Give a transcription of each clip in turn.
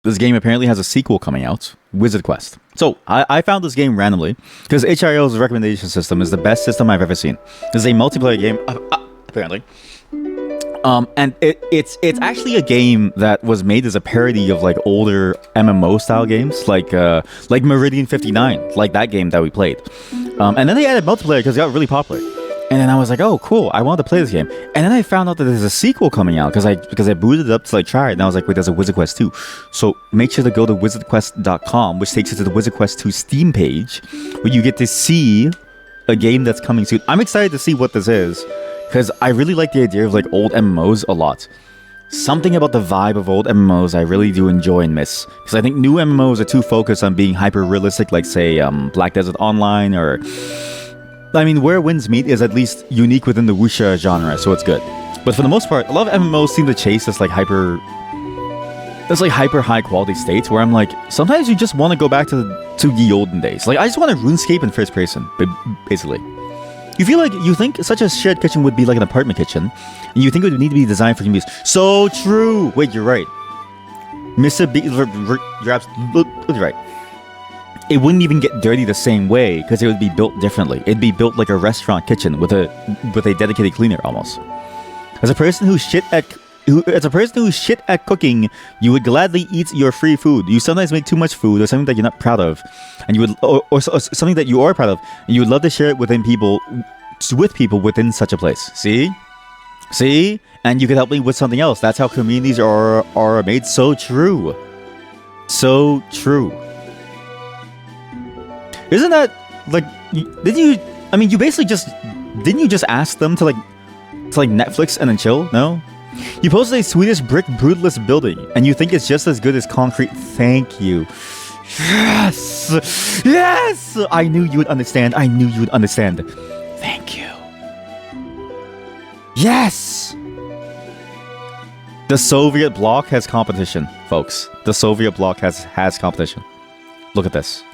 this game apparently has a sequel coming out, Wizzerd Quest. So I found this game randomly because HIO's recommendation system is the best system I've ever seen. This is a multiplayer game, apparently. And it's actually a game that was made as a parody of like older MMO style games, like Meridian 59, like that game that we played. And then they added multiplayer because it got really popular. And then I was like, oh, cool, I wanted to play this game. And then I found out that there's a sequel coming out because I booted it up to like try it. And I was like, wait, there's a Wizzerd Quest 2. So make sure to go to wizzerdquest.com, which takes you to the Wizzerd Quest 2 Steam page, where you get to see a game that's coming soon. I'm excited to see what this is because I really like the idea of like old MMOs a lot. Something about the vibe of old MMOs I really do enjoy and miss. Because I think new MMOs are too focused on being hyper-realistic, like say Black Desert Online or... I mean, Where Winds Meet is at least unique within the wuxia genre, so it's good. But for the most part, a lot of MMOs seem to chase this like hyper high quality states where I'm like, sometimes you just want to go back to the olden days. Like, I just want a RuneScape in first person, basically. You think such a shared kitchen would be like an apartment kitchen, and you think it would need to be designed for communities. So true! Wait, you're right. Mr. B, you're absolutely right. It wouldn't even get dirty the same way because it would be built differently. It'd be built like a restaurant kitchen with a dedicated cleaner almost. As a person who's shit at cooking, you would gladly eat your free food. You sometimes make too much food or something that you're not proud of, and you would or something that you are proud of, and you would love to share it with people within such a place. See, and you could help me with something else. That's how communities are made. So true. Isn't that like? Didn't you basically didn't you just ask them to Netflix and then chill? No, you posted a Swedish brick brutalist building, and you think it's just as good as concrete. Thank you. Yes. I knew you would understand. Thank you. Yes. The Soviet bloc has competition, folks. The Soviet bloc has competition. Look at this.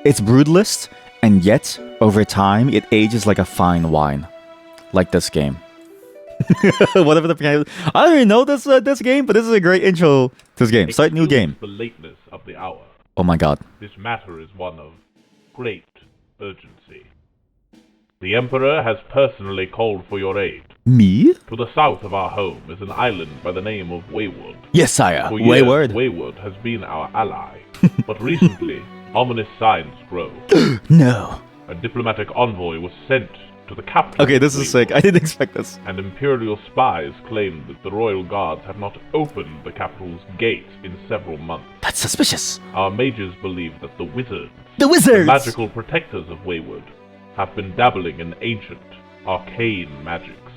It's brutalist, and yet, over time, it ages like a fine wine. Like this game. Whatever the... I don't even know this game, but this is a great intro to this game. Start new game. The lateness of the hour. Oh my god. This matter is one of great urgency. The Emperor has personally called for your aid. Me? To the south of our home is an island by the name of Wizzerd. Yes, sire. For years, Wizzerd has been our ally. But recently... ominous signs grow. No. A diplomatic envoy was sent to the capital. Okay, this is sick. I didn't expect this. And Imperial spies claim that the royal guards have not opened the capital's gates in several months. That's suspicious. Our mages believe that the wizards, the magical protectors of Wizzerd, have been dabbling in ancient, arcane magics.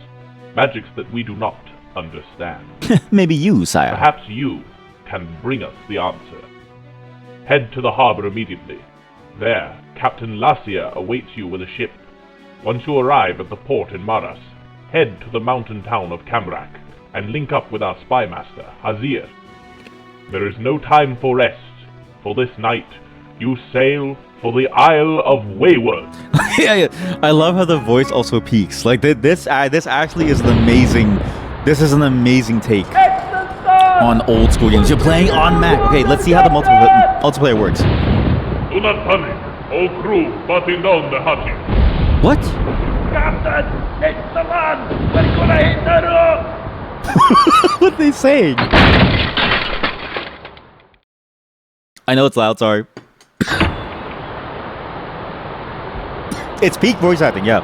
Magics that we do not understand. Maybe you, sire. Perhaps you can bring us the answer. Head to the harbor immediately. There, Captain Lasia awaits you with a ship. Once you arrive at the port in Maras, head to the mountain town of Kamrak and link up with our spy master, Hazir. There is no time for rest. For this night, you sail for the Isle of Wizzerd. Yeah. I love how the voice also peaks. Like this actually is an amazing. This is an amazing take on old school games. You're playing on Mac. Okay, let's see how the multiplayer works. Do not panic. All crew, button down the hatches. What? Captain, it's the land. We're gonna hit the roof. What are they saying? I know it's loud, sorry. It's peak voice acting, yeah.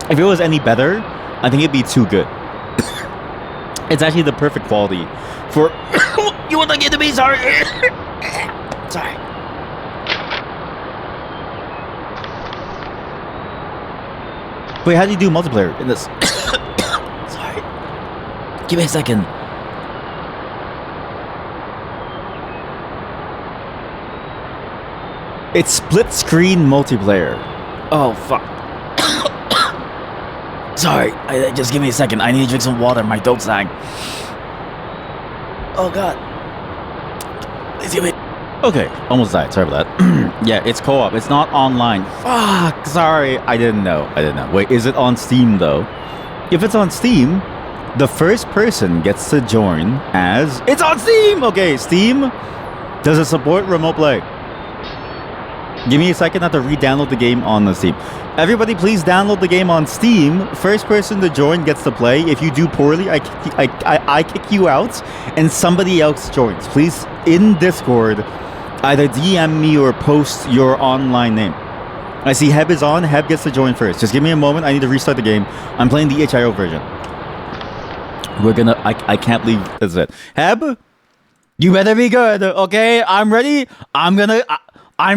If it was any better, I think it'd be too good. It's actually the perfect quality for... You want to get to me, sorry. Sorry. Wait, how do you do multiplayer in this? Sorry. Give me a second. It's split screen multiplayer. Oh, fuck. Sorry, just give me a second. I need to drink some water. My throat's dying. Oh, God. Please give me... Okay, almost died. Sorry about that. Yeah, it's co-op. It's not online. Fuck, sorry. I didn't know. Wait, is it on Steam, though? If it's on Steam, The first person gets to join as... It's on Steam! Okay, Steam. Does it support remote play? Give me a second, I have to re-download the game on the Steam. Everybody, please download the game on Steam. First person to join gets to play. If you do poorly, I kick you out, and somebody else joins. Please, in Discord, either DM me or post your online name. I see Heb is on. Heb gets to join first. Just give me a moment. I need to restart the game. I'm playing the HIO version. We're gonna... I can't believe that's it. Heb, you better be good, okay? I'm ready. I'm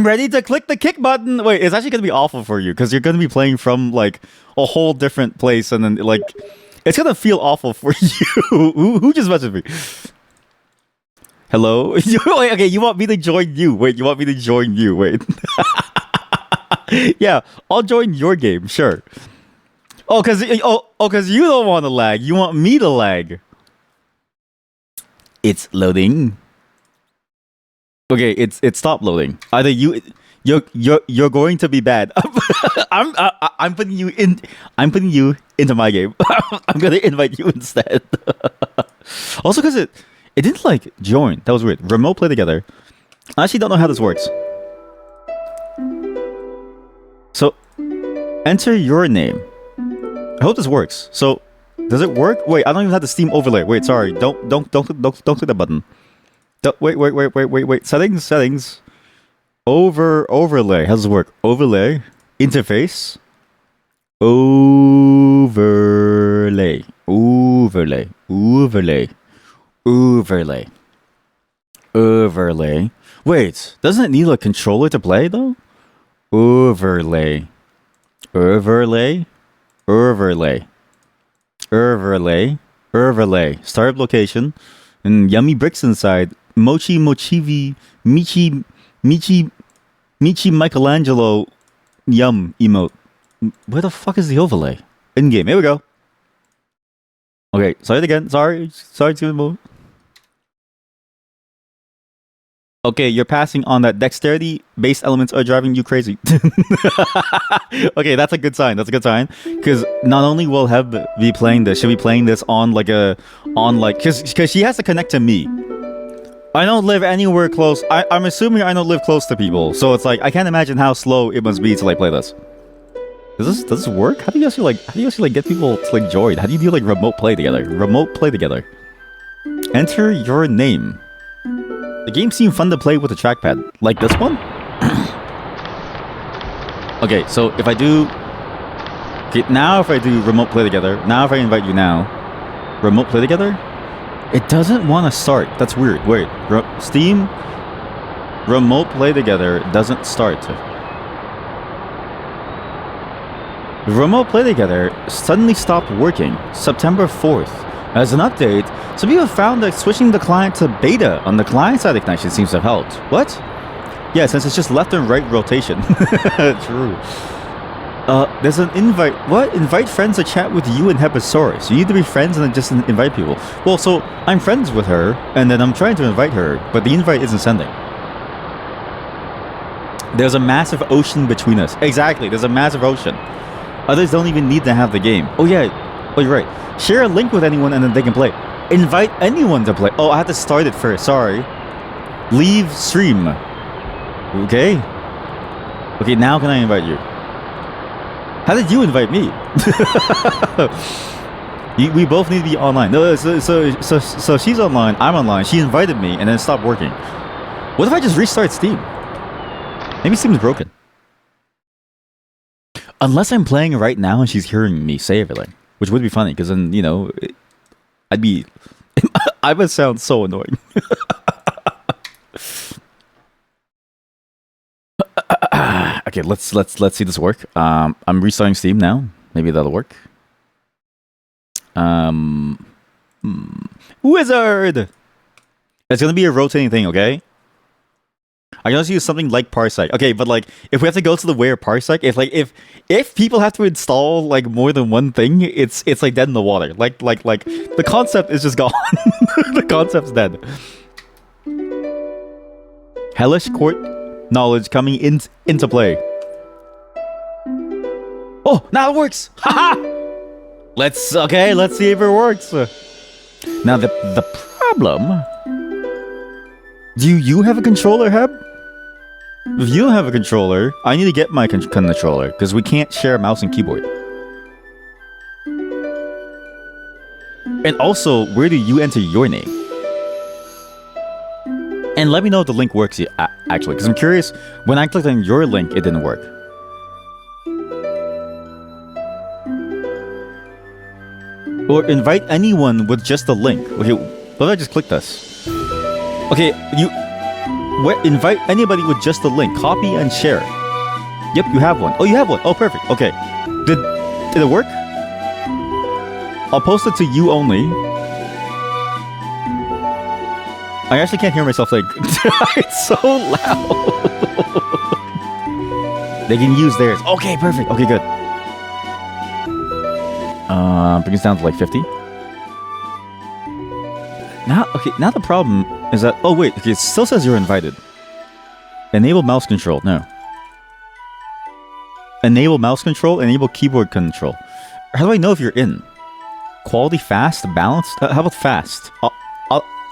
ready to click the kick button. Wait, it's actually going to be awful for you because you're going to be playing from like a whole different place, and then like it's going to feel awful for you. Who just messaged me? Hello? Wait, okay, you want me to join you? Wait, you want me to join you? Wait. Yeah, I'll join your game, sure. Oh, because you don't want to lag. You want me to lag. It's loading. Okay, it's stopped loading. Either you're going to be bad. I'm putting you into my game. I'm gonna invite you instead. Also, because it didn't like join. That was weird. Remote play together. I actually don't know how this works. So enter your name. I hope this works. So does it work? Wait, I don't even have the Steam overlay. Wait, sorry. Don't click that button. Wait. Settings. Overlay. How does it work? Overlay. Interface. Overlay. Wait, doesn't it need a controller to play though? Overlay. Startup location. And yummy bricks inside. Michi Michelangelo yum emote. Where the fuck is the overlay? In game. Here we go. Okay, sorry again. Sorry, it's gonna move. Okay, you're passing on that dexterity based elements are driving you crazy. Okay, that's a good sign. Because not only will Heb be playing this, she'll be playing this on because she has to connect to me. I don't live anywhere close. I'm assuming I don't live close to people, so it's like I can't imagine how slow it must be to like play this. Does this work? How do you actually get people to like join? How do you do like remote play together? Enter your name. The game seemed fun to play with a trackpad. Like this one? Okay, so if I do... Okay, now if I do remote play together, now if I invite you now, remote play together, it doesn't want to start. That's weird. Wait, Steam, remote play together doesn't start. Remote play together suddenly stopped working September 4th. As an update, some people found that switching the client to beta on the client side connection seems to have helped. What? Yeah, since it's just left and right rotation. True. There's an invite. What? Invite friends to chat with you and Hepasaurus. You need to be friends and then just invite people. Well, so I'm friends with her, and then I'm trying to invite her, but the invite isn't sending. There's a massive ocean between us. Exactly, there's a massive ocean. Others don't even need to have the game. Oh yeah. Oh, you're right. Share a link with anyone and then they can play. Invite anyone to play. Oh, I had to start it first. Sorry. Leave stream. Okay. Okay, now can I invite you? How did you invite me? We both need to be online. No, so she's online. I'm online. She invited me and then it stopped working. What if I just restart Steam? Maybe Steam is broken. Unless I'm playing right now and she's hearing me say everything. Which would be funny, because then, you know, I would sound so annoying. Okay, let's see this work. I'm restarting Steam now. Maybe that'll work. Wizzerd! It's gonna be a rotating thing, okay? I can also use something like Parsec. Okay, but like if we have to go to the where Parsec, if people have to install like more than one thing, it's like dead in the water. Like the concept is just gone. The concept's dead. Hellish court knowledge coming into play. Oh, now it works! Haha! Let's see if it works. Now the problem. Do you have a controller, Heb? If you don't have a controller, I need to get my controller because we can't share mouse and keyboard. And also, where do you enter your name? And let me know if the link works actually, because I'm curious. When I clicked on your link, it didn't work. Or invite anyone with just the link. Okay, what if I just click this? Okay, invite anybody with just the link. Copy and share. Yep, you have one. Oh, you have one. Oh, perfect. Okay. Did it work? I'll post it to you only. I actually can't hear myself like it's so loud. They can use theirs. Okay, perfect. Okay, good. Bring us down to like 50. Now the problem is that okay, it still says you're invited. Enable mouse control. No. Enable mouse control, enable keyboard control. How do I know if you're in? Quality fast, balanced? How about fast?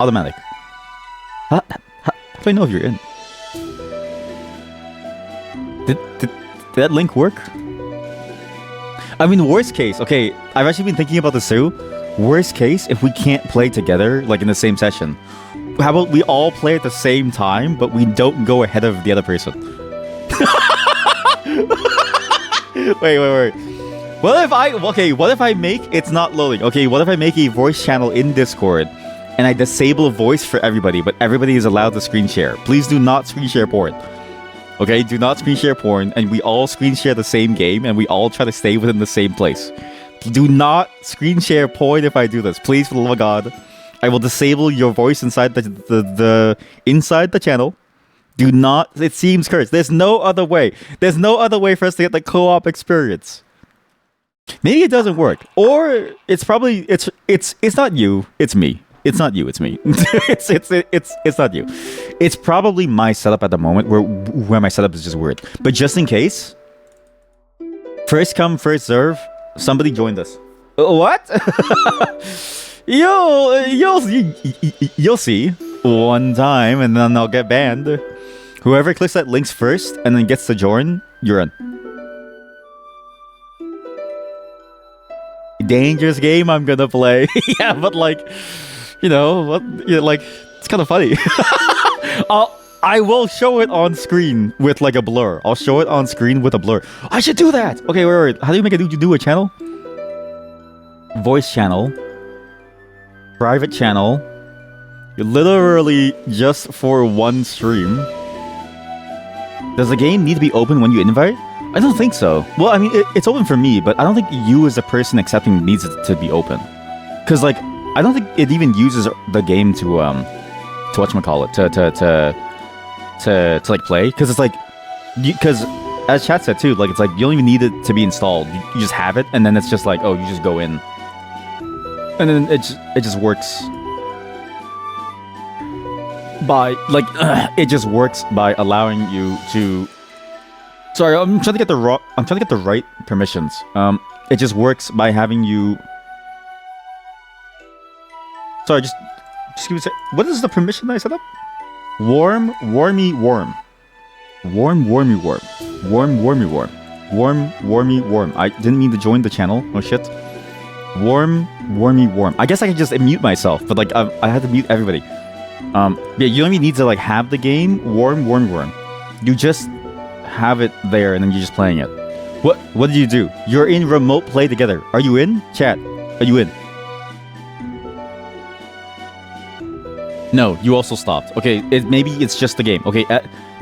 Automatic. How do I know if you're in? Did that link work? I mean, worst case, okay, I've actually been thinking about this too. Worst case, if we can't play together, like in the same session, how about we all play at the same time, but we don't go ahead of the other person? Wait. What if I make it's not loading? Okay, what if I make a voice channel in Discord and I disable voice for everybody, but everybody is allowed to screen share? Please do not screen share porn. Okay, do not screen share porn, and we all screen share the same game, and we all try to stay within the same place. Do not screen share porn if I do this. Please, for the love of God. I will disable your voice inside the inside the channel. Do not. It seems cursed. There's no other way. There's no other way for us to get the co-op experience. Maybe it doesn't work, or it's probably it's not you. It's me. It's not you. It's me. it's not you. It's probably my setup at the moment where my setup is just weird. But just in case, first come first serve. Somebody joined us. What? You'll see one time, and then I'll get banned. Whoever clicks that links first and then gets to join, you're in. Dangerous game I'm gonna play. Yeah, but like, you know what? Like, it's kind of funny. I will show it on screen with like a blur. I'll show it on screen with a blur. I should do that. Okay, wait. How do you make it? Do a channel? Voice channel. Private channel. Literally just for one stream. Does the game need to be open when you invite? I don't think so. Well, I mean, it's open for me, but I don't think you as a person accepting needs it to be open. Because, like, I don't think it even uses the game to whatchamacallit, to like play. Because it's like, because as chat said too, like, it's like you don't even need it to be installed. You just have it, and then it's just like, oh, you just go in. And then it just works by, like, it just works by allowing you to... Sorry, I'm trying to get the right permissions. It just works by having you. Sorry, just give me a sec. What is the permission that I set up? Warm, warmy, warm. Warm, warmy, warm. Warm, warmy, warm. Warm, warmy, warm. I didn't mean to join the channel. Oh shit. Warm, warmy, warm. I guess I could just mute myself, but like I had to mute everybody. Yeah, you don't even need to like have the game. Warm, warm, warm. You just have it there and then you're just playing it. What did you do? You're in remote play together. Are you in? Chat. Are you in? No, you also stopped. Okay, maybe it's just the game. Okay,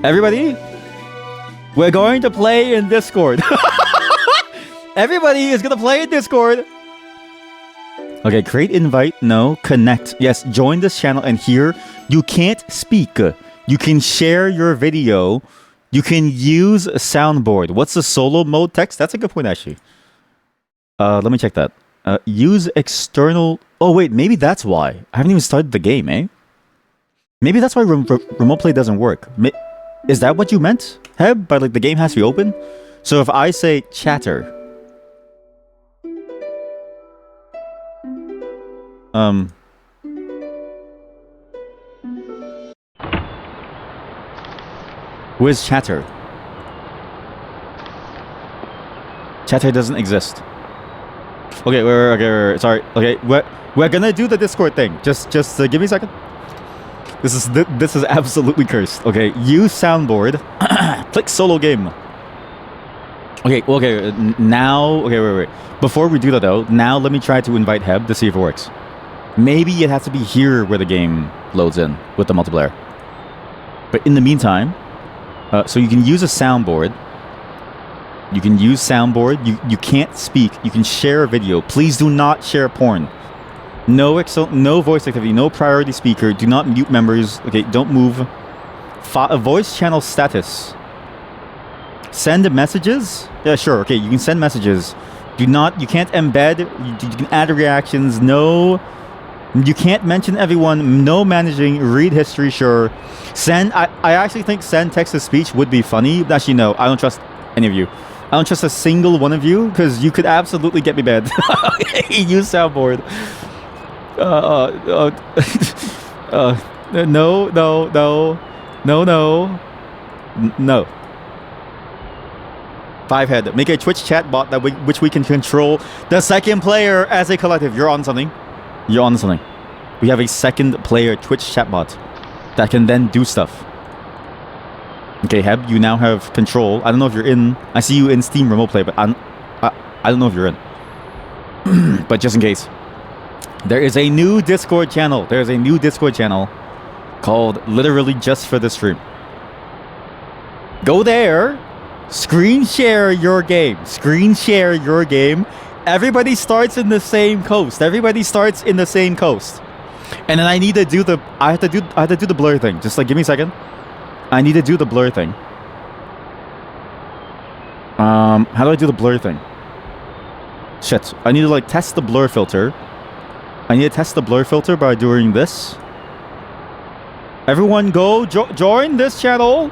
everybody, we're going to play in Discord. Everybody is gonna play in Discord. Okay, create invite. No, connect. Yes, join this channel, and here you can't speak. You can share your video. You can use a soundboard. What's the solo mode text? That's a good point, actually. Let me check that. Use external... Oh, wait. Maybe that's why. I haven't even started the game, eh? Maybe that's why remote play doesn't work. Is that what you meant, Heb? By, like, the game has to be open? So if I say chatter... Where's chatter? Chatter doesn't exist. Okay, sorry. Okay, we're gonna do the Discord thing. Just give me a second. This is absolutely cursed. Okay, use soundboard. Click solo game. Okay, now. Okay, wait. Before we do that though, now let me try to invite Heb to see if it works. Maybe it has to be here where the game loads in with the multiplayer. But in the meantime, so you can use a soundboard. You can use soundboard. You can't speak. You can share a video. Please do not share porn. No voice activity. No priority speaker. Do not mute members. Okay, don't move. Voice channel status. Send messages. Yeah, sure. Okay, you can send messages. You can't embed. You can add reactions. No. You can't mention everyone. No managing. Read history. Sure. Send. I actually think send text to speech would be funny. Actually, no. I don't trust any of you. I don't trust a single one of you because you could absolutely get me banned. Use soundboard. No. 5 head. Make a Twitch chat bot which we can control the second player as a collective. You're on something. We have a second player Twitch chat bot that can then do stuff. Okay, Heb, you now have control. I don't know if you're in. I see you in Steam Remote Play, but I don't know if you're in. But just in case, there is a new Discord channel. Called literally just for the stream. Go there. Screen share your game. Everybody starts in the same coast. And then I need to do I have to do the blur thing. Just like give me a second. I need to do the blur thing. How do I do the blur thing? Shit. I need to like test the blur filter. I need to test the blur filter by doing this. Everyone go join this channel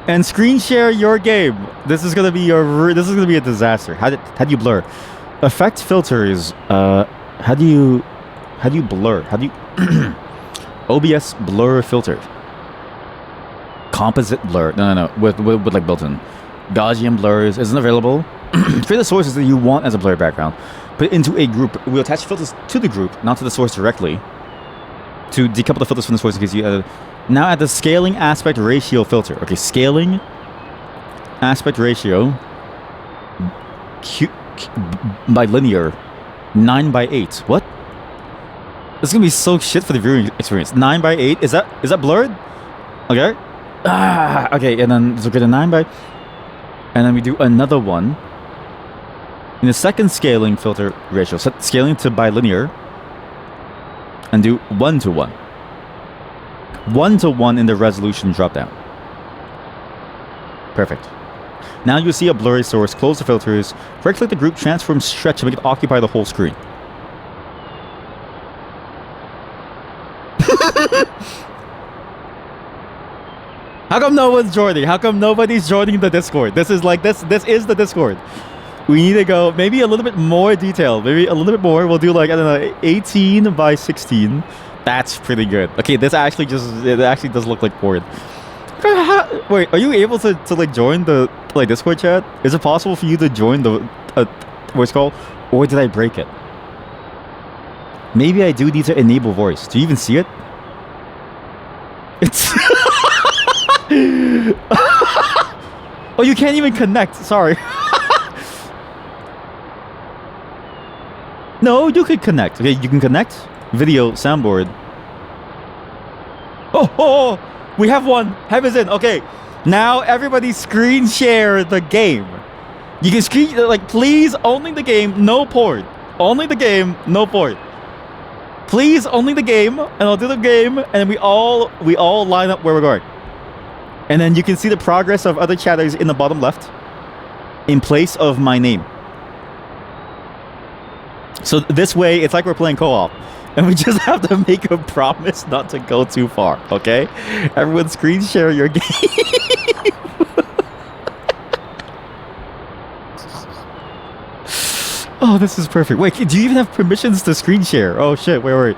and screen share your game. This is gonna be a disaster. How do you blur? Effect filter is how do you blur? How do you OBS blur filter? Composite blur. No. With like built-in. Gaussian blurs isn't available. Create the sources that you want as a blur background. Put it into a group. We'll attach filters to the group, not to the source directly. To decouple the filters from the source in case you add. Now add the scaling aspect ratio filter. Okay, scaling aspect ratio by linear 9:8. What? This is gonna be so shit for the viewing experience. 9:8. Is that blurred? Okay. Okay, and then so get a 9 by, and then we do another one. In the second scaling filter ratio, set scaling to bilinear, and do 1:1. 1:1 in the resolution dropdown. Perfect. Now you see a blurry source. Close the filters. Right-click the group, transform, stretch, and make it occupy the whole screen. How come no one's joining? How come nobody's joining the Discord? This is the Discord. We need to go maybe a little bit more detailed. Maybe a little bit more. We'll do like, I don't know, 18 by 16. That's pretty good. Okay, it actually does look like porn. Wait, are you able to like join the like Discord chat? Is it possible for you to join the what's it called? Or did I break it? Maybe I do need to enable voice. Do you even see it? It's oh, you can't even connect. Sorry. No, you could connect. Okay, you can connect. Video, soundboard. Oh, we have one. Heb is in. Okay, now everybody screen share the game. You can screen, like, please, only the game, no port. Only the game, no port. Please, only the game, and I'll do the game, and we all line up where we're going. And then you can see the progress of other chatters in the bottom left in place of my name. So this way, it's like we're playing co-op. And we just have to make a promise not to go too far, okay? Everyone screen share your game. Oh, this is perfect. Wait, do you even have permissions to screen share? Oh shit, wait.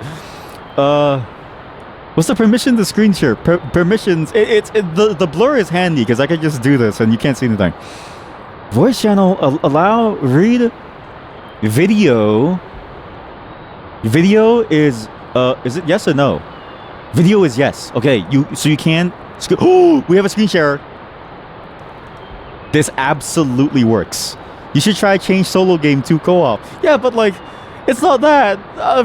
What's the permission to screen share? Permissions, the blur is handy because I can just do this and you can't see anything. Voice channel, allow, read, video. Video is it yes or no? Video is yes. Okay, so you can, oh, we have a screen share. This absolutely works. You should try change solo game to co-op. Yeah, but like, it's not that.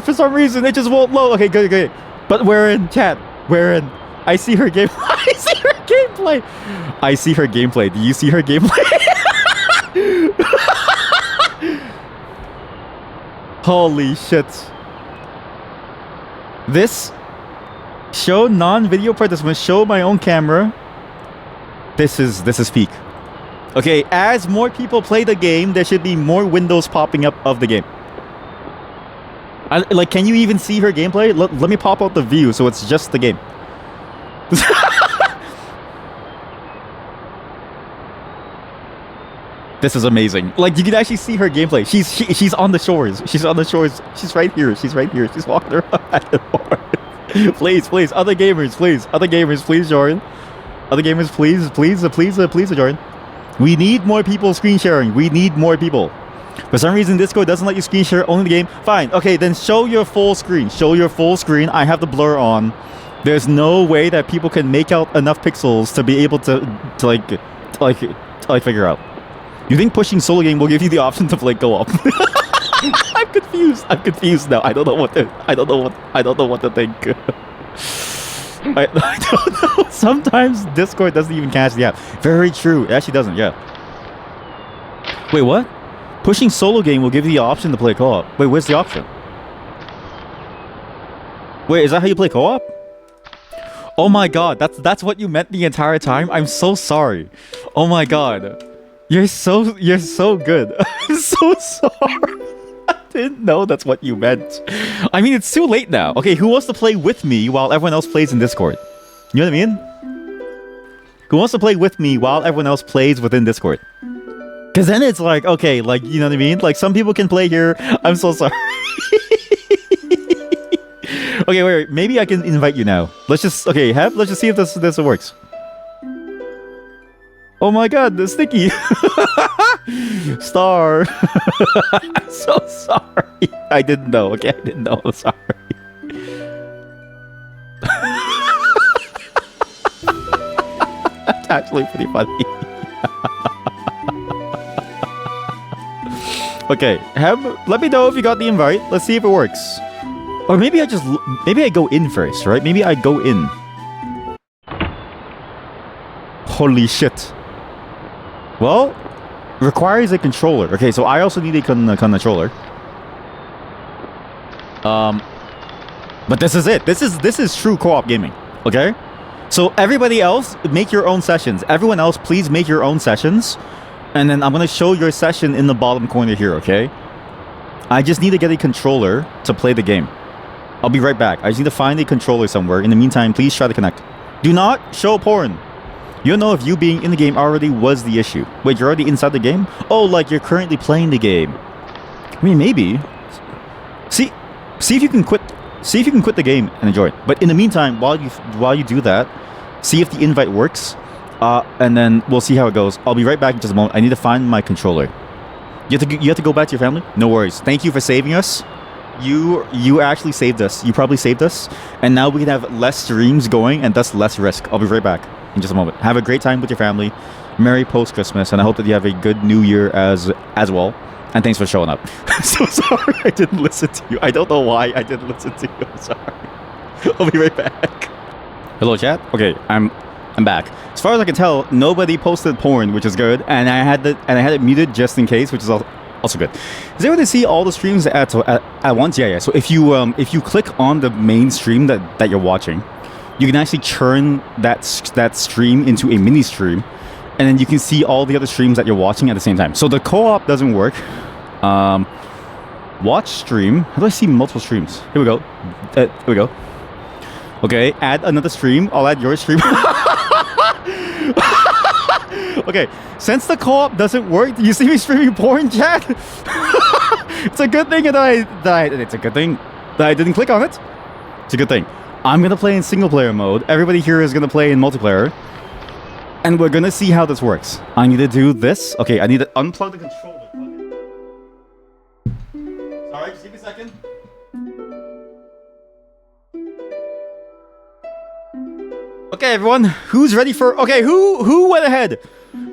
For some reason, it just won't load. Okay, good. But we're in chat. We're in. I see her game. I see her gameplay. I see her gameplay. Do you see her gameplay? Holy shit. This show non-video participants, show my own camera. This is peak. Okay, as more people play the game, there should be more windows popping up of the game. Like, can you even see her gameplay? Let me pop out the view so it's just the game. This is amazing. Like, you can actually see her gameplay. She's on the shores. She's on the shores. She's right here. She's walking around. Please. Other gamers, please join. Other gamers, please join. We need more people screen sharing. We need more people. For some reason, Discord doesn't let you screen share only the game. Fine. Okay, then show your full screen. I have the blur on. There's no way that people can make out enough pixels to be able to figure out. You think pushing solo game will give you the option to play co-op? I'm confused now. I don't know what to think. I don't know. Sometimes Discord doesn't even catch the app. Very true. It actually doesn't, yeah. Wait, what? Pushing solo game will give you the option to play co-op. Wait, where's the option? Wait, is that how you play co-op? Oh my god, that's what you meant the entire time? I'm so sorry. Oh my god. You're so good. I'm so sorry. I didn't know that's what you meant. I mean, it's too late now. Okay, who wants to play with me while everyone else plays in Discord? You know what I mean? Who wants to play with me while everyone else plays within Discord? Because then it's like, okay, like, you know what I mean? Like, some people can play here. I'm so sorry. Okay, wait. Maybe I can invite you now. Let's just see if this works. Oh my god, the sticky. Star. I'm so sorry. I didn't know. Okay, I didn't know. I'm sorry. That's actually pretty funny. Okay, let me know if you got the invite. Let's see if it works. Or maybe I go in first, right? Maybe I go in. Holy shit. Well, requires a controller. Okay, so I also need a controller. But this is it. This is true co-op gaming. Okay? So everybody else, make your own sessions. Everyone else, please make your own sessions. And then I'm going to show your session in the bottom corner here, okay? I just need to get a controller to play the game. I'll be right back. I just need to find a controller somewhere. In the meantime, please try to connect. Do not show porn. You don't know if you being in the game already was the issue. Wait, you're already inside the game? Oh, like you're currently playing the game. I mean, maybe. See if you can quit. See if you can quit the game and enjoy it. But in the meantime, while you do that, see if the invite works. And then we'll see how it goes. I'll be right back in just a moment. I need to find my controller. You have to go back to your family? No worries. Thank you for saving us. You actually saved us. You probably saved us. And now we can have less streams going and thus less risk. I'll be right back in just a moment. Have a great time with your family. Merry post-Christmas. And I hope that you have a good New Year as well. And thanks for showing up. So sorry I didn't listen to you. I don't know why I didn't listen to you. I'm sorry. I'll be right back. Hello, chat. Okay, I'm back. As far as I can tell, nobody posted porn, which is good, and I had it muted just in case, which is also good. Is it able to see all the streams at once? Yeah. So if you click on the main stream that you're watching, you can actually turn that stream into a mini stream, and then you can see all the other streams that you're watching at the same time. So the co-op doesn't work. Watch stream. How do I see multiple streams? Here we go. Here we go. Okay, add another stream. I'll add your stream. Okay, since the co-op doesn't work, do you see me streaming porn, chat? It's a good thing it's a good thing that I didn't click on it. It's a good thing. I'm gonna play in single player mode. Everybody here is gonna play in multiplayer. And we're gonna see how this works. I need to do this. Okay, I need to unplug the controller. Sorry, just give me a second. Okay, everyone, who's ready for... Okay, who went ahead?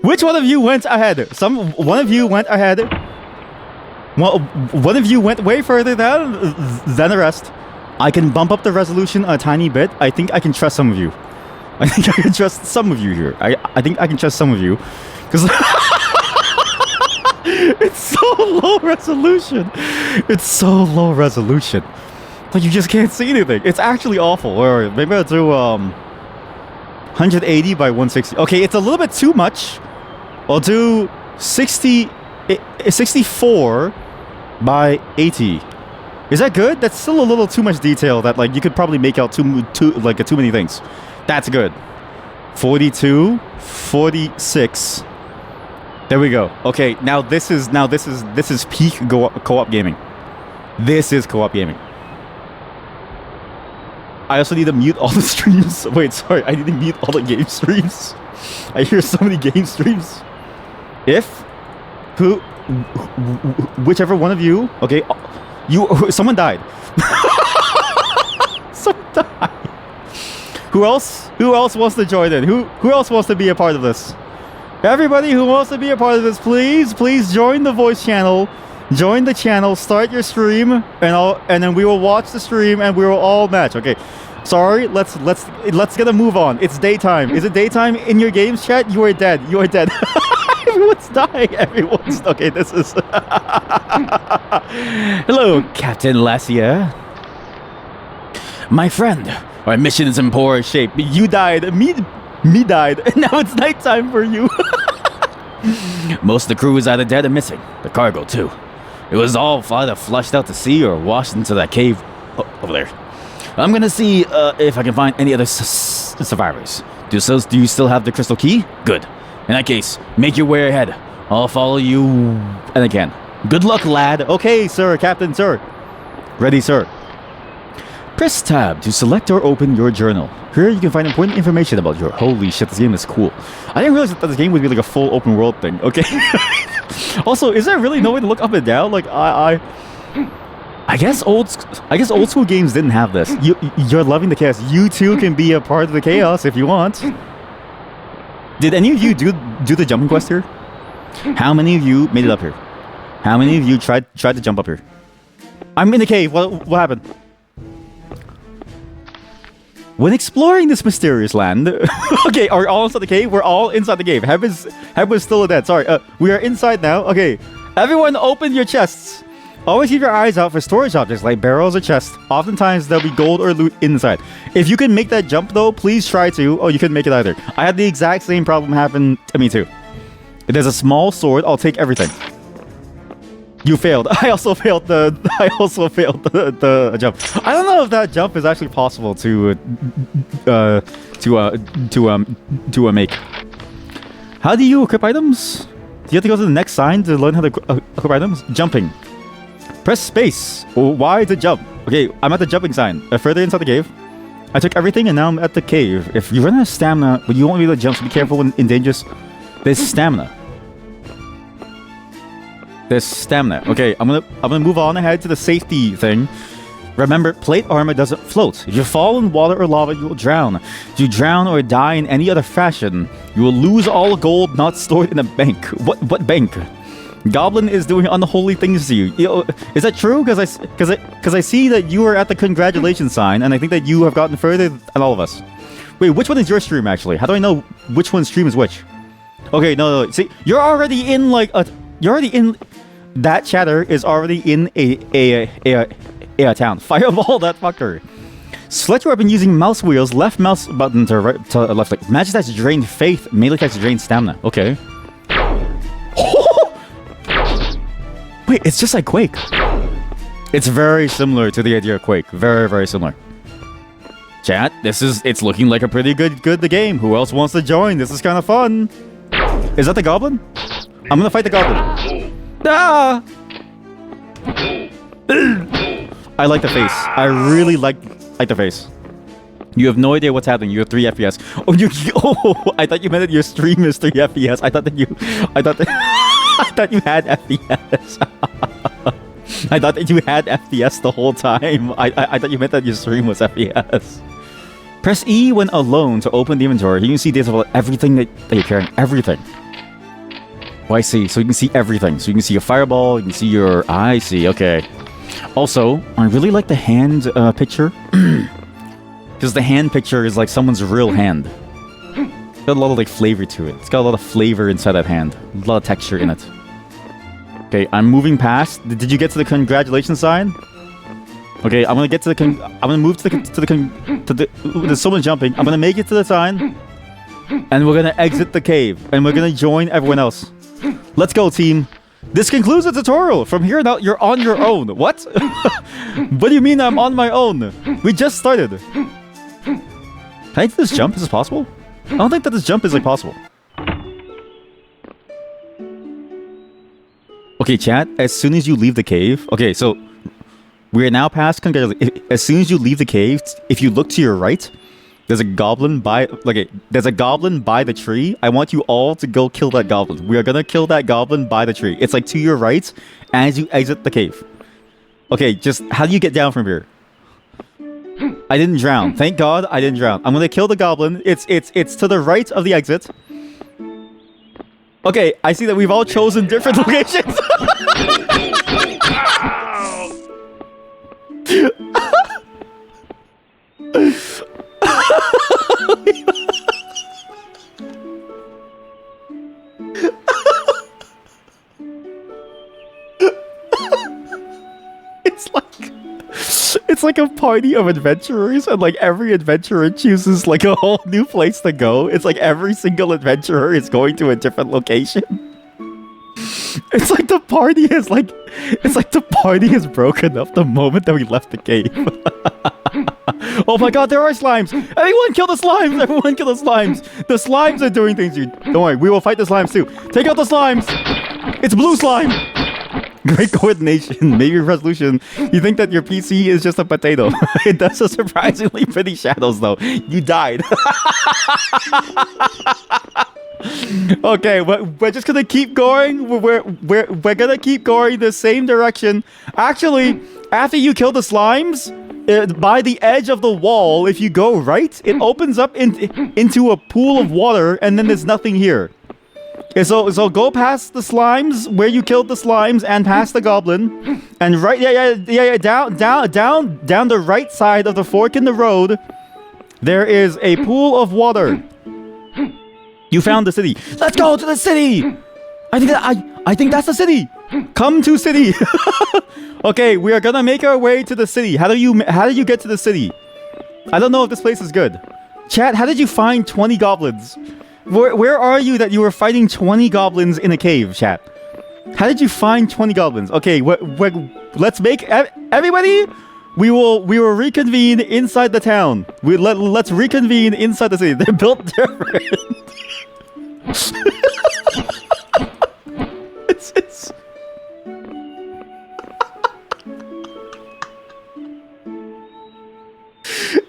Which one of you went ahead? One of you went ahead. Well, one of you went way further than the rest. I can bump up the resolution a tiny bit. I think I can trust some of you. I think I can trust some of you here. I think I can trust some of you. Because... it's so low resolution. It's so low resolution. Like, you just can't see anything. It's actually awful. Or maybe I'll do 180 by 160. Okay, it's a little bit too much. I'll do 64 by 80. Is that good? That's still a little too much detail that, like, you could probably make out too many things. That's good. 42, 46. There we go. Okay, now this is peak co-op gaming. This is co-op gaming. I also need to mute all the streams. Wait, sorry. I need to mute all the game streams. I hear so many game streams. Whichever one of you... Okay, someone died. Someone died. Who else wants to join in? Who else wants to be a part of this? Everybody who wants to be a part of this, please join the voice channel. Join the channel, start your stream, and then we will watch the stream and we will all match. Okay. Sorry, let's get a move on. It's daytime. Is it daytime in your games chat? You are dead. You are dead. Everyone's dying. Everyone's okay. This is hello, Captain Lassier. My friend, our mission is in poor shape. You died. Me died. And now it's nighttime for you. Most of the crew is either dead or missing. The cargo too. It was all either flushed out to sea or washed into that cave over there. I'm gonna see if I can find any other survivors. Do you still have the crystal key? Good. In that case, make your way ahead. I'll follow you and again. Good luck, lad. Okay, sir, Captain, sir. Ready, sir. Press tab to select or open your journal. Here you can find important information about your... Holy shit, this game is cool. I didn't realize that this game would be like a full open world thing. Okay. Also, is there really no way to look up and down? Like, I guess old school games didn't have this. You're loving the chaos. You too can be a part of the chaos if you want. Did any of you do the jumping quest here? How many of you made it up here? How many of you tried to jump up here? I'm in the cave. What happened? When exploring this mysterious land... Okay, are we all inside the cave? We're all inside the cave. Heb is still dead. Sorry. We are inside now. Okay. Everyone open your chests. Always keep your eyes out for storage objects like barrels or chests. Oftentimes, there'll be gold or loot inside. If you can make that jump, though, please try to. Oh, you couldn't make it either. I had the exact same problem happen to me, too. If there's a small sword, I'll take everything. You failed. I also failed the jump. I don't know if that jump is actually possible to make. How do you equip items? Do you have to go to the next sign to learn how to equip items? Jumping. Press space. Y to jump. Okay, I'm at the jumping sign. Further inside the cave. I took everything and now I'm at the cave. If you run out of stamina, but you won't be able to jump, so be careful when in dangerous. There's stamina. There's stamina. Okay, I'm gonna move on ahead to the safety thing. Remember, plate armor doesn't float. If you fall in water or lava, you will drown. If you drown or die in any other fashion, you will lose all gold not stored in a bank. What bank? Goblin is doing unholy things to you. Is that true? Because I see that you are at the congratulations sign, and I think that you have gotten further than all of us. Wait, which one is your stream actually? How do I know which one's stream is which? Okay, no. See, you're already in like a. You're already in. That chatter is already in a town. Fireball that fucker. Select your weapon using mouse wheels. Left mouse button to left click. Magic attacks drain faith. Melee attacks drain stamina. Okay. Wait, it's just like Quake. It's very similar to the idea of Quake. Very, very similar. Chat, it's looking like a pretty good game. Who else wants to join? This is kind of fun. Is that the goblin? I'm gonna fight the goblin. Ah! I like the face. I really like the face. You have no idea what's happening. You have 3 FPS. Oh, I thought you meant that your stream is 3 FPS. I thought you had FPS. I thought that you had FPS the whole time. I thought you meant that your stream was FPS. Press E when alone to open the inventory. You can see data about everything that you're carrying. Everything. Oh, I see. So you can see everything. So you can see your fireball. You can see your... I see. Okay. Also, I really like the hand picture. Because the hand picture is like someone's real hand. It's got a lot of like flavor to it. It's got a lot of flavor inside that hand. A lot of texture in it. Okay, I'm moving past. Did you get to the congratulations sign? Okay, I'm gonna get to the I'm gonna move to the there's someone jumping. I'm gonna make it to the sign. And we're gonna exit the cave. And we're gonna join everyone else. Let's go, team. This concludes the tutorial. From here on out, you're on your own. What? What do you mean I'm on my own? We just started. Can I do this jump? Is this possible? I don't think that this jump is like possible. Okay, chat. As soon as you leave the cave... Okay, so... We are now past... As soon as you leave the cave, if you look to your right, there's a goblin by... there's a goblin by the tree. I want you all to go kill that goblin. We are gonna kill that goblin by the tree. It's like to your right as you exit the cave. Okay, just... How do you get down from here? I didn't drown. Thank God I didn't drown. I'm gonna kill the goblin. It's to the right of the exit. Okay, I see that we've all chosen different locations. It's like a party of adventurers, and like every adventurer chooses like a whole new place to go. It's like every single adventurer is going to a different location. It's like the party is broken up the moment that we left the cave. Oh my God, there are slimes! Everyone kill the slimes! Everyone kill the slimes! The slimes are doing things. Don't worry, we will fight the slimes too. Take out the slimes! It's blue slime! Great coordination, maybe resolution. You think that your PC is just a potato. It does a surprisingly pretty shadows though. You died. Okay, we're just gonna keep going. We're gonna keep going the same direction. Actually, after you kill the slimes, by the edge of the wall, if you go right, it opens up into a pool of water, and then there's nothing here. Okay, so go past the slimes where you killed the slimes and past the goblin, and right, down the right side of the fork in the road, there is a pool of water. You found the city. Let's go to the city. I think that's the city. Come to city. Okay, we are gonna make our way to the city. How do you get to the city? I don't know if this place is good. Chat, how did you find 20 goblins? Where are you that you were fighting 20 goblins in a cave, chat? How did you find 20 goblins? Okay, let's make everybody. We will reconvene inside the town. Let's reconvene inside the city. They're built different.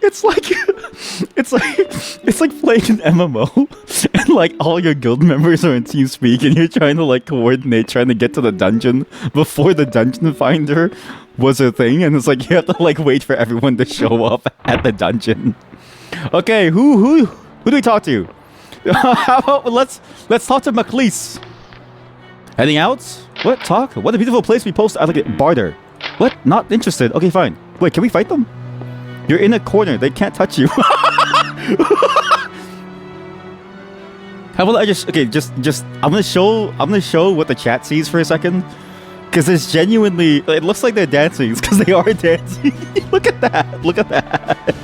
it's It's like playing an MMO and like all your guild members are in TeamSpeak and you're trying to like coordinate trying to get to the dungeon before the dungeon finder was a thing, and it's like you have to like wait for everyone to show up at the dungeon. Okay, who do we talk to? How about let's talk to McLeese. Heading out? What? Talk? What a beautiful place we post. I like it. Barter. What? Not interested. Okay, fine. Wait, can we fight them? You're in a corner. They can't touch you. How about I just I'm gonna show what the chat sees for a second, because it's genuinely, it looks like they're dancing because they are dancing. Look at that. Look at that.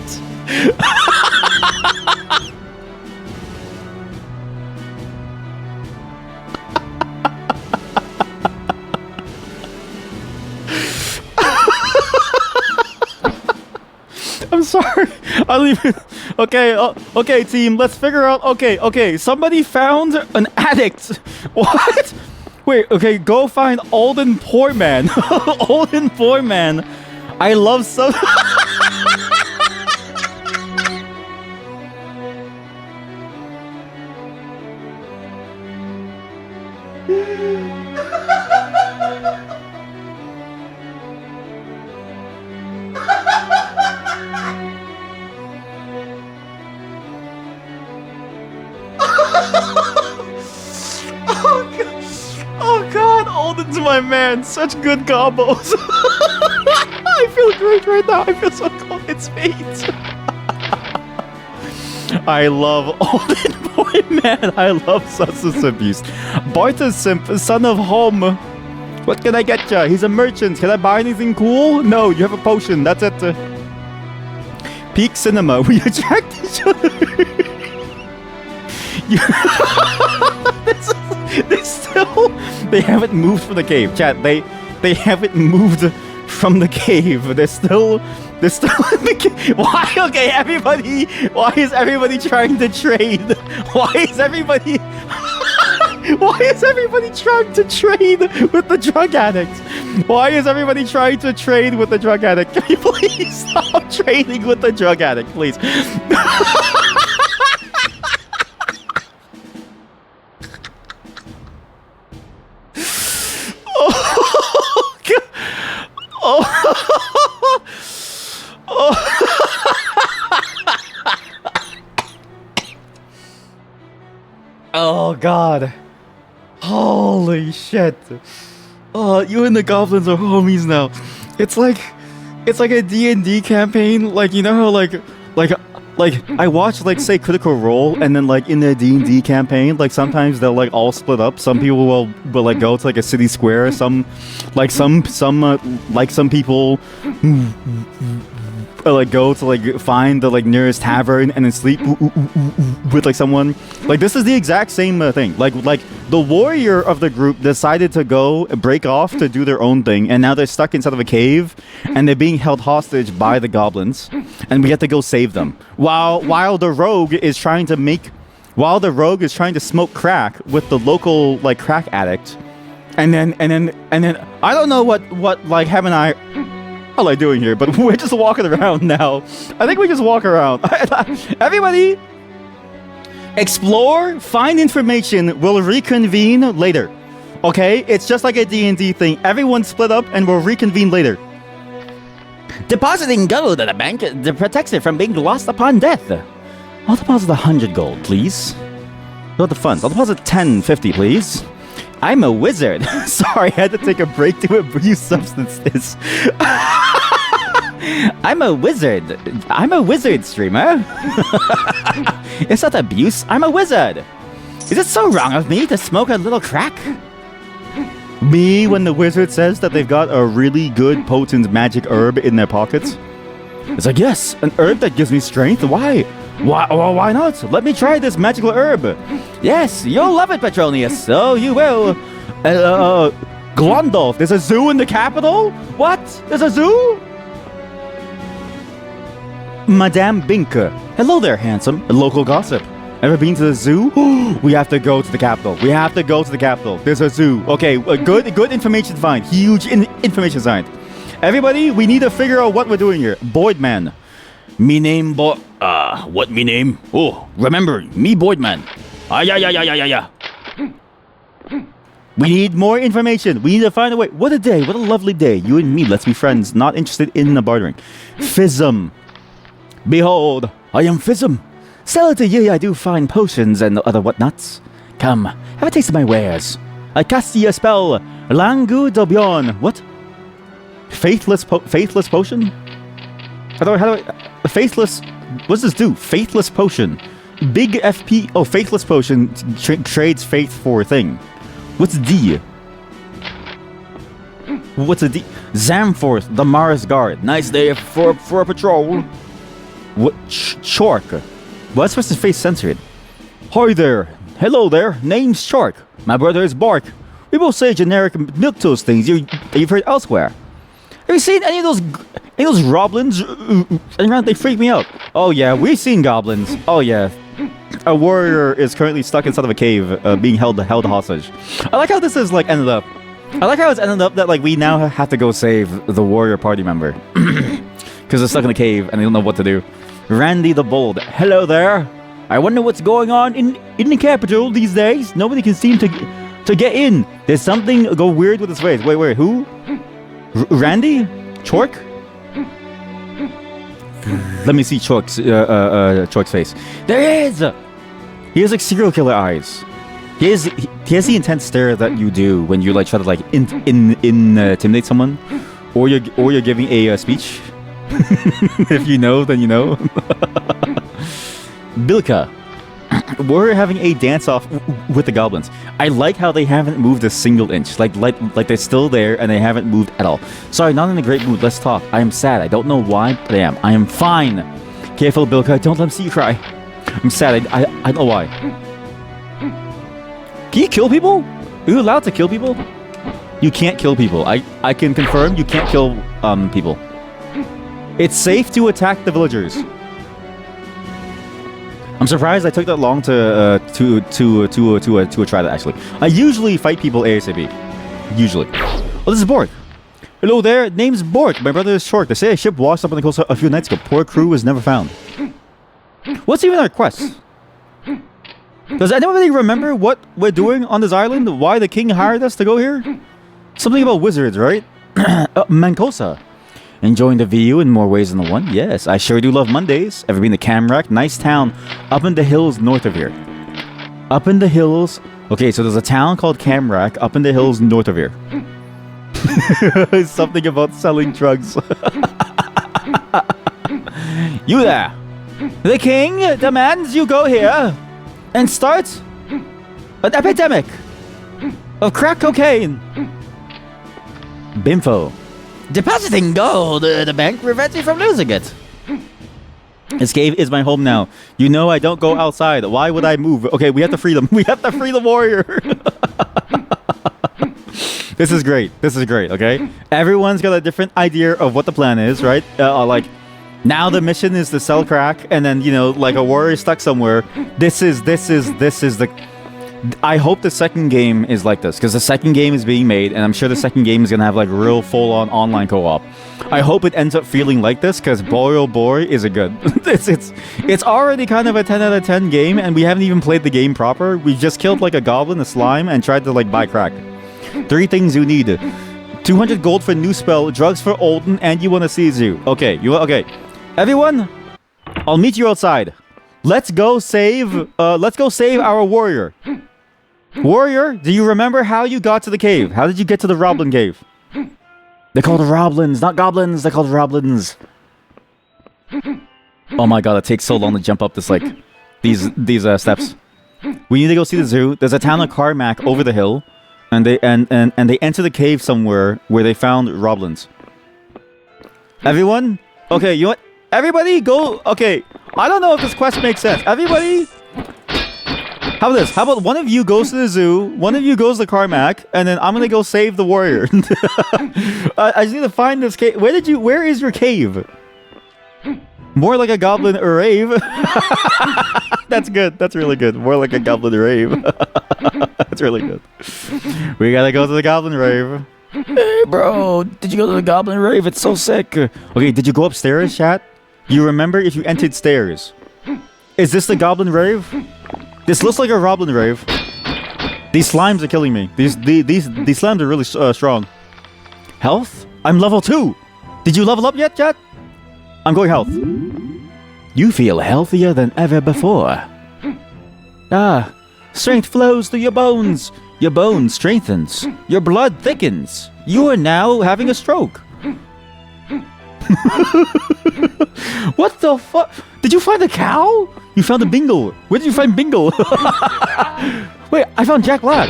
I'm sorry. I don't even... Okay, okay, team. Let's figure out... Okay. Somebody found an addict. What? Wait, okay, go find Alden Portman. Alden Portman. I love so. Oh god, Alden's my man. Such good combos. I feel great right now. I feel so cold. It's fate. I love Alden Boy, man. I love substance abuse. Barta Simp, son of Hom. What can I get ya? He's a merchant. Can I buy anything cool? No, you have a potion. That's it. Peak Cinema. We attract each other. They haven't moved from the cave, chat. They haven't moved from the cave. They're still in the cave. Why? Okay, everybody. Why is everybody trying to trade? Why is everybody? Why is everybody trying to trade with the drug addict? Why is everybody trying to trade with the drug addict? Can you please stop trading with the drug addict, please? Oh god. Holy shit. Oh, you and the goblins are homies now. It's like a D&D campaign. Like, you know how like I watch, like, say Critical Role, and then like in the D&D campaign, like sometimes they'll like all split up. Some people will like go to like a city square. Some people like go to like find the like nearest tavern and then sleep with like someone. Like this is the exact same thing. Like the warrior of the group decided to go break off to do their own thing, and now they're stuck inside of a cave and they're being held hostage by the goblins, and we have to go save them while the rogue is trying to smoke crack with the local like crack addict. And then I don't know what like Hem and I are like doing here, but we're just walking around now. I think we just walk around. Everybody, explore, find information. We'll reconvene later. Okay? It's just like a D&D thing. Everyone split up and we'll reconvene later. Depositing gold at a bank that protects it from being lost upon death. I'll deposit 100 gold, please. Go the funds. I'll deposit 1050, please. I'm a wizard. Sorry, I had to take a break to abuse substances. I'm a wizard. I'm a wizard streamer. It's not abuse. I'm a wizard. Is it so wrong of me to smoke a little crack? Me, when the wizard says that they've got a really good potent magic herb in their pockets? It's like, yes, an herb that gives me strength. Why? Why not? Let me try this magical herb. Yes, you'll love it, Petronius. So you will. Glondolf, there's a zoo in the capital? What? There's a zoo? Madame Binker. Hello there, handsome. A local gossip. Ever been to the zoo? We have to go to the capital. We have to go to the capital. There's a zoo. Okay, good information find. Huge information find. Everybody, we need to figure out what we're doing here. Boyd man. Me name what me name? Oh, remember, me Boyd man. Yeah. We need more information. We need to find a way. What a day. What a lovely day. You and me, let's be friends. Not interested in the bartering. Fism. Behold, I am Fism. Sell it to ye, I do find potions and other whatnots. Come, have a taste of my wares. I cast ye a spell. Langu Dobion. What? Faithless potion? How do I... Faithless... What does this do? Faithless potion. Big FP... Oh, Faithless potion trades faith for a thing. What's D? What's a D? Zamforth, the Mars Guard. Nice day for a patrol. What? Chork. What's supposed to face censored? Hi there. Hello there. Name's Shark. My brother is Bark. We both say generic milquetoast things you've heard elsewhere. Have you seen any of those goblins around? They freak me out. Oh yeah, we've seen goblins. Oh yeah. A warrior is currently stuck inside of a cave, being held hostage. I like how this is like ended up. I like how it's ended up that like we now have to go save the warrior party member because they're stuck in a cave and they don't know what to do. Randy the Bold. Hello there. I wonder what's going on in the capital these days. Nobody can seem to get in. There's something go weird with his face. Wait, who? Randy? Chork? Let me see Chork's face. There he is! He has like serial killer eyes. He has the intense stare that you do when you like try to like intimidate someone, or you're giving a speech. If you know, then you know. Bilka. We're having a dance-off with the goblins. I like how they haven't moved a single inch. Like they're still there and they haven't moved at all. Sorry, not in a great mood. Let's talk. I am sad. I don't know why, but I am. I am fine. Careful, Bilka. Don't let them see you cry. I'm sad. I don't know why. Can you kill people? Are you allowed to kill people? You can't kill people. I can confirm you can't kill people. It's safe to attack the villagers. I'm surprised I took that long to try that actually. I usually fight people ASAP. Usually. Oh, this is Bork. Hello there. Name's Bork. My brother is Short. They say a ship washed up on the coast a few nights ago. Poor crew was never found. What's even our quest? Does anybody remember what we're doing on this island? Why the king hired us to go here? Something about wizards, right? Mancosa. Enjoying the view in more ways than the one? Yes, I sure do love Mondays. Ever been to Camrac? Nice town up in the hills north of here. Up in the hills. Okay, so there's a town called Camrac up in the hills north of here. Something about selling drugs. You there. The king demands you go here and start an epidemic of crack cocaine. Bimfo. Depositing gold the bank prevents me from losing it. This cave is my home now. You know I don't go outside. Why would I move? Okay, we have to free them. We have to free the warrior. This is great. This is great, okay? Everyone's got a different idea of what the plan is, right? Like, now the mission is to sell crack, and then, you know, like a warrior stuck somewhere. This is the... I hope the second game is like this, because the second game is being made, and I'm sure the second game is going to have, like, real full-on online co-op. I hope it ends up feeling like this, because boy oh boy, is it good. It's already kind of a 10 out of 10 game, and we haven't even played the game proper. We just killed, like, a goblin, a slime, and tried to, like, buy crack. 3 things you need. 200 gold for new spell, drugs for Olden, and you want to see zoo. Okay, okay. Everyone, I'll meet you outside. Let's go save our warrior. Warrior, do you remember how you got to the cave? How did you get to the Roblin cave? They're called Roblins, not goblins. They're called Roblins. Oh my god, it takes so long to jump up this, like, these steps. We need to go see the zoo. There's a town of Carmack over the hill, and they enter the cave somewhere where they found Roblins. Everyone? Okay, you know what? Everybody go... Okay, I don't know if this quest makes sense. Everybody... How about this? How about one of you goes to the zoo, one of you goes to Carmack, and then I'm gonna go save the warrior. I just need to find this cave. Where is your cave? More like a goblin rave. That's good. That's really good. More like a goblin rave. That's really good. We gotta go to the goblin rave. Hey, bro, did you go to the goblin rave? It's so sick. Okay, did you go upstairs, chat? You remember if you entered stairs. Is this the goblin rave? This looks like a Roblin rave. These slimes are killing me. These slimes are really strong. Health? I'm level 2. Did you level up yet, chat? I'm going health. You feel healthier than ever before. Ah, strength flows through your bones. Your bone strengthens. Your blood thickens. You are now having a stroke. What the fuck? Did you find a cow? You found a bingle. Where did you find bingle? Wait, I found Jack Black.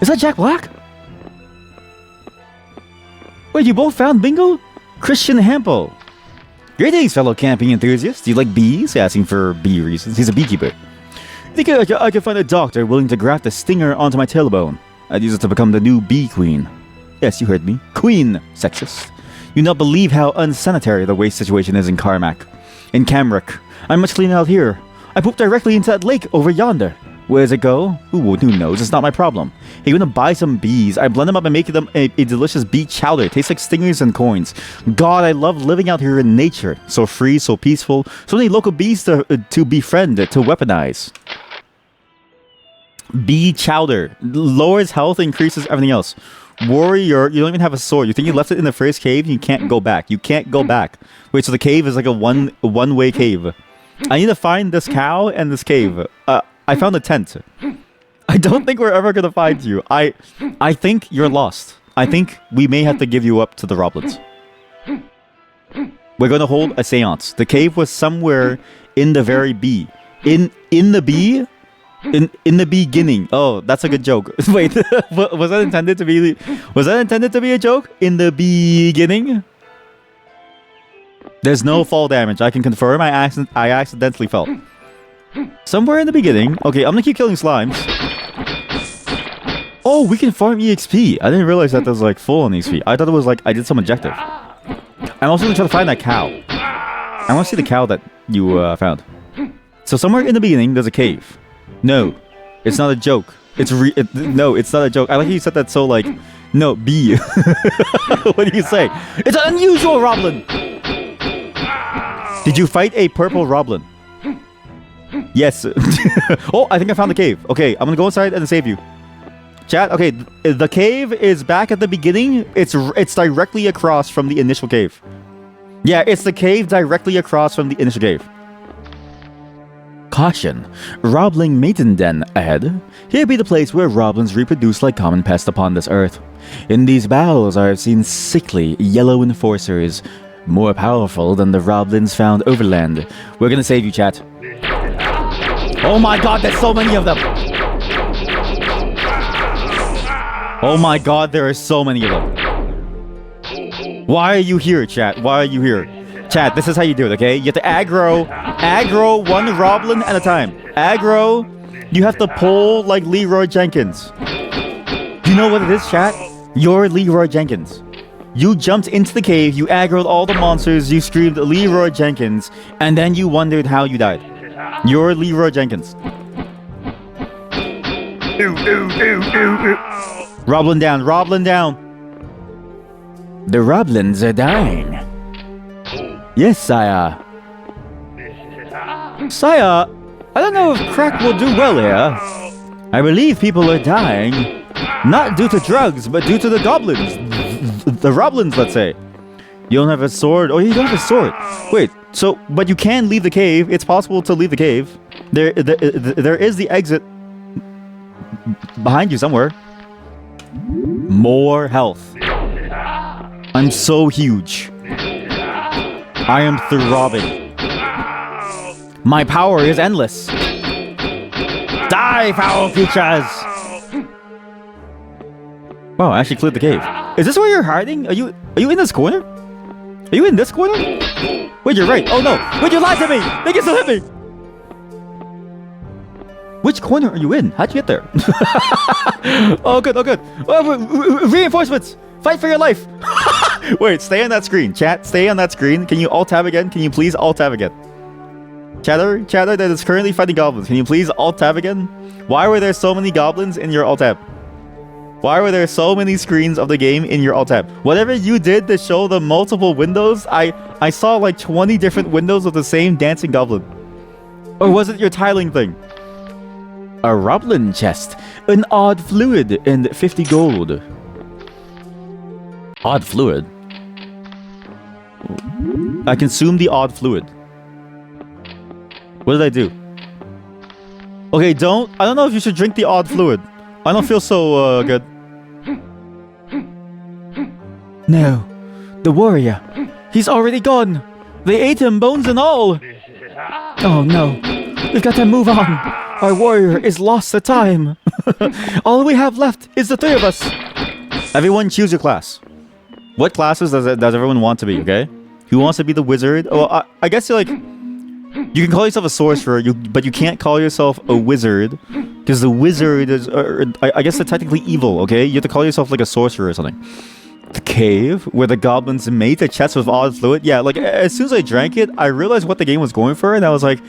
Is that Jack Black? Wait, you both found bingle? Christian Hampo. Greetings, fellow camping enthusiasts. Do you like bees? Asking for bee reasons. He's a beekeeper. Think I can find a doctor willing to graft a stinger onto my tailbone. I'd use it to become the new bee queen. Yes, you heard me. Queen, sexist. You not believe how unsanitary the waste situation is in Carmack. In Camric. I'm much cleaner out here. I pooped directly into that lake over yonder. Where does it go? Who knows? It's not my problem. Hey, you want to buy some bees? I blend them up and make them a delicious bee chowder. It tastes like stingers and coins. God, I love living out here in nature. So free, so peaceful. So many local bees to befriend, to weaponize. Bee chowder. Lowers health, increases everything else. Warrior, you don't even have a sword. You think you left it in the first cave and you can't go back. You can't go back. Wait, so the cave is like a one-way cave. I need to find this cow and this cave. I found a tent. I don't think we're ever gonna find you. I think you're lost. I think we may have to give you up to the Roblins. We're gonna hold a seance. The cave was somewhere in the very bee. In the bee? In the beginning. Oh, that's a good joke. Wait, was that intended to be? Was that intended to be a joke? In the beginning? There's no fall damage. I can confirm. I accidentally fell. Somewhere in the beginning. Okay, I'm gonna keep killing slimes. Oh, we can farm EXP. I didn't realize that was like full on EXP. I thought it was like I did some objective. I'm also gonna try to find that cow. I want to see the cow that you found. So somewhere in the beginning, there's a cave. No, it's not a joke. No, it's not a joke. I like how you said that so like, no, B. What do you say? It's an unusual Roblin. Did you fight a purple Roblin? Yes. Oh, I think I found the cave. Okay, I'm gonna go inside and save you. Chat, okay, the cave is back at the beginning. It's directly across from the initial cave. Yeah, it's the cave directly across from the initial cave. Caution. Robling maiden den ahead. Here be the place where Roblins reproduce like common pests upon this earth. In these battles I have seen sickly yellow enforcers, more powerful than the Roblins found overland. We're gonna save you, chat. Oh my god, there's so many of them! Oh my god, there are so many of them. Why are you here, chat? Why are you here? Chat, this is how you do it, okay? You have to aggro one Roblin at a time. Aggro, you have to pull like Leroy Jenkins. Do you know what it is, chat? You're Leroy Jenkins. You jumped into the cave, you aggroed all the monsters, you screamed Leroy Jenkins, and then you wondered how you died. You're Leroy Jenkins. Roblin down, Roblin down. The Roblins are dying. Yes, sire. Sire, I don't know if crack will do well here. I believe people are dying. Not due to drugs, but due to the goblins. The Roblins, let's say. You don't have a sword? Oh, you don't have a sword. Wait, so, but you can leave the cave. It's possible to leave the cave. There is the exit behind you somewhere. More health. I'm so huge. I am throbbing. My power is endless. Die, foul creatures! Wow, I actually cleared the cave. Is this where you're hiding? Are you in this corner? Are you in this corner? Wait, you're right. Oh no! Wait, you lied to me! They can still hit me! Which corner are you in? How'd you get there? Oh good, oh good. Reinforcements! Fight for your life! Wait, stay on that screen. Chat, stay on that screen. Can you alt-tab again? Can you please alt-tab again? Chatter that is currently fighting goblins. Can you please alt-tab again? Why were there so many goblins in your alt-tab? Why were there so many screens of the game in your alt-tab? Whatever you did to show the multiple windows, I saw like 20 different windows of the same dancing goblin. Or was it your tiling thing? A Roblin chest, an odd fluid, and 50 gold. Odd fluid? I consumed the odd fluid. What did I do? Okay, I don't know if you should drink the odd fluid. I don't feel so, good. No. The warrior. He's already gone. They ate him, bones and all. Oh no. We've got to move on. Our warrior is lost to time. All we have left is the three of us. Everyone choose your class. What classes does everyone want to be, okay? Who wants to be the wizard? Oh, I guess you're like... You can call yourself a sorcerer, but you can't call yourself a wizard. Because the wizard is... I guess they're technically evil, okay? You have to call yourself like a sorcerer or something. The cave where the goblins made the chest with odd fluid. Yeah, like as soon as I drank it, I realized what the game was going for. And I was like,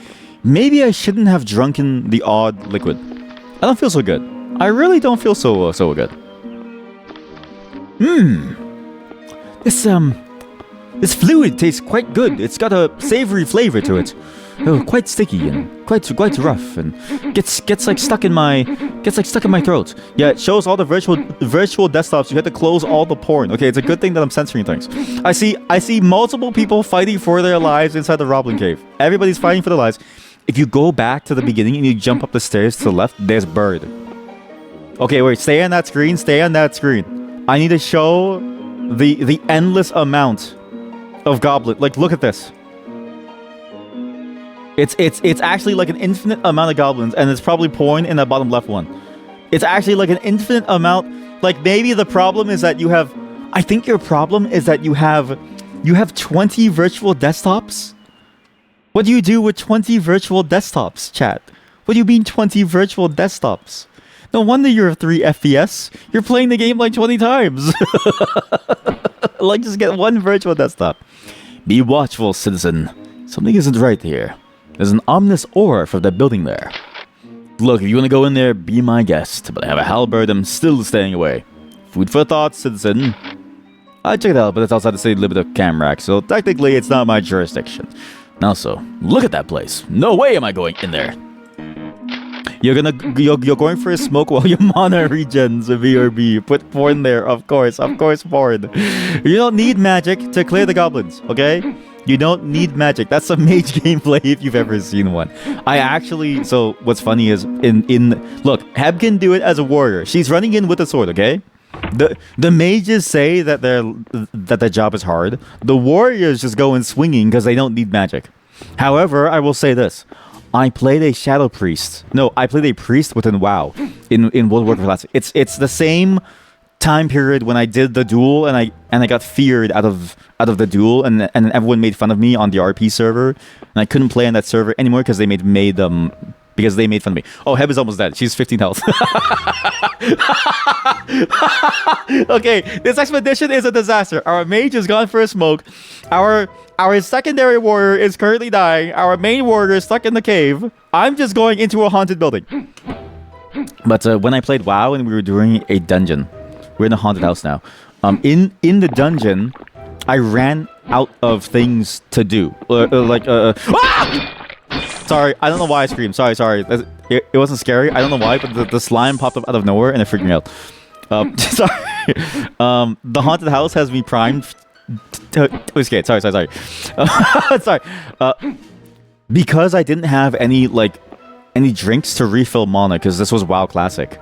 Maybe I shouldn't have drunken the odd liquid. I don't feel so good. I really don't feel so good. This fluid tastes quite good. It's got a savory flavor to it. Oh, quite sticky and quite rough, and gets like stuck in my throat. Yeah, it shows all the virtual desktops. You have to close all the porn. Okay, it's a good thing that I'm censoring things. I see multiple people fighting for their lives inside the Roblin cave. Everybody's fighting for their lives. If you go back to the beginning and you jump up the stairs to the left, there's Bird. Okay, wait, stay on that screen. Stay on that screen. I need to show the endless amount of goblin. Like, look at this. It's actually like an infinite amount of goblins, and it's probably porn in the bottom left one. It's actually like an infinite amount. Like, maybe the problem is that you have... I think your problem is that you have 20 virtual desktops? What do you do with 20 virtual desktops, chat? What do you mean 20 virtual desktops? No wonder you're 3 FPS. You're playing the game like 20 times. Like, just get one virtual desktop. Be watchful, citizen. Something isn't right here. There's an ominous aura from that building there. Look, if you want to go in there, be my guest. But I have a halberd, I'm still staying away. Food for thought, citizen. I checked it out, but it's outside the city limit of Camrack, so technically it's not my jurisdiction. Also, look at that place. No way am I going in there. You're going for a smoke while your mana regens a VRB. Put porn there, of course porn. You don't need magic to clear the goblins, okay? You don't need magic. That's some mage gameplay if you've ever seen one. So what's funny is look, Heb can do it as a warrior. She's running in with a sword, okay? The mages say that their job is hard. The warriors just go in swinging because they don't need magic. However, I will say this. I played a shadow priest. No, I played a priest within WoW in World of Warcraft Classic. It's the same time period when I did the duel and I got feared out of the duel, and everyone made fun of me on the RP server, and I couldn't play on that server anymore because they made fun of me. Oh, Heb is almost dead. She's 15 health. Okay, this expedition is a disaster. Our mage has gone for a smoke. Our secondary warrior is currently dying. Our main warrior is stuck in the cave. I'm just going into a haunted building. But when I played WoW and we were doing a dungeon, we're in a haunted house now. In the dungeon, I ran out of things to do. Ah! Sorry, I don't know why I screamed. Sorry. It wasn't scary. I don't know why, but the slime popped up out of nowhere and it freaked me out. Sorry. The haunted house has me primed. Okay, sorry. Sorry. Because I didn't have any drinks to refill mana, because this was WoW Classic.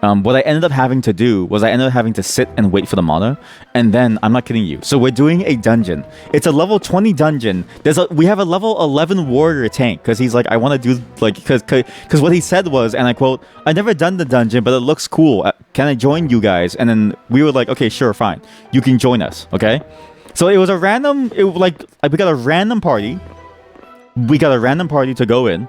What I ended up having to do was I ended up having to sit and wait for the mana, and then, I'm not kidding you, so we're doing a dungeon. It's a level 20 dungeon. We have a level 11 warrior tank, because he's like, I want to do, because what he said was, and I quote, "I've never done the dungeon, but it looks cool. Can I join you guys?" And then we were like, okay, sure, fine. You can join us, okay? So it was we got a random party. We got a random party to go in,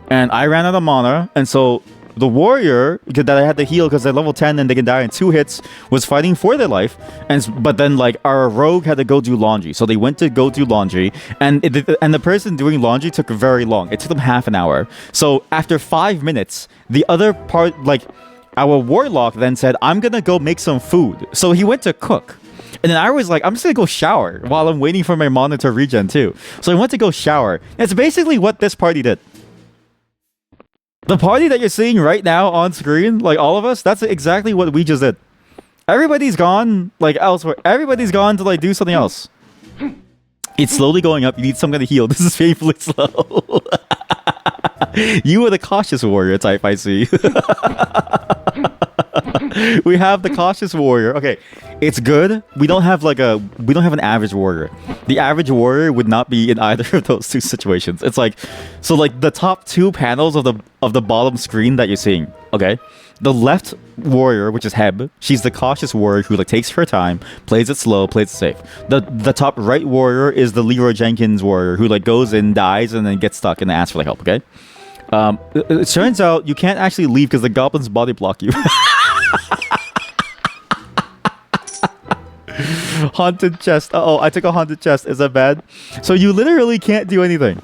and I ran out of mana, and so the warrior that I had to heal because they're level 10 and they can die in 2 hits was fighting for their life, but then our rogue had to go do laundry, so they went to go do laundry, and the person doing laundry took very long. It took them half an hour. So after 5 minutes, the other part, our warlock then said, "I'm gonna go make some food." So he went to cook. And then I was like, I'm just gonna go shower while I'm waiting for my mana to regen too. So I went to go shower. It's basically what this party did. The party that you're seeing right now on screen, all of us, that's exactly what we just did. Everybody's gone, elsewhere. Everybody's gone to, do something else. It's slowly going up. You need some kind of heal. This is painfully slow. You are the cautious warrior type, I see. We have the cautious warrior. Okay, it's good. We don't have an average warrior. The average warrior would not be in either of those two situations. It's the top 2 panels of the bottom screen that you're seeing. Okay, the left warrior, which is Heb, she's the cautious warrior who takes her time, plays it slow, plays it safe. The top right warrior is the Leroy Jenkins warrior who goes in, dies, and then gets stuck and asks for help. Okay, it turns out you can't actually leave because the goblins body block you. Haunted chest. Uh-oh, I took a haunted chest. Is that bad? So you literally can't do anything.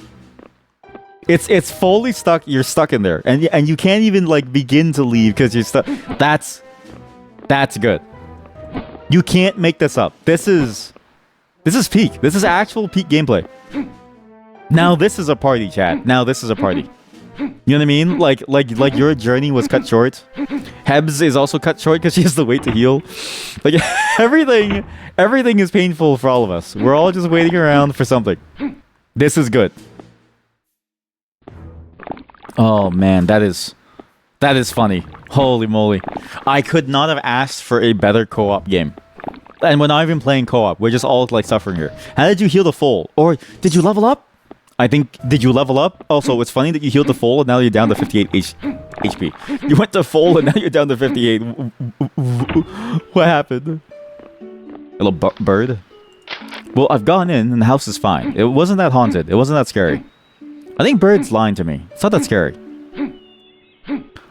It's fully stuck. You're stuck in there, and you can't even like begin to leave because you're stuck. That's good. You can't make this up. This is peak. This is actual peak gameplay. Now this is a party, chat. Now this is a party. You know what I mean? Like your journey was cut short. Hebs is also cut short because she has to wait to heal. Like everything is painful for all of us. We're all just waiting around for something. This is good. Oh man, that is funny. Holy moly. I could not have asked for a better co-op game. And we're not even playing co-op. We're just all like suffering here. How did you heal the foal? Or did you level up? I think, did you level up? Also, it's funny that you healed the foal and now you're down to 58 HP. You went to foal and now you're down to 58. What happened? A little bird? Well, I've gone in and the house is fine. It wasn't that haunted. It wasn't that scary. I think Bird's lying to me. It's not that scary.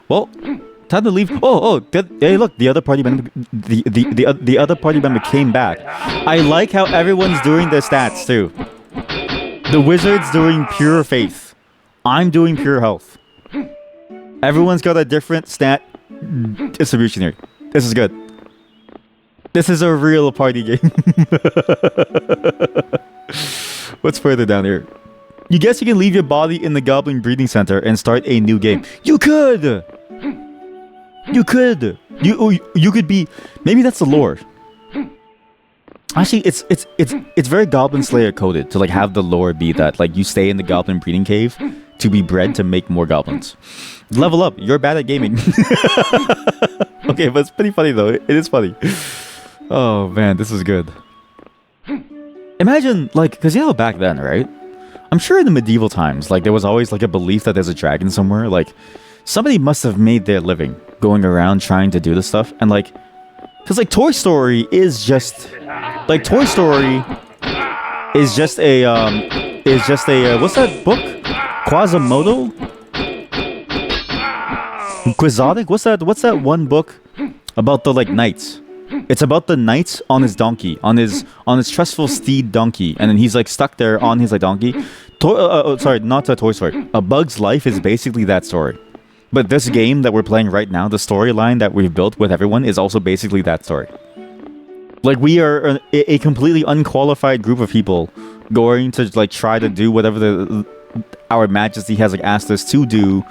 Well, time to leave. Oh, good. Hey, look, the other party member, the other party member came back. I like how everyone's doing their stats too. The wizard's doing pure faith. I'm doing pure health. Everyone's got a different stat distribution here. This is good. This is a real party game. What's further down here? You guess you can leave your body in the Goblin Breeding Center and start a new game. You could! You could! You could be... Maybe that's the lore. Actually, it's very Goblin Slayer coded to like have the lore be that like you stay in the Goblin Breeding Cave to be bred to make more goblins. Level up. You're bad at gaming. Okay, but it's pretty funny though. It is funny. Oh man, this is good. Imagine like, because you know back then, right? I'm sure in the medieval times, like there was always like a belief that there's a dragon somewhere. Like somebody must have made their living going around trying to do this stuff, and like. Because, like, Toy Story is just... Like, Toy Story is just a, what's that book? Quasimodo? Quixotic? What's that one book about the, like, knights? It's about the knights on his donkey, on his trustful steed donkey, and then he's, like, stuck there on his, like, donkey. Sorry, not a Toy Story. A Bug's Life is basically that story. But this game that we're playing right now, the storyline that we've built with everyone is also basically that story. Like, we are a completely unqualified group of people going to, like, try to do whatever our majesty has, like, asked us to do,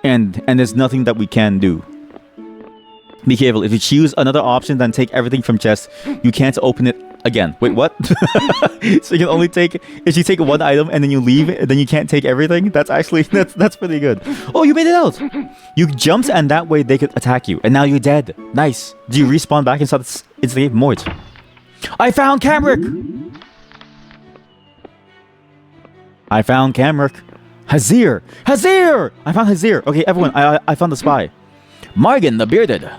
and there's nothing that we can do. Be careful. If you choose another option, then take everything from chest. You can't open it again. Wait, what? So you can only take... If you take one item and then you leave, then you can't take everything? That's actually... That's pretty good. Oh, you made it out! You jumped and that way they could attack you. And now you're dead. Nice. Do you respawn back inside the game? Mort. I found Camric! I found Camric. Hazir! Hazir! I found Hazir! Okay, everyone, I found the spy. Morgan the Bearded.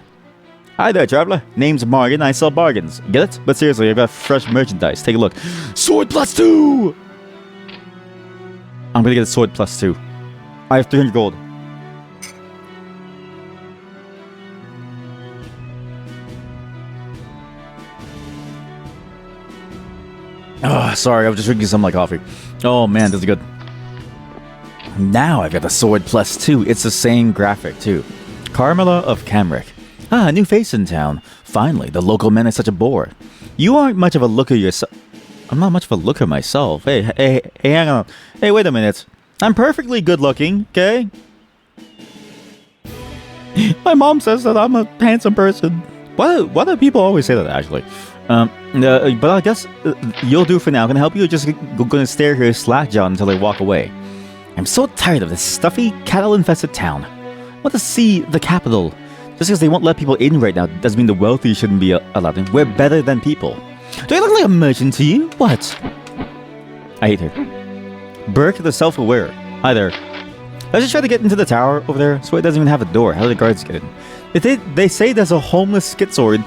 Hi there, traveler. Name's Morgan. I sell bargains. Get it? But seriously, I've got fresh merchandise. Take a look. Sword +2! I'm gonna get a sword +2. I have 300 gold. Oh, sorry. I was just drinking some like coffee. Oh man, this is good. Now I've got the sword +2. It's the same graphic too. Carmela of Camric. Ah, a new face in town. Finally, the local men is such a bore. You aren't much of a looker yourself. I'm not much of a looker myself. Hey, hang on. Hey, wait a minute. I'm perfectly good looking, okay? My mom says that I'm a handsome person. Why do people always say that, actually? But I guess you'll do for now. Can I help you? Or just gonna stare here slack-jawed until they walk away. I'm so tired of this stuffy, cattle-infested town. I want to see the capital. Just because they won't let people in right now doesn't mean the wealthy shouldn't be allowed in. We're better than people. Do I look like a merchant to you? What? I hate her. Burke the self-aware. Hi there. Let's just try to get into the tower over there so it doesn't even have a door. How do the guards get in? They say there's a homeless schizoid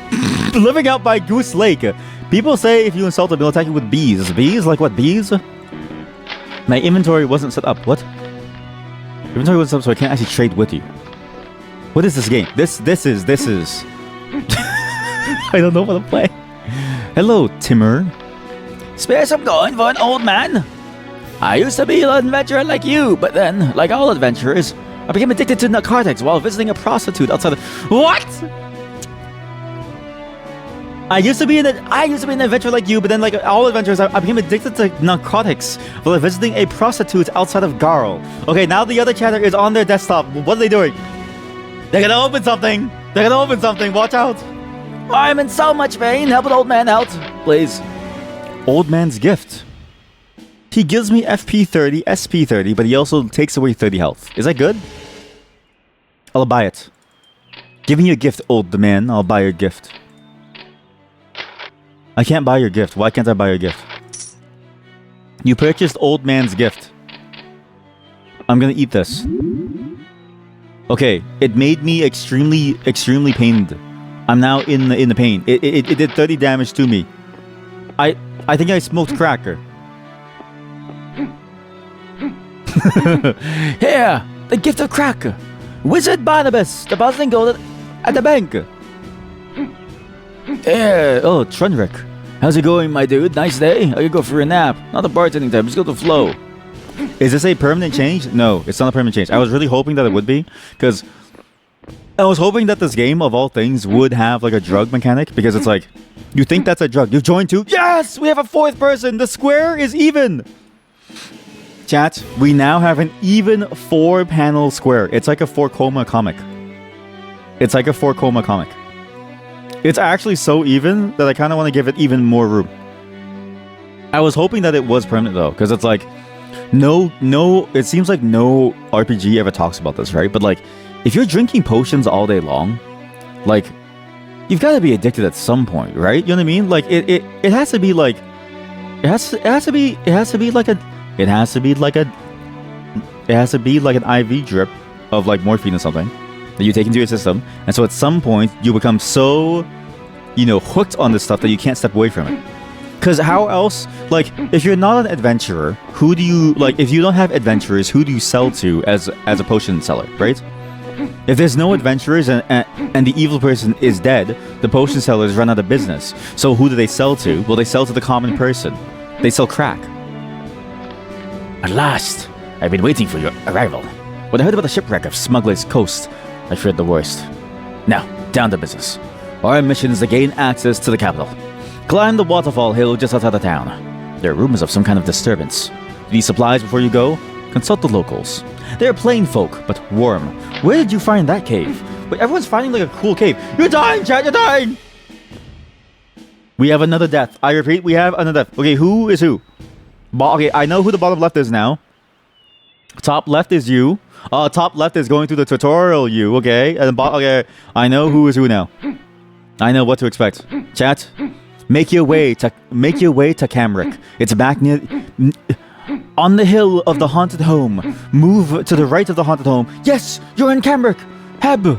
living out by Goose Lake. People say if you insult them, they'll attack you with bees. Bees? Like what bees? My inventory wasn't set up. What? Inventory wasn't set up so I can't actually trade with you. What is this game? This is... I don't know what to play. Hello, Timur. Spare some coin for an old man. I used to be an adventurer like you, but then, like all adventurers, I became addicted to narcotics while visiting a prostitute outside of... What? I used to be an adventurer like you, but then, like all adventurers, I became addicted to narcotics while visiting a prostitute outside of Garl. Okay, now the other chatter is on their desktop. What are they doing? They're gonna open something. They're gonna open something. Watch out. I'm in so much pain. Help an old man out, please. Old man's gift. He gives me FP 30, SP 30, but he also takes away 30 health. Is that good? I'll buy it. Giving you a gift, old man. I'll buy your gift. I can't buy your gift. Why can't I buy your gift? You purchased old man's gift. I'm gonna eat this. Okay, it made me extremely pained. I'm now in the pain. It did 30 damage to me. I think I smoked cracker. Here, the gift of cracker. Wizzerd Barnabas, depositing gold at the bank. Yeah, oh, Trunrick. How's it going, my dude? Nice day? I could go for a nap. Not a bartending time, just go to flow. Is this a permanent change? No, it's not a permanent change. I was really hoping that it would be, because I was hoping that this game, of all things, would have like a drug mechanic, because it's like, you think that's a drug. You've joined two. Yes! We have a fourth person! The square is even! Chat, we now have an even 4-panel square. It's like a 4-coma comic. It's like a 4-coma comic. It's actually so even that I kind of want to give it even more room. I was hoping that it was permanent though, because it's like, no, it seems like no RPG ever talks about this, right? But like, if you're drinking potions all day long, like, you've got to be addicted at some point, right? You know what I mean? Like, it has to be like, it has to be like an IV drip of like morphine or something that you take into your system, and so at some point you become so, hooked on this stuff that you can't step away from it. Because how else, like, if you're not an adventurer, who do you, like, if you don't have adventurers, who do you sell to as a potion seller, right? If there's no adventurers and the evil person is dead, the potion sellers run out of business. So who do they sell to? Well, they sell to the common person. They sell crack. At last, I've been waiting for your arrival. When I heard about the shipwreck of Smuggler's Coast, I feared the worst. Now, down to business. Our mission is to gain access to the capital. Climb the waterfall hill just outside of town. There are rumors of some kind of disturbance. You need supplies before you go? Consult the locals. They are plain folk, but warm. Where did you find that cave? Wait, everyone's finding like a cool cave. You're dying, chat, you're dying! We have another death. I repeat, we have another death. Okay, who is who? Okay, I know who the bottom left is now. Top left is you. Top left is going through the tutorial, you, okay? And okay, I know who is who now. I know what to expect. Chat, make your way to Camric. It's back near on the hill of the haunted home. Move to the right of the haunted home. Yes, you're in Camric. Heb,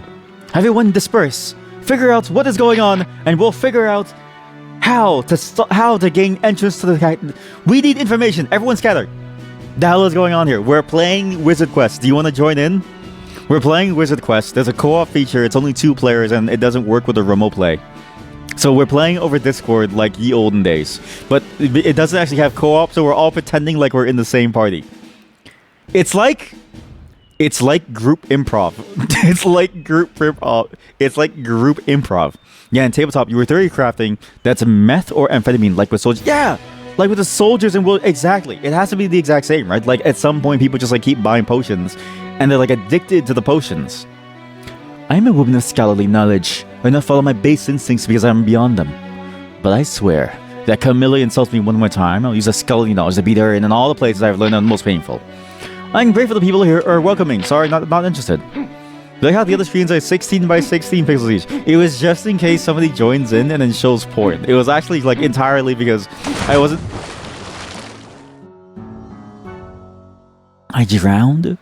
everyone disperse. Figure out what is going on, and we'll figure out how to gain entrance to the. We need information. Everyone scatter. The hell is going on here? We're playing Wizzerd Quest. Do you want to join in? We're playing Wizzerd Quest. There's a co-op feature. It's only 2 players, and it doesn't work with a remote play. So we're playing over Discord like ye olden days. But it doesn't actually have co-op, so we're all pretending like we're in the same party. It's like group improv. It's like group improv. Yeah, in tabletop, you were theory crafting. That's meth or amphetamine, like with soldiers. Yeah! Like with the soldiers and exactly. It has to be the exact same, right? Like at some point, people just like keep buying potions, and they're like addicted to the potions. I'm a woman of scholarly knowledge. I not follow my base instincts because I'm beyond them. But I swear that Camilla insults me one more time, I'll use a scholarly knowledge to beat her in all the places I've learned are the most painful. I'm grateful the people here are welcoming. Sorry, not interested. Like how the other screens are 16 by 16 pixels each. It was just in case somebody joins in and then shows porn. It was actually like entirely because I wasn't. I drowned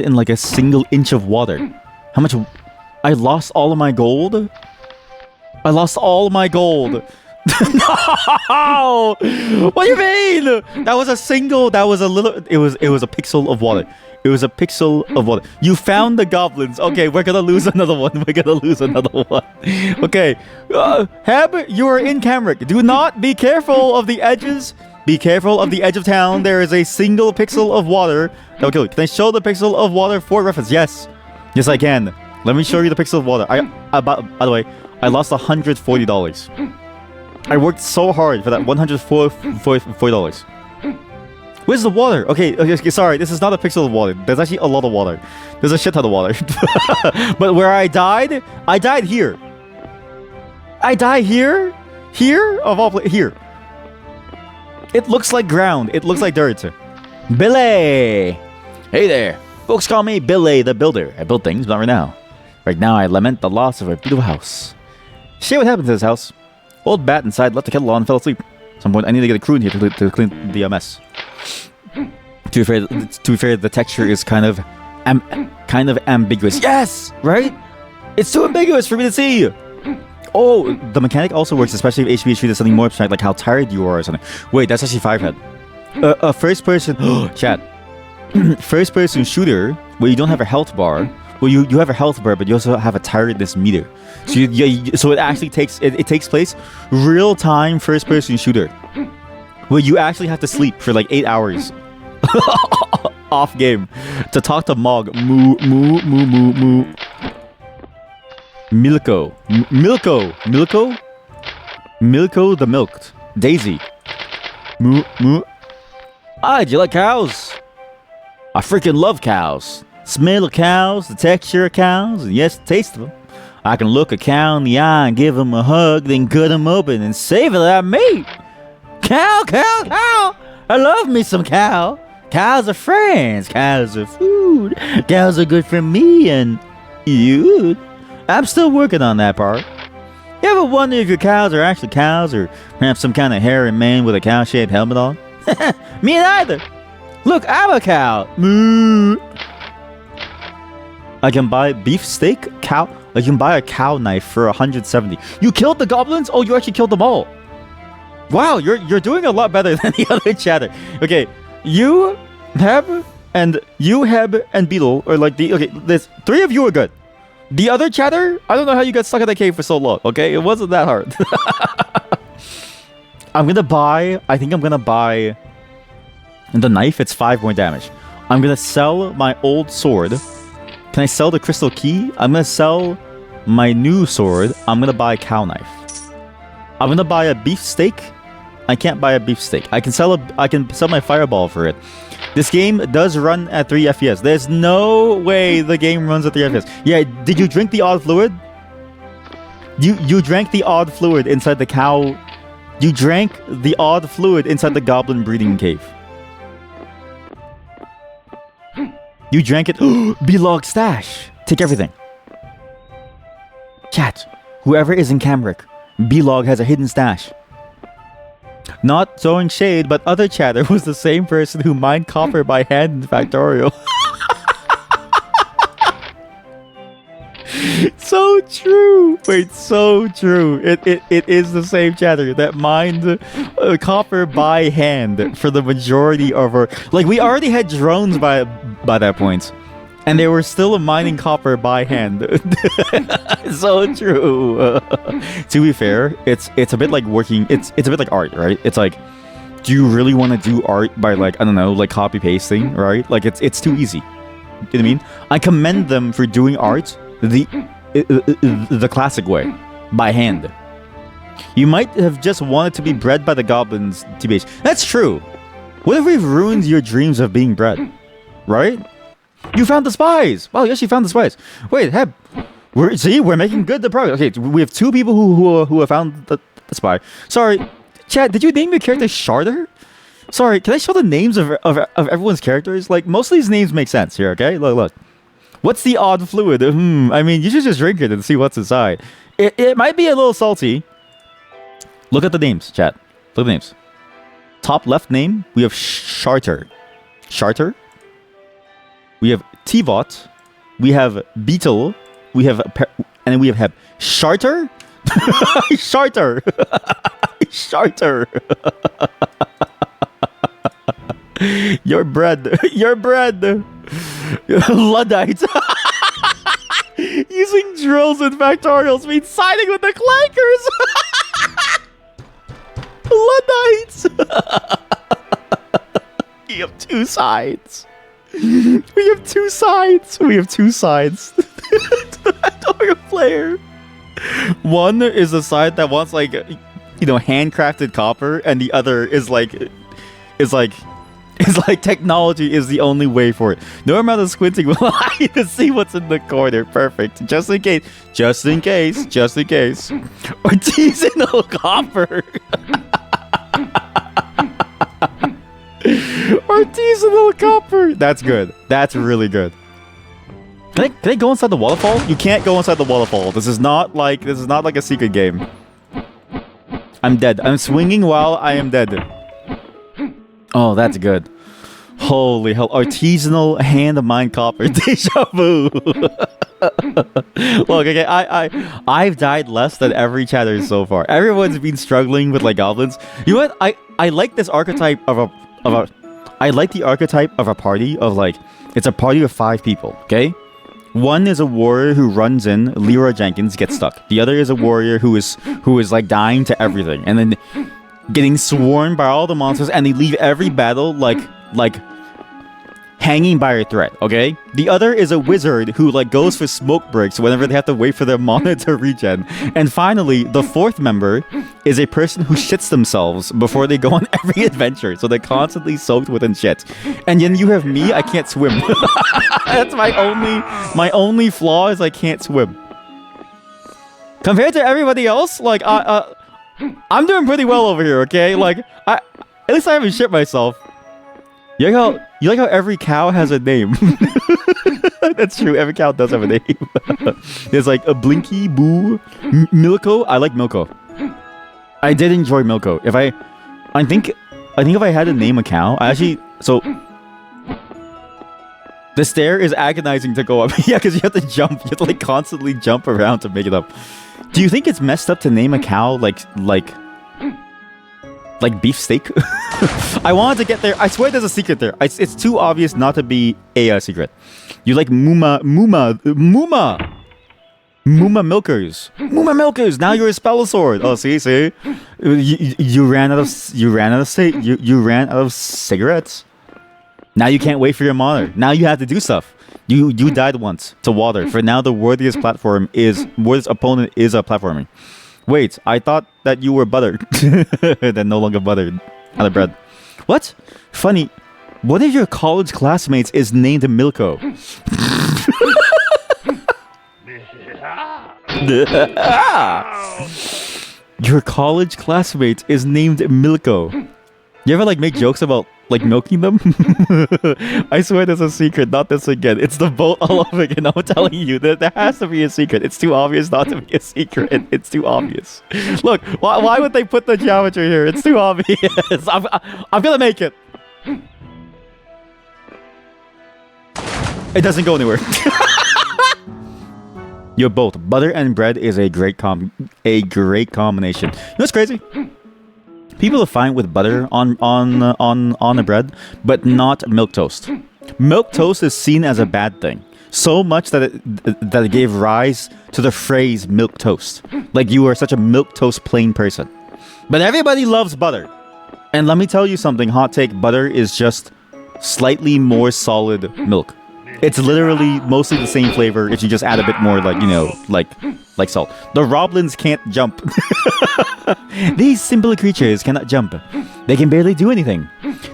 in like a single inch of water. How much? I lost all of my gold? I lost all my gold. No! What do you mean? That was a little, it was a pixel of water. It was a pixel of water. You found the goblins. Okay, we're gonna lose another one. Okay. Heb, you are in Camric. Do not be careful of the edges. Be careful of the edge of town. There is a single pixel of water. Okay, can I show the pixel of water for reference? Yes. Yes, I can. Let me show you the pixel of water. By the way, I lost $140. I worked so hard for that $140. Where's the water? Okay, sorry. This is not a pixel of water. There's actually a lot of water. There's a shit ton of water. But where I died here. I died here? Here? Of all places, here. It looks like ground. It looks like dirt. Billy! Hey there. Folks call me Billy the Builder. I build things, but not right now. Right now, I lament the loss of a beautiful house. See what happened to this house? Old bat inside left the kettle on and fell asleep. At some point, I need to get a crew in here to clean the mess. To be fair, the texture is kind of ambiguous. Yes! Right? It's too ambiguous for me to see! Oh, the mechanic also works, especially if HB is treated something more abstract, like how tired you are or something. Wait, that's actually 5-head. A first-person... chat. First-person shooter, where you don't have a health bar. Well, you have a health bar, but you also have a tiredness meter. So so it actually takes place real-time first-person shooter, where you actually have to sleep for like 8 hours off game to talk to Mog. Moo moo moo moo moo. Milko the milked. Daisy. Moo moo. Ah, do you like cows? I freaking love cows. Smell of cows, the texture of cows, and yes, the taste of them. I can look a cow in the eye and give him a hug, then cut him open and savor that meat. Cow, cow, cow. I love me some cow. Cows are friends. Cows are food. Cows are good for me and you. I'm still working on that part. You ever wonder if your cows are actually cows or perhaps some kind of hairy man with a cow-shaped helmet on? Me neither. Look, I'm a cow. Moo. I can buy beef steak, cow. I can buy a cow knife for 170. You killed the goblins? Oh, you actually killed them all. Wow, you're doing a lot better than the other chatter. Okay, you, Heb, and Beetle are like the... Okay, there's 3 of you are good. The other chatter, I don't know how you got stuck in that cave for so long, okay? It wasn't that hard. I think I'm gonna buy the knife. It's 5 more damage. I'm gonna sell my old sword. Can I sell the crystal key? I'm gonna sell my new sword. I'm gonna buy a cow knife. I'm gonna buy a beef steak. I can't buy a beef steak. I can sell my fireball for it. This game does run at 3 FPS. There's no way the game runs at 3 FPS. Yeah, did you drink the odd fluid? You drank the odd fluid inside the cow. You drank the odd fluid inside the goblin breeding cave. You drank it. B-Log stash. Take everything. Chat. Whoever is in Camric, B-Log has a hidden stash. Not throwing shade, but other chatter was the same person who mined copper by hand in Factorial. So true. Wait, so true. It is the same chatter that mined copper by hand for the majority of our... Like, we already had drones by that point. And they were still mining copper by hand. So true. To be fair, it's a bit like working... It's a bit like art, right? It's like, do you really want to do art by, like, I don't know, like copy pasting, right? Like, it's too easy. You know what I mean? I commend them for doing art the classic way, by hand. You might have just wanted to be bred by the goblins, TBH. That's true. What if we've ruined your dreams of being bred? Right? You found the spies! Wow, yes, you found the spies. Wait, Heb, we're making good the progress. Okay, we have 2 people who have found the spy. Sorry, Chad, did you name your character Sharder? Sorry, can I show the names of everyone's characters? Like, most of these names make sense here, okay? Look. What's the odd fluid? I mean, you should just drink it and see what's inside. It might be a little salty. Look at the names, chat. Look at the names. Top left name, we have Sharter. We have Tivot. We have Beetle. We have... And then we have Heb. Sharter? Sharter! Sharter! You're bread. Luddite. Using drills and factorials means siding with the clankers. Luddites! We have two sides. We have two sides. We have two sides. The Factorio player. One is the side that wants like, you know, handcrafted copper, and the other is like technology is the only way for it. No amount of squinting will allow you to see what's in the corner. Perfect. Just in case. Just in case. Just in case. Artisanal copper. Artisanal copper. That's good. That's really good. Can I go inside the waterfall? You can't go inside the waterfall. This is not like a secret game. I'm dead. I'm swinging while I am dead. Oh, that's good. Holy hell. Artisanal hand-mined copper. Deja vu. Look, okay, I've died less than every chatter so far. Everyone's been struggling with like goblins. You know what? I like this archetype I like the archetype of a party of like, it's a party of 5 people, okay? One is a warrior who runs in, Leroy Jenkins gets stuck. The other is a warrior who is like dying to everything and then getting swarmed by all the monsters, and they leave every battle like hanging by a thread, okay? The other is a wizard who like goes for smoke breaks whenever they have to wait for their mana to regen. And finally, the 4th member is a person who shits themselves before they go on every adventure, so they're constantly soaked within shit. And then you have me, I can't swim. That's my only flaw is I can't swim. Compared to everybody else, like I'm doing pretty well over here, okay? Like at least I haven't shit myself. You like how every cow has a name? That's true. Every cow does have a name. There's like a Blinky, Boo, Milko. I like Milko. I did enjoy Milko. I think if I had to name a cow, the stair is agonizing to go up. Yeah, because you have to jump. You have to like constantly jump around to make it up. Do you think it's messed up to name a cow like beefsteak? I wanted to get there. I swear there's a secret there. It's too obvious not to be a secret. You like Mooma Milkers. Mooma Milkers. Now you're a Spellosaur. Oh, see. You ran out of cigarettes. Now you can't wait for your monitor. Now you have to do stuff. You died once to water. For now, the worthiest opponent is platforming. Wait, I thought that you were buttered. Then no longer buttered. Out of bread. What? Funny. One of your college classmates is named Milko. Your college classmate is named Milko. You ever like make jokes about like milking them? I swear there's a secret, not this again. It's the boat all over again. I'm telling you, there has to be a secret. It's too obvious not to be a secret. It's too obvious. Look, why would they put the geometry here? It's too obvious. I'm gonna make it. It doesn't go anywhere. You're both. Butter and bread is a great combination. You know what's crazy? People are fine with butter on the bread, but not milk toast. Milk toast is seen as a bad thing, so much that it gave rise to the phrase milk toast. Like you are such a milk toast plain person. But everybody loves butter. And let me tell you something, hot take, butter is just slightly more solid milk. It's literally mostly the same flavor if you just add a bit more, like, you know, like salt. The Roblins can't jump. These simple creatures cannot jump. They can barely do anything.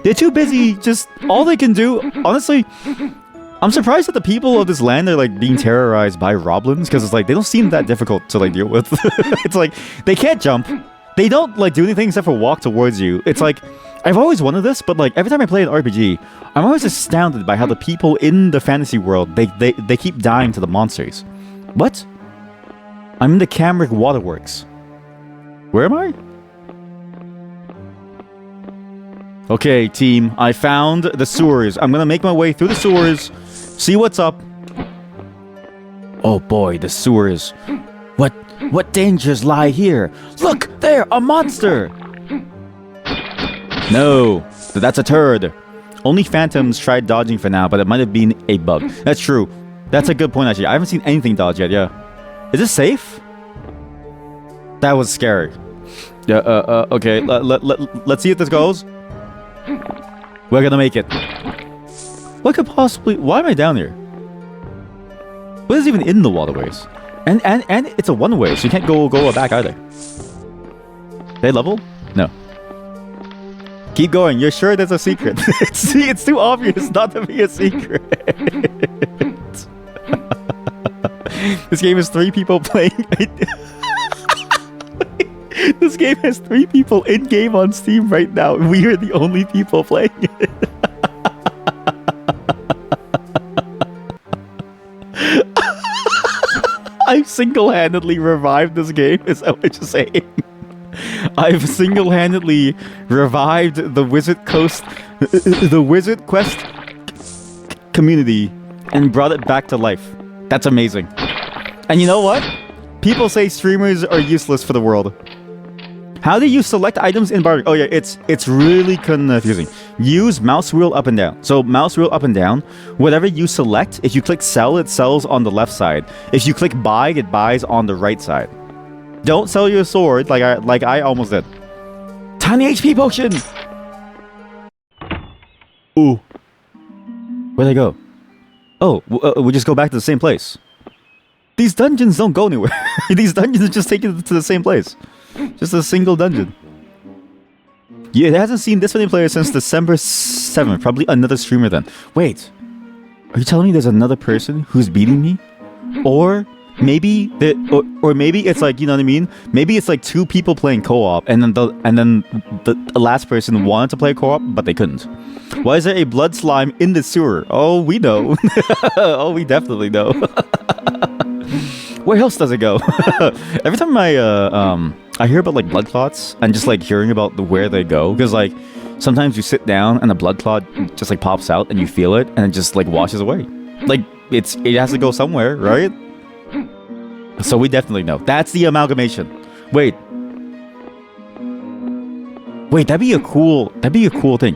They're too busy, just all they can do. Honestly, I'm surprised that the people of this land are like being terrorized by Roblins, because it's like they don't seem that difficult to like deal with. It's like they can't jump. They don't like do anything except for walk towards you. It's like I've always wanted this, but like every time I play an RPG, I'm always astounded by how the people in the fantasy world they keep dying to the monsters. What? I'm in the Camric Waterworks. Where am I? Okay, team. I found the sewers. I'm gonna make my way through the sewers, see what's up. Oh boy, the sewers. What dangers lie here? Look, there, a monster! No, that's a turd. Only phantoms tried dodging for now, but it might have been a bug. That's true. That's a good point, actually. I haven't seen anything dodge yet, yeah. Is this safe? That was scary. Yeah. Okay. Let's see if this goes. We're gonna make it. What could possibly? Why am I down here? What is even in the waterways? And it's a one-way, so you can't go back either. They level? No. Keep going. You're sure there's a secret? it's too obvious not to be a secret. This game has 3 people playing. This game has 3 people in game on Steam right now. We are the only people playing it. I've single-handedly revived this game, is that what you're saying? I've single-handedly revived the Wizzerd Quest community and brought it back to life. That's amazing. And you know what? People say streamers are useless for the world. How do you select items in bar? Oh yeah, it's really confusing. Use mouse wheel up and down. So mouse wheel up and down. Whatever you select, if you click sell, it sells on the left side. If you click buy, it buys on the right side. Don't sell your sword like I almost did. Tiny HP potion. Ooh. Where'd I go? Oh, we just go back to the same place. These dungeons don't go anywhere. These dungeons just take you to the same place. Just a single dungeon. Yeah, it hasn't seen this many players since December 7th. Probably another streamer then. Wait. Are you telling me there's another person who's beating me? Or maybe or maybe it's like, you know what I mean? Maybe it's like 2 people playing co-op and then the last person wanted to play co-op but they couldn't. Why is there a blood slime in the sewer? Oh, we know. Oh, we definitely know. Where else does it go? Every time I hear about like blood clots and just like hearing about where they go, because like sometimes you sit down and a blood clot just like pops out and you feel it and it just like washes away. Like it has to go somewhere, right? So we definitely know. That's the amalgamation. Wait, that'd be a cool thing.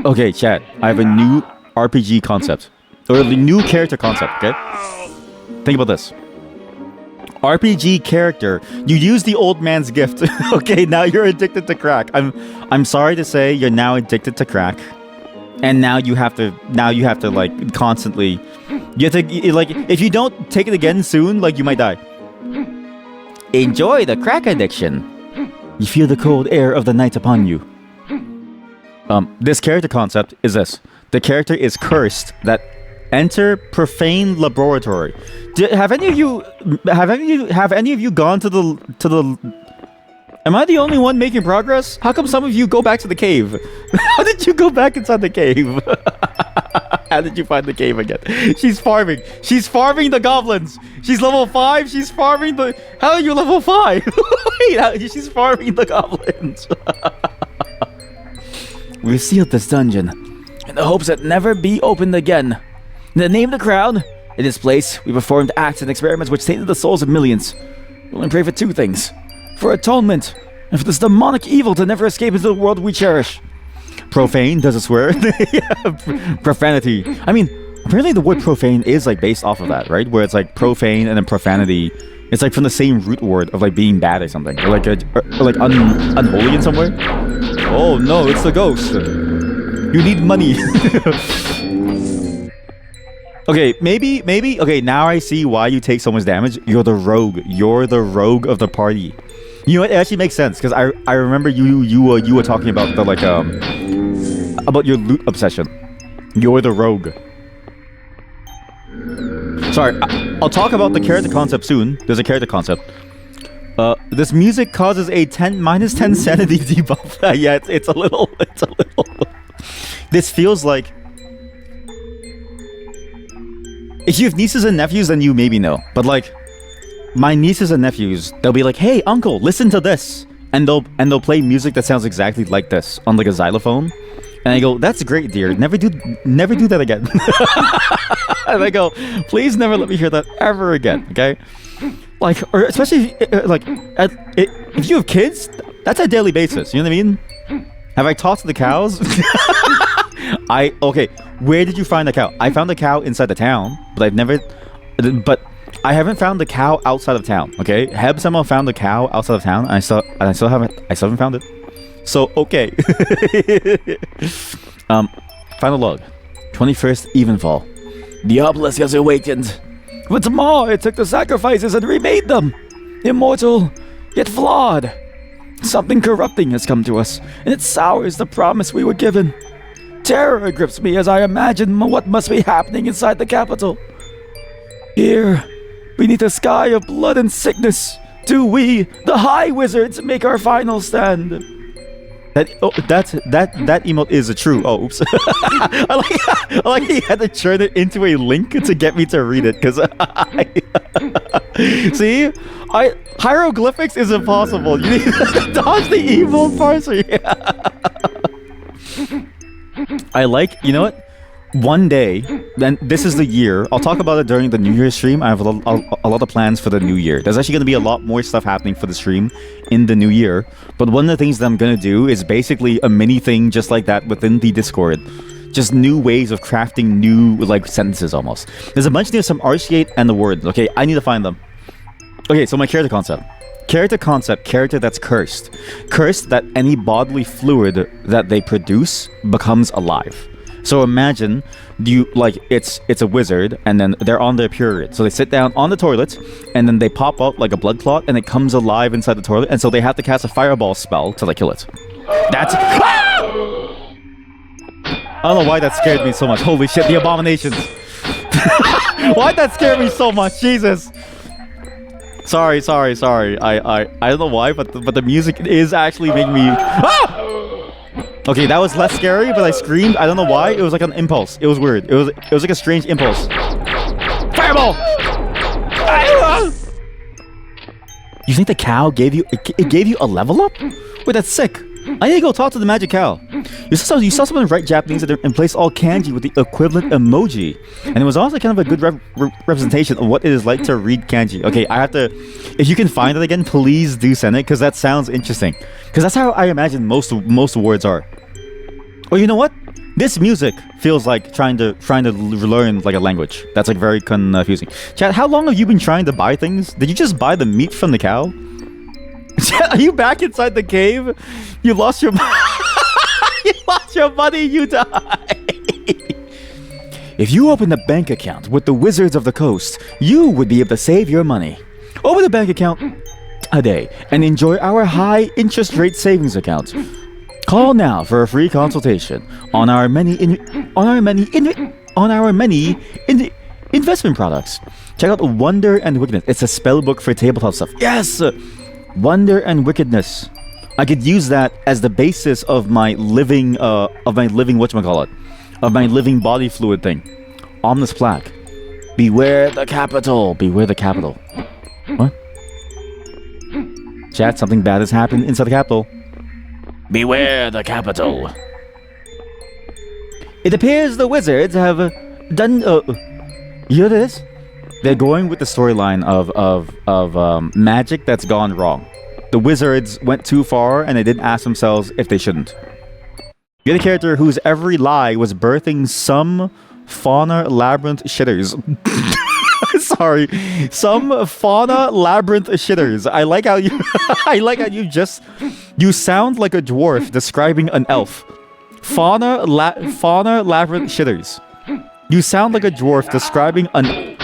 Okay, chat. I have a new RPG concept. Or a new character concept, okay? Think about this. RPG character. You use the old man's gift. Okay, now you're addicted to crack. I'm sorry to say you're now addicted to crack. And now you have to like constantly you have to like if you don't take it again soon, like you might die. Enjoy the crack addiction. You feel the cold air of the night upon you. This character concept is this. The character is cursed that enter profane laboratory. Have any of you gone to the Am I the only one making progress? How come some of you go back to the cave? How did you go back inside the cave? How did you find the cave again? She's farming. She's farming the goblins. She's level 5. She's farming the... How are you level 5? Wait, she's farming the goblins. We sealed this dungeon in the hopes that never be opened again. In the name of the crown, in this place, we performed acts and experiments which tainted the souls of millions. We only pray for 2 things. For atonement, and for this demonic evil to never escape into the world we cherish. Profane, does it swear? Yeah, profanity. I mean, apparently the word profane is like based off of that, right? Where it's like profane and then profanity. It's like from the same root word of like being bad or something. Or like, unholy in some way. Oh no, it's the ghost. You need money. Okay, maybe. Okay, now I see why you take so much damage. You're the rogue. You're the rogue of the party. You know, it actually makes sense because I remember you were talking about the like about your loot obsession. You're the rogue. Sorry, I'll talk about the character concept soon. There's a character concept. This music causes a minus 10 sanity debuff. Yeah, it's a little. This feels like. If you have nieces and nephews, then you maybe know. But like, my nieces and nephews, they'll be like, "Hey, uncle, listen to this," and they'll play music that sounds exactly like this on like a xylophone, and I go, "That's great, dear. Never do that again." And I go, "Please never let me hear that ever again." Okay, like, or especially like, if you have kids, that's a daily basis. You know what I mean? Have I talked to the cows? Okay. Where did you find the cow? I found the cow inside the town, but I've never. But I haven't found the cow outside of town. Okay, Heb somehow found the cow outside of town, and I still haven't found it. So okay. Final log. 21st evenfall. The obelisk has awakened. But tomorrow it took the sacrifices and remade them. Immortal, yet flawed. Something corrupting has come to us, and it sours the promise we were given. Terror grips me as I imagine what must be happening inside the capital. Here, beneath a sky of blood and sickness, do we, the High Wizards, make our final stand. That emote is true. Oh, oops. I like he had to turn it into a link to get me to read it, because see, hieroglyphics is impossible. You need to dodge the evil parser. I like, you know what? One day, then this is the year. I'll talk about it during the New Year's stream. I have a lot of plans for the new year. There's actually going to be a lot more stuff happening for the stream in the new year. But one of the things that I'm going to do is basically a mini thing just like that within the Discord. Just new ways of crafting new, like, sentences almost. There's a bunch near some articulate and the words. Okay, I need to find them. Okay, so my character concept. Character that's cursed. Cursed that any bodily fluid that they produce becomes alive. So imagine it's a wizard and then they're on their period. So they sit down on the toilet and then they pop up like a blood clot and it comes alive inside the toilet, and so they have to cast a fireball spell till they kill it. That's I don't know why that scared me so much. Holy shit, the abominations. Why'd that scare me so much? Jesus. Sorry. I don't know why, but the music is actually making me Okay, that was less scary, but I screamed. I don't know why. It was like an impulse. It was weird. It was like a strange impulse. Fireball! You think the cow gave you a level up? Wait, that's sick. I need to go talk to the magic cow. You saw someone write Japanese and place all kanji with the equivalent emoji, and it was also kind of a good representation of what it is like to read kanji. Okay, I have to. If you can find it again, please do send it, because that sounds interesting. Because that's how I imagine most words are. Oh, you know what? This music feels like trying to learn like a language. That's like very confusing. Chat, how long have you been trying to buy things? Did you just buy the meat from the cow? Are you back inside the cave? You lost your you lost your money, you die. If you open a bank account with the Wizards of the Coast, you would be able to save your money. Open a bank account a day and enjoy our high interest rate savings account. Call now for a free consultation on our many investment products. Check out Wonder and Wickedness. It's a spell book for tabletop stuff. Yes, Wonder and Wickedness. I could use that as the basis of my living whatchamacallit, of my living body fluid thing. Ominous plaque. Beware the capital. Beware the capital. What? Chat, something bad has happened inside the capital. Beware the capital. It appears the wizards have done. You hear this? They're going with the storyline of magic that's gone wrong. The wizards went too far and they didn't ask themselves if they shouldn't. You're the character whose every lie was birthing some fauna labyrinth shitters. Sorry, some fauna labyrinth shitters. I like how you sound like a dwarf describing an elf. Fauna labyrinth shitters. You sound like a dwarf describing an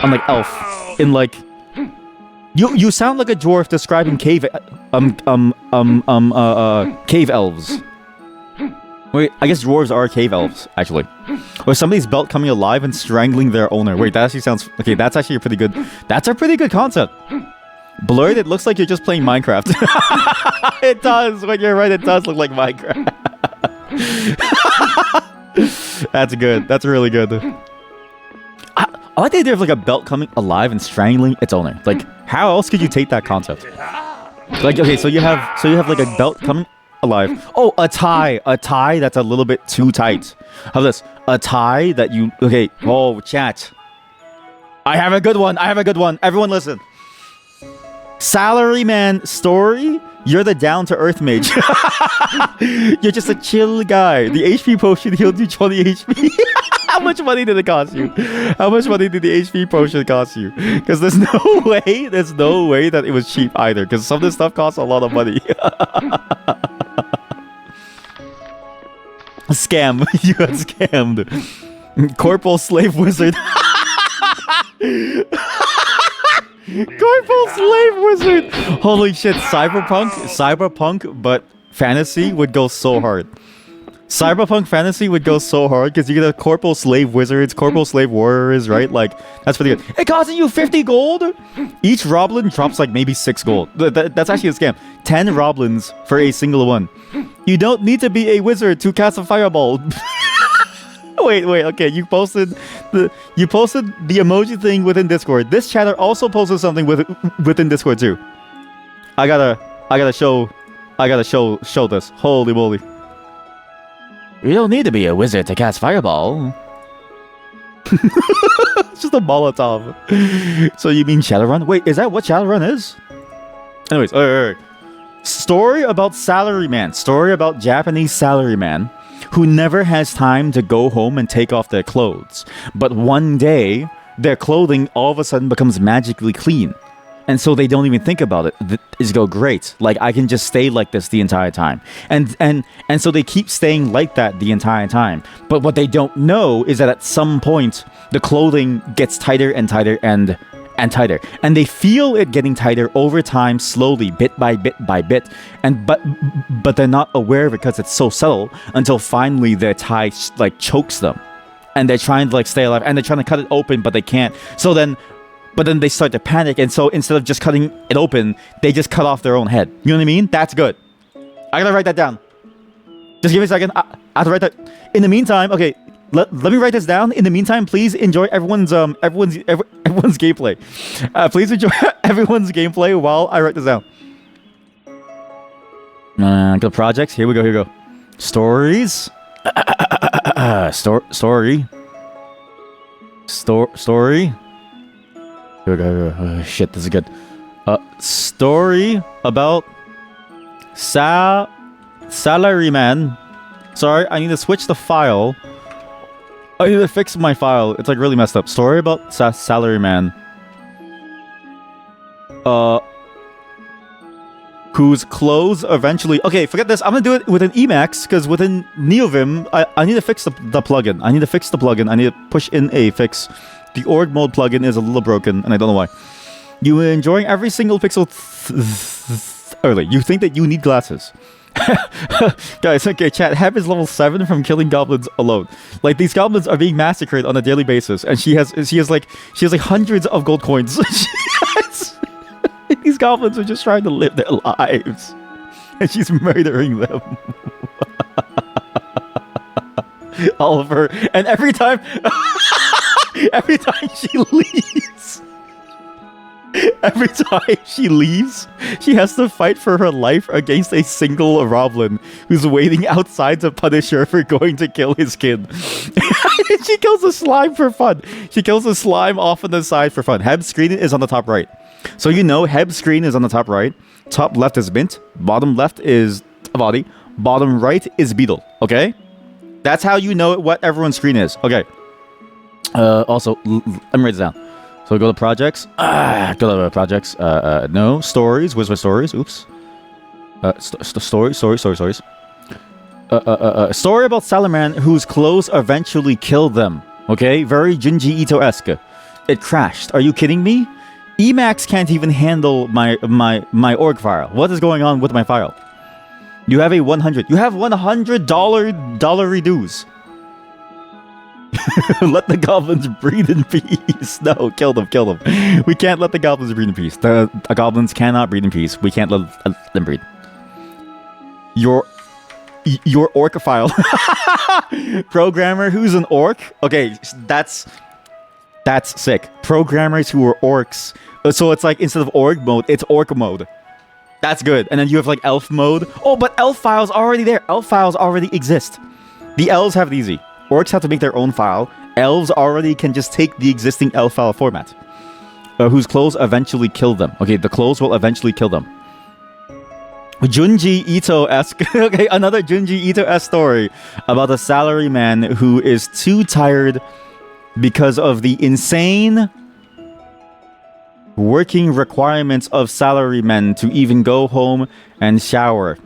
like elf in like. You sound like a dwarf describing cave elves. Wait, I guess dwarves are cave elves, actually. Or somebody's belt coming alive and strangling their owner. Wait, that actually sounds... Okay, that's actually a pretty good... That's a pretty good concept. Blurred, it looks like you're just playing Minecraft. It does. When you're right, it does look like Minecraft. That's good. That's really good. I like the idea of like a belt coming alive and strangling its owner. Like, how else could you take that concept? Like, okay, so you have like a belt coming alive. Oh, a tie that's a little bit too tight. How this? A tie that you... Okay, oh, chat. I have a good one. Everyone listen. Salaryman story, you're the down-to-earth mage. You're just a chill guy. The HP potion healed you 20 HP. How much money did it cost you? How much money did the HP potion cost you? Because there's no way that it was cheap either. Because some of this stuff costs a lot of money. Scam. You got scammed. Corporal Slave Wizard. Corporal Slave Wizard. Holy shit. Cyberpunk, but fantasy would go so hard. Cyberpunk fantasy would go so hard because you get a Corporal Slave Wizards, Corporal Slave Warriors, right? Like, that's pretty good. It costing you 50 gold? Each Roblin drops like maybe 6 gold. That's actually a scam. 10 Roblins for a single one. You don't need to be a wizard to cast a fireball. Wait, okay. You posted the emoji thing within Discord. This chatter also posted something within Discord too. I gotta show this. Holy moly. You don't need to be a wizard to cast fireball. It's just a Molotov. So you mean Shadowrun? Wait, is that what Shadowrun is? Anyways, alright. Story about salaryman. Story about Japanese salaryman who never has time to go home and take off their clothes. But one day, their clothing all of a sudden becomes magically clean. And so they don't even think about it. It's go great. Like, I can just stay like this the entire time. And so they keep staying like that the entire time. But what they don't know is that at some point, the clothing gets tighter and tighter and tighter. And they feel it getting tighter over time, slowly, bit by bit by bit. But they're not aware of it because it's so subtle until finally their tie like chokes them. And they're trying to like stay alive. And they're trying to cut it open, but they can't. But then they start to panic, and so instead of just cutting it open, they just cut off their own head. You know what I mean? That's good. I gotta write that down. Just give me a second. I have to write that. In the meantime, okay, let me write this down. In the meantime, please enjoy everyone's gameplay. Please enjoy everyone's gameplay while I write this down. Go projects. Here we go. Stories. Story. Oh, shit, this is good. Story about salaryman. Sorry, I need to switch the file. I need to fix my file. It's like really messed up. Story about salaryman. Whose clothes eventually... Okay, forget this. I'm gonna do it within Emacs, because within NeoVim, I need to fix the plugin. I need to push in a fix. The org mode plugin is a little broken, and I don't know why. You are enjoying every single pixel early. You think that you need glasses. Guys, okay, chat. Heb is level 7 from killing goblins alone. Like, these goblins are being massacred on a daily basis, and she has like hundreds of gold coins. These goblins are just trying to live their lives, and she's murdering them. Oliver, and every time she leaves, she has to fight for her life against a single Roblin who's waiting outside to punish her for going to kill his kid. She kills a slime for fun. She kills a slime off on the side for fun. Heb's screen is on the top right. So you know Heb's screen is on the top right. Top left is Mint. Bottom left is Avadi. Bottom right is Beetle. Okay? That's how you know what everyone's screen is. Okay. Also, let me write this down. So go to projects. Go to projects. No. Stories. Where's my stories? Oops. Stories. Story about Salaman whose clothes eventually killed them. Okay? Very Junji Ito-esque. It crashed. Are you kidding me? Emacs can't even handle my org file. What is going on with my file? You have a $100. You have $100 dues. Let the goblins breathe in peace. No, kill them. We can't let the goblins breathe in peace. The goblins cannot breathe in peace. We can't let them breathe. Your orc file. Programmer who's an orc. Okay, that's sick. Programmers who are orcs. So it's like instead of org mode, it's orc mode. That's good. And then you have like elf mode. Oh, but elf files already there. Elf files already exist. The elves have it easy. Orcs have to make their own file. Elves already can just take the existing elf file format. Whose clothes eventually kill them. Okay, the clothes will eventually kill them. Junji Ito-esque, okay, another Junji Ito-esque story about a salaryman who is too tired because of the insane working requirements of salarymen to even go home and shower.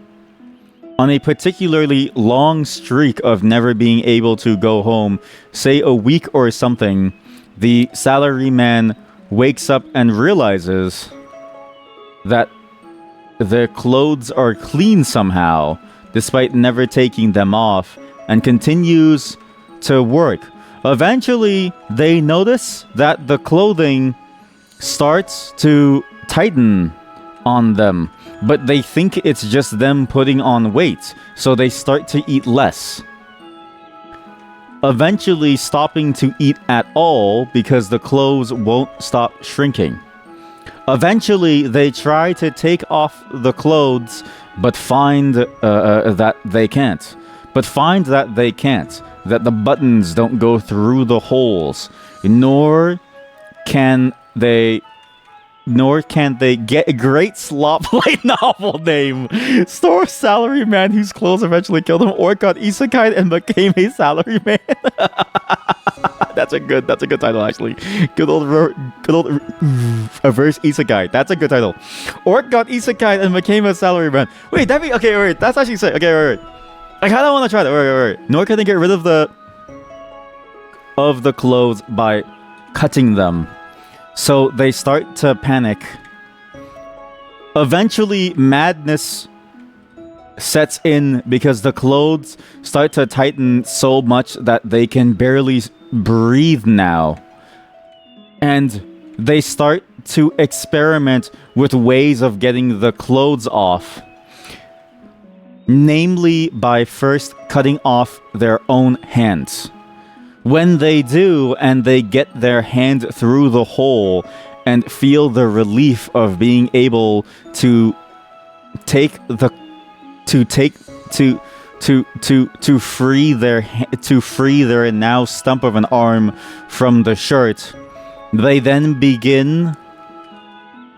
On a particularly long streak of never being able to go home, say a week or something, the salaryman wakes up and realizes that their clothes are clean somehow, despite never taking them off, and continues to work. Eventually, they notice that the clothing starts to tighten on them, but they think it's just them putting on weight, so they start to eat less. Eventually stopping to eat at all because the clothes won't stop shrinking. Eventually, they try to take off the clothes, but find that they can't. That the buttons don't go through the holes, nor can they get a great slop light novel name. Store salaryman whose clothes eventually killed him, or got isekai and became a salaryman. That's a good title, actually. Good old reverse isekai. That's a good title. Orc got isekai and became a salaryman. Wait, wait. That's actually sick. Okay, wait. I kind of want to try that. Wait. Nor can they get rid of the clothes by cutting them. So they start to panic. Eventually, madness sets in because the clothes start to tighten so much that they can barely breathe now. And they start to experiment with ways of getting the clothes off. Namely, by first cutting off their own hands. When they do, and they get their hand through the hole and feel the relief of being able to free their now stump of an arm from the shirt, they then begin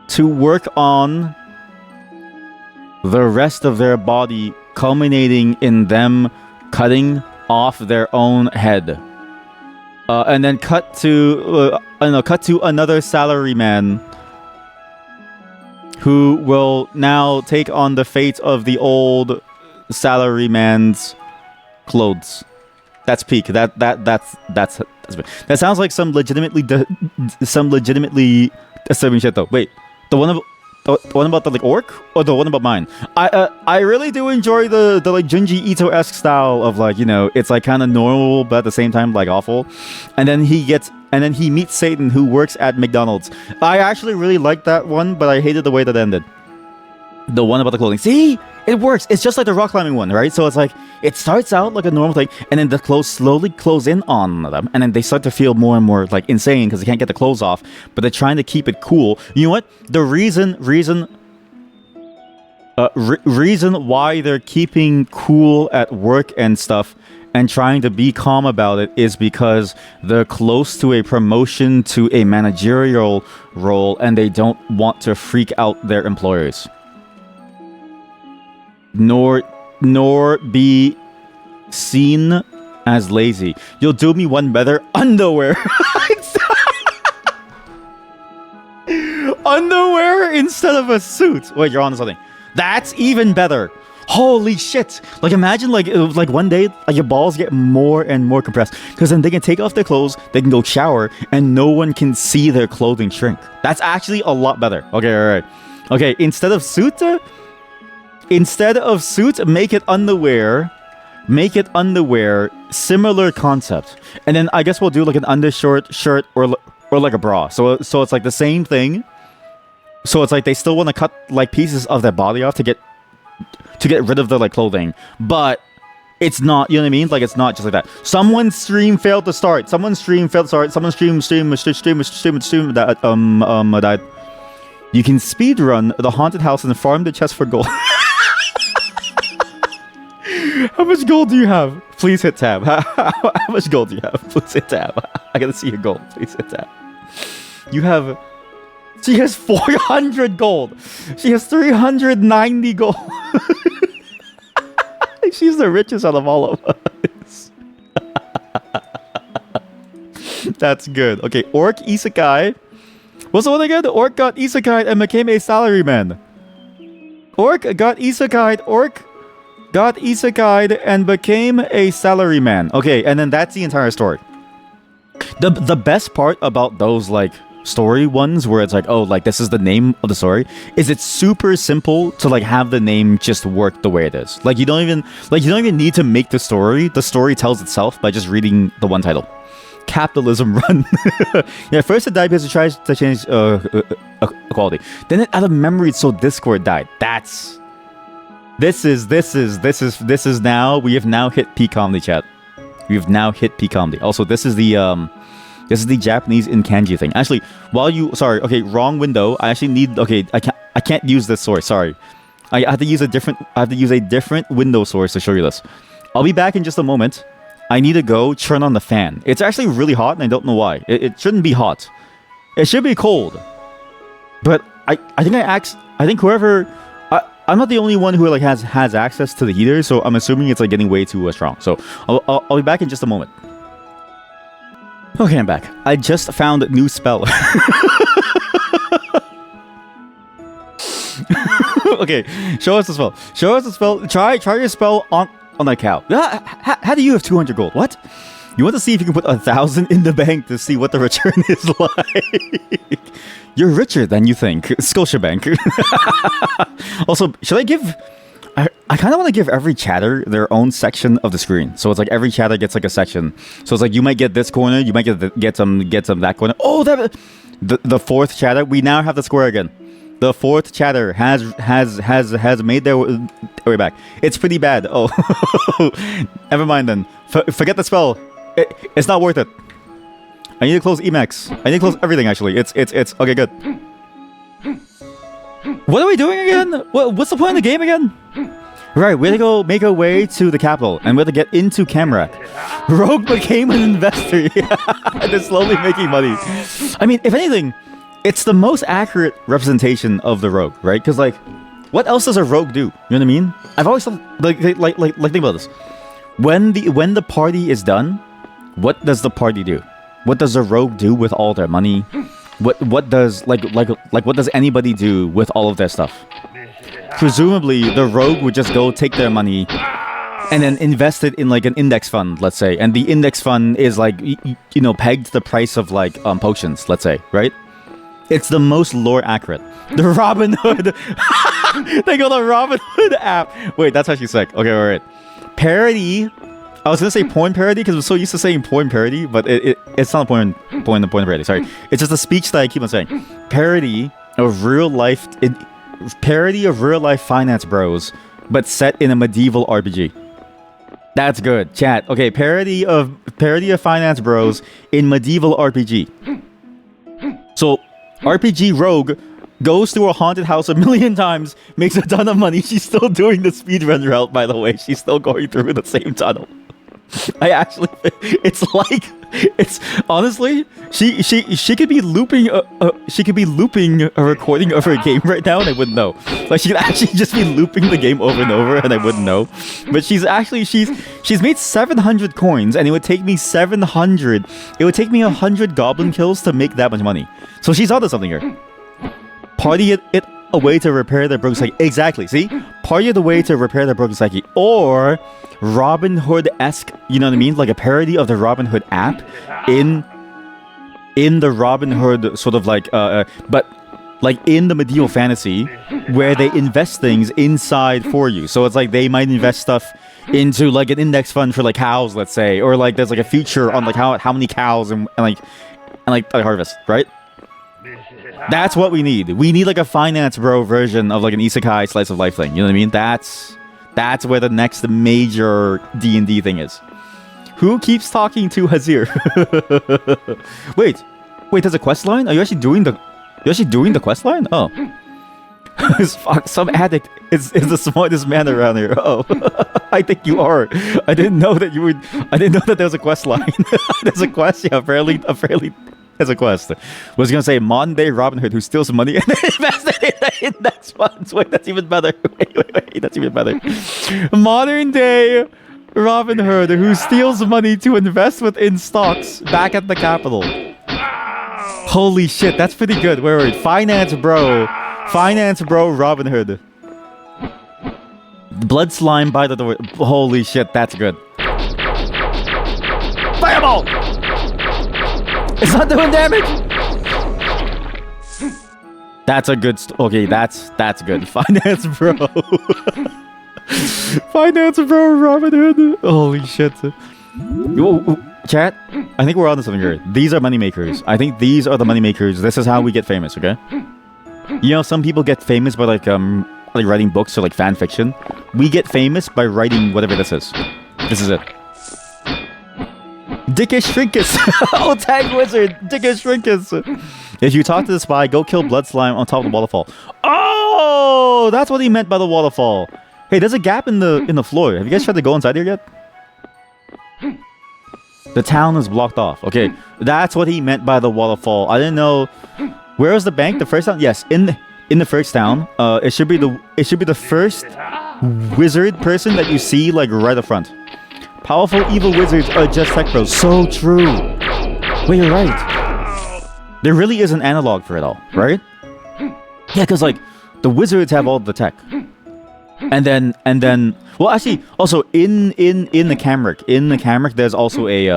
to work on the rest of their body, culminating in them cutting off their own head. And then cut to another salaryman who will now take on the fate of the old salaryman's clothes. That's peak. That sounds like some legitimately disturbing shit though. Wait, the one about the like orc, or the one about mine? I really do enjoy the like Junji Ito-esque style of, like, you know, it's like kind of normal but at the same time like awful. And then he meets Satan, who works at McDonald's. I actually really liked that one, but I hated the way that ended. The one about the clothing. See? It works. It's just like the rock climbing one, right? So it's like, it starts out like a normal thing, and then the clothes slowly close in on them, and then they start to feel more and more like insane because they can't get the clothes off, but they're trying to keep it cool. You know what? The reason why they're keeping cool at work and stuff and trying to be calm about it is because they're close to a promotion to a managerial role, and they don't want to freak out their employers. Nor be seen as lazy. You'll do me one better. Underwear. Underwear instead of a suit. Wait, you're on to something. That's even better. Holy shit. Like, imagine like one day like your balls get more and more compressed, because then they can take off their clothes, they can go shower, and no one can see their clothing shrink. That's actually a lot better. Okay, all right. Okay, instead of suit, make it underwear. Make it underwear. Similar concept. And then I guess we'll do like an undershirt, shirt, or like a bra. So it's like the same thing. So it's like they still want to cut like pieces of their body off to get rid of the like clothing, but it's not. You know what I mean? Like, it's not just like that. Someone's stream failed to start. Someone's stream that died. You can speedrun the haunted house and farm the chest for gold. How much gold do you have? Please hit tab. How much gold do you have? Please hit tab. I gotta see your gold. Please hit tab. You have She has 400 gold. She has 390 gold. She's the richest out of all of us. That's good. Okay, Orc Isekai. What's the one again? The Orc got Isekai and became a salaryman. Orc got Isekai. Orc got Isekai and became a salaryman. Okay, and then that's the entire story. The best part about those like story ones where it's like, oh, like this is the name of the story, is it's super simple to like have the name just work the way it is. Like you don't even need to make the story. The story tells itself by just reading the one title. Capitalism run. Yeah, first it died because it tries to change equality. Then it out of memory, so Discord died. This is now, we have now hit peak comedy, chat. We have now hit peak comedy. Also, this is the Japanese in kanji thing. Actually, sorry, okay, wrong window. I actually need, okay, I can't use this source. Sorry, I have to use a different window source to show you this. I'll be back in just a moment. I need to go turn on the fan. It's actually really hot, and I don't know why. It shouldn't be hot. It should be cold. But I think whoever, I'm not the only one who like has access to the heater, so I'm assuming it's like getting way too strong. So I'll be back in just a moment. Okay, I'm back. I just found a new spell. Okay, show us the spell. Show us the spell. Try your spell on that cow. How do you have 200 gold? What? You want to see if you can put 1,000 in the bank to see what the return is like? You're richer than you think. Scotiabank. Also, should I give... I kind of want to give every chatter their own section of the screen. So it's like every chatter gets like a section. So it's like you might get this corner, you might get some that corner. Oh, the fourth chatter. We now have the square again. The fourth chatter has made their way back. It's pretty bad. Oh, never mind then. Forget the spell. It's not worth it. I need to close Emacs. I need to close everything actually. It's okay. Good. What are we doing again? What's the point of the game again? Right, we had to go make our way to the capital, and we had to get into Camerac. Rogue became an investor. They're slowly making money. I mean, if anything, it's the most accurate representation of the rogue, right? Because like, what else does a rogue do? You know what I mean? I've always thought, like think about this. When the party is done, what does the party do? What does the rogue do with all their money? What does what does anybody do with all of their stuff? Presumably, the rogue would just go take their money and then invest it in like an index fund, let's say, and the index fund is like pegged to the price of like potions, let's say, right? It's the most lore accurate. The Robin Hood. They got the Robin Hood app. Wait, that's actually sick. Okay, all right. Parody. I was gonna say porn parody because I'm so used to saying porn parody, but it's not a porn parody. Sorry, it's just a speech that I keep on saying. Parody of real life finance bros, but set in a medieval RPG. That's good, chat. Okay, parody of finance bros in medieval RPG. So, RPG rogue goes to a haunted house 1,000,000 times, makes a ton of money. She's still doing the speedrun route, by the way. She's still going through the same tunnel. It's honestly, she could be looping a recording of her game right now and I wouldn't know. Like she could actually just be looping the game over and over and I wouldn't know. But she's made 700 coins and it would take me 100 goblin kills to make that much money. So she's onto something here. Party it a way to repair their broken psyche. Exactly. See? Party the way to repair their broken psyche. Or Robin Hood-esque, you know what I mean? Like a parody of the Robin Hood app in the Robin Hood sort of like but like in the medieval fantasy where they invest things inside for you. So it's like they might invest stuff into like an index fund for like cows, let's say, or like there's like a future on like how many cows and harvest, right? That's what we need. We need like a finance bro version of like an isekai slice of life thing. You know what I mean? That's where the next major D&D thing is. Who keeps talking to Hazir? Wait, there's a quest line? Are you actually doing the quest line? Oh. Fuck, some addict is the smartest man around here. Oh. I think you are. I didn't know that there was a quest line. There's a quest, yeah, apparently as a quest. Was gonna say modern day Robin Hood who steals money and then invests it in index funds. Wait, that's even better. Wait, that's even better. Modern day Robin Hood who steals money to invest within stocks back at the capital. Holy shit, that's pretty good. Wait. Finance bro Robin Hood. Blood slime by the door. Holy shit, that's good. Fireball! It's not doing damage. That's a good. Okay, that's good. Finance bro. Finance bro, Robin Hood. Holy shit. Chat, I think we're onto something here. These are money makers. I think these are the money makers. This is how we get famous. Okay. You know, some people get famous by like writing books or like fan fiction. We get famous by writing whatever this is. This is it. Dickish Shrinkus! Oh, tag wizard! Dickish Shrinkus! If you talk to the spy, go kill blood slime on top of the waterfall. Oh! That's what he meant by the waterfall. Hey, there's a gap in the floor. Have you guys tried to go inside here yet? The town is blocked off. Okay, that's what he meant by the waterfall. I didn't know. Where was the bank? The first town? Yes, in the first town. It should be the first wizard person that you see like right up front. Powerful evil wizards are just tech pros. So true. Wait, you're right. There really is an analog for it all, right? Yeah, because like the wizards have all the tech, and then well, actually, also in the Camric, there's also a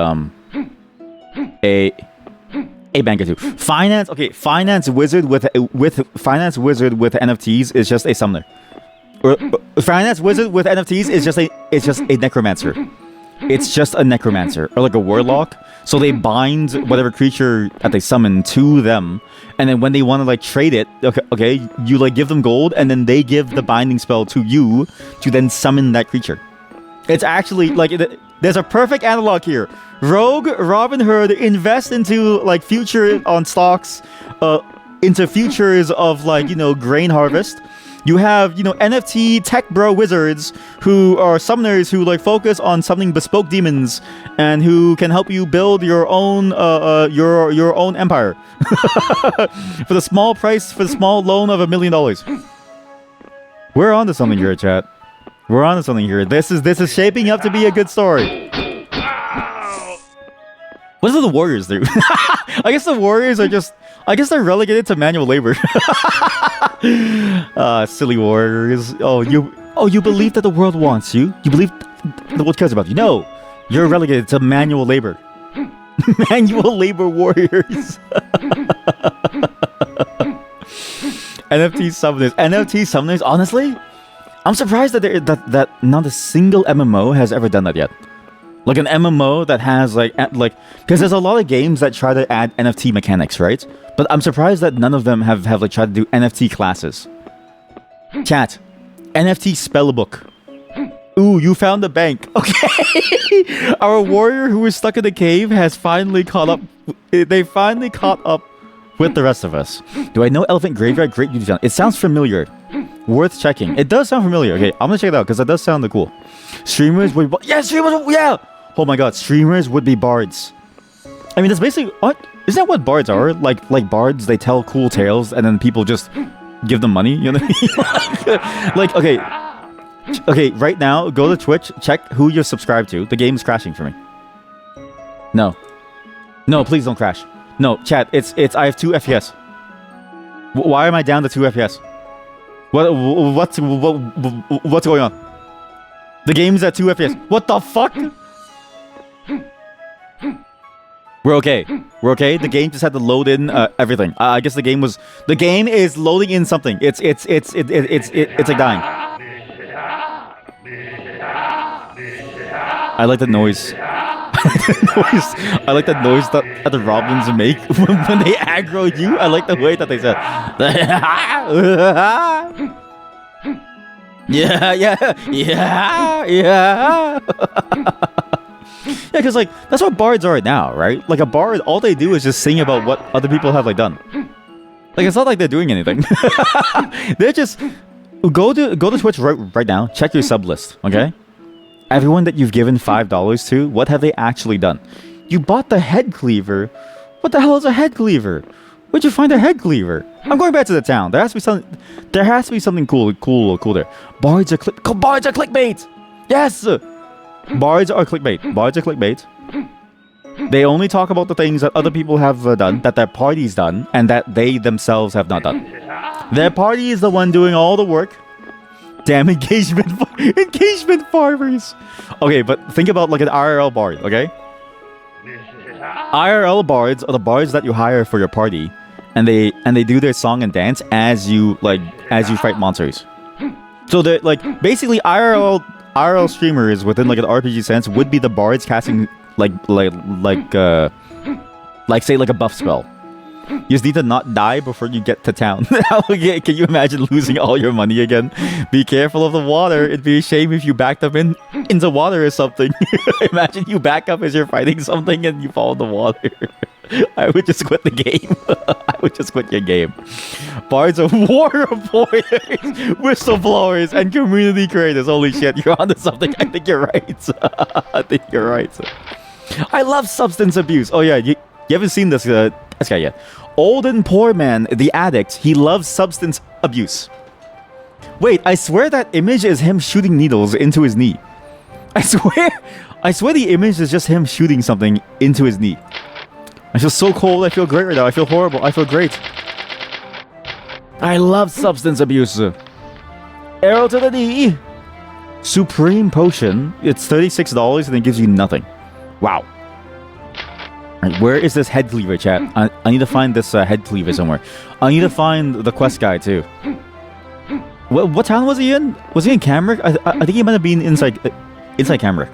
bank or two. Finance wizard with NFTs is just a summoner. Or finance wizard with NFTs is just a necromancer. It's just a necromancer or like a warlock. So they bind whatever creature that they summon to them, and then when they want to like trade it, okay, you like give them gold, and then they give the binding spell to you to then summon that creature. It's actually like there's a perfect analog here. Rogue Robin Hood invest into like future on stocks, into futures of like grain harvest. You have, NFT tech bro wizards who are summoners who like focus on summoning bespoke demons and who can help you build your own empire for the small loan of $1 million. We're on to something here, chat. We're on to something here. This is shaping up to be a good story. What do the warriors do? I guess the warriors are just... I guess they're relegated to manual labor. Silly warriors. Oh, you believe that the world wants you? You believe the world cares about you? No, you're relegated to manual labor. Manual labor warriors. NFT summoners. Honestly, I'm surprised that not a single MMO has ever done that yet. Like an MMO that has like because there's a lot of games that try to add NFT mechanics, right? But I'm surprised that none of them have like tried to do NFT classes. Chat, NFT spell book. Ooh, you found the bank. Okay, our warrior who was stuck in the cave has finally caught up. They finally caught up with the rest of us. Do I know Elephant Graveyard? Great YouTube channel. It sounds familiar. Worth checking. It does sound familiar. Okay, I'm gonna check it out because it does sound cool. Streamers would yeah. Oh my god, streamers would be bards. I mean, that's basically what isn't that what bards are? Like bards, they tell cool tales and then people just give them money. You know what I mean? Okay. Right now, go to Twitch, check who you're subscribed to. The game's crashing for me. No, please don't crash. No, chat. It's. I have 2 FPS. Why am I down to 2 FPS? What's going on? The game's at 2 FPS. What the fuck? We're okay. The game just had to load in everything. I guess the game is loading in something. It's like dying. I like the noise. I like the noise that the Robins make when they aggro you. I like the way that they said. Yeah. Yeah, because like that's what bards are right now, right? Like a bard, all they do is just sing about what other people have like done. Like it's not like they're doing anything. They're just go to Twitch right now. Check your sub list, okay? Everyone that you've given $5 to, what have they actually done? You bought the head cleaver What the hell is a head cleaver? Where'd you find a head cleaver? I'm going back to the town. There has to be something. There has to be something cool there. Bards are clickbait. Yes. Bards are clickbait. They only talk about the things that other people have done, that their party's done, and that they themselves have not done. Their party is the one doing all the work. Damn engagement farmers. Okay, but think about like an IRL bard, okay? IRL bards are the bards that you hire for your party, and they do their song and dance as you fight monsters. So they're like basically IRL streamers within like an RPG sense would be the bards casting like say like a buff spell. You just need to not die before you get to town. Can you imagine losing all your money again? Be careful of the water. It'd be a shame if you backed up into water or something. Imagine you back up as you're fighting something and you fall in the water. I would just quit the game. I would just quit your game. Bards are war reporters, whistleblowers, and community creators. Holy shit, you're onto something. I think you're right. I think you're right. I love substance abuse. Oh yeah, you haven't seen this guy yet. Old and poor man, the addict, he loves substance abuse. Wait, I swear that image is him shooting needles into his knee. I swear the image is just him shooting something into his knee. I feel so cold, I feel great right now, I feel horrible, I feel great. I love substance abuse. Arrow to the knee. Supreme potion, it's $36 and it gives you nothing. Wow. Right, where is this head cleaver, chat? I need to find this head cleaver somewhere. I need to find the quest guy too. What town was he in? Was he in Camric? I think he might have been inside Camric.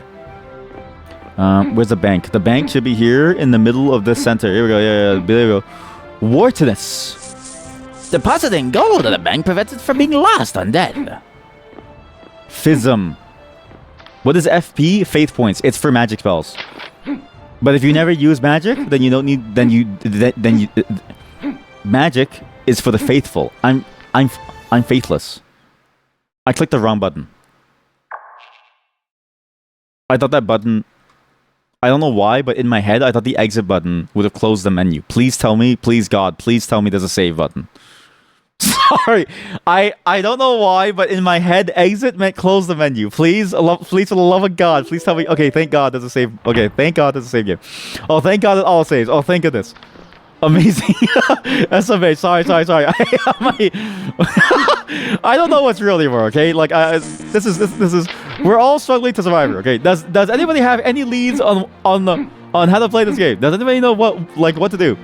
Where's the bank? The bank should be here in the middle of this center. Here we go. Yeah, there we go. Wartiness. Depositing gold at the bank prevents it from being lost undead. Fism. What is FP? Faith points. It's for magic spells. But if you never use magic, then you don't need. Then you. Magic is for the faithful. I'm faithless. I clicked the wrong button. I thought that button. I don't know why, but in my head, I thought the exit button would have closed the menu. Please tell me, please God, please tell me there's a save button. Sorry, I don't know why, but in my head, exit meant close the menu. Please, please, for the love of God, please tell me. Okay, thank God there's a save. Okay, thank God there's a save game. Oh, thank God it all saves. Oh, thank goodness. Amazing. SMH. Sorry. I don't know what's real anymore. Okay, like this is. We're all struggling to survive here. Okay, does anybody have any leads on how to play this game? Does anybody know what to do?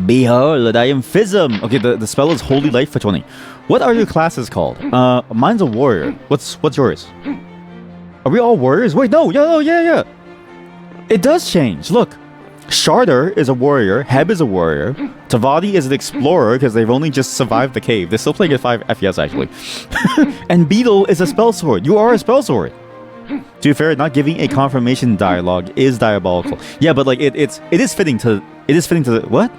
Behold, I am Fism. Okay, the spell is Holy Light for 20. What are your classes called? Mine's a warrior. What's yours? Are we all warriors? Wait, no. Yeah. It does change. Look, Sharder is a warrior. Heb is a warrior. Tavadi is an explorer because they've only just survived the cave. They're still playing at 5 FPS actually. And Beetle is a spell sword. You are a spell sword. To be fair, not giving a confirmation dialogue is diabolical. Yeah, but like it is fitting to the what?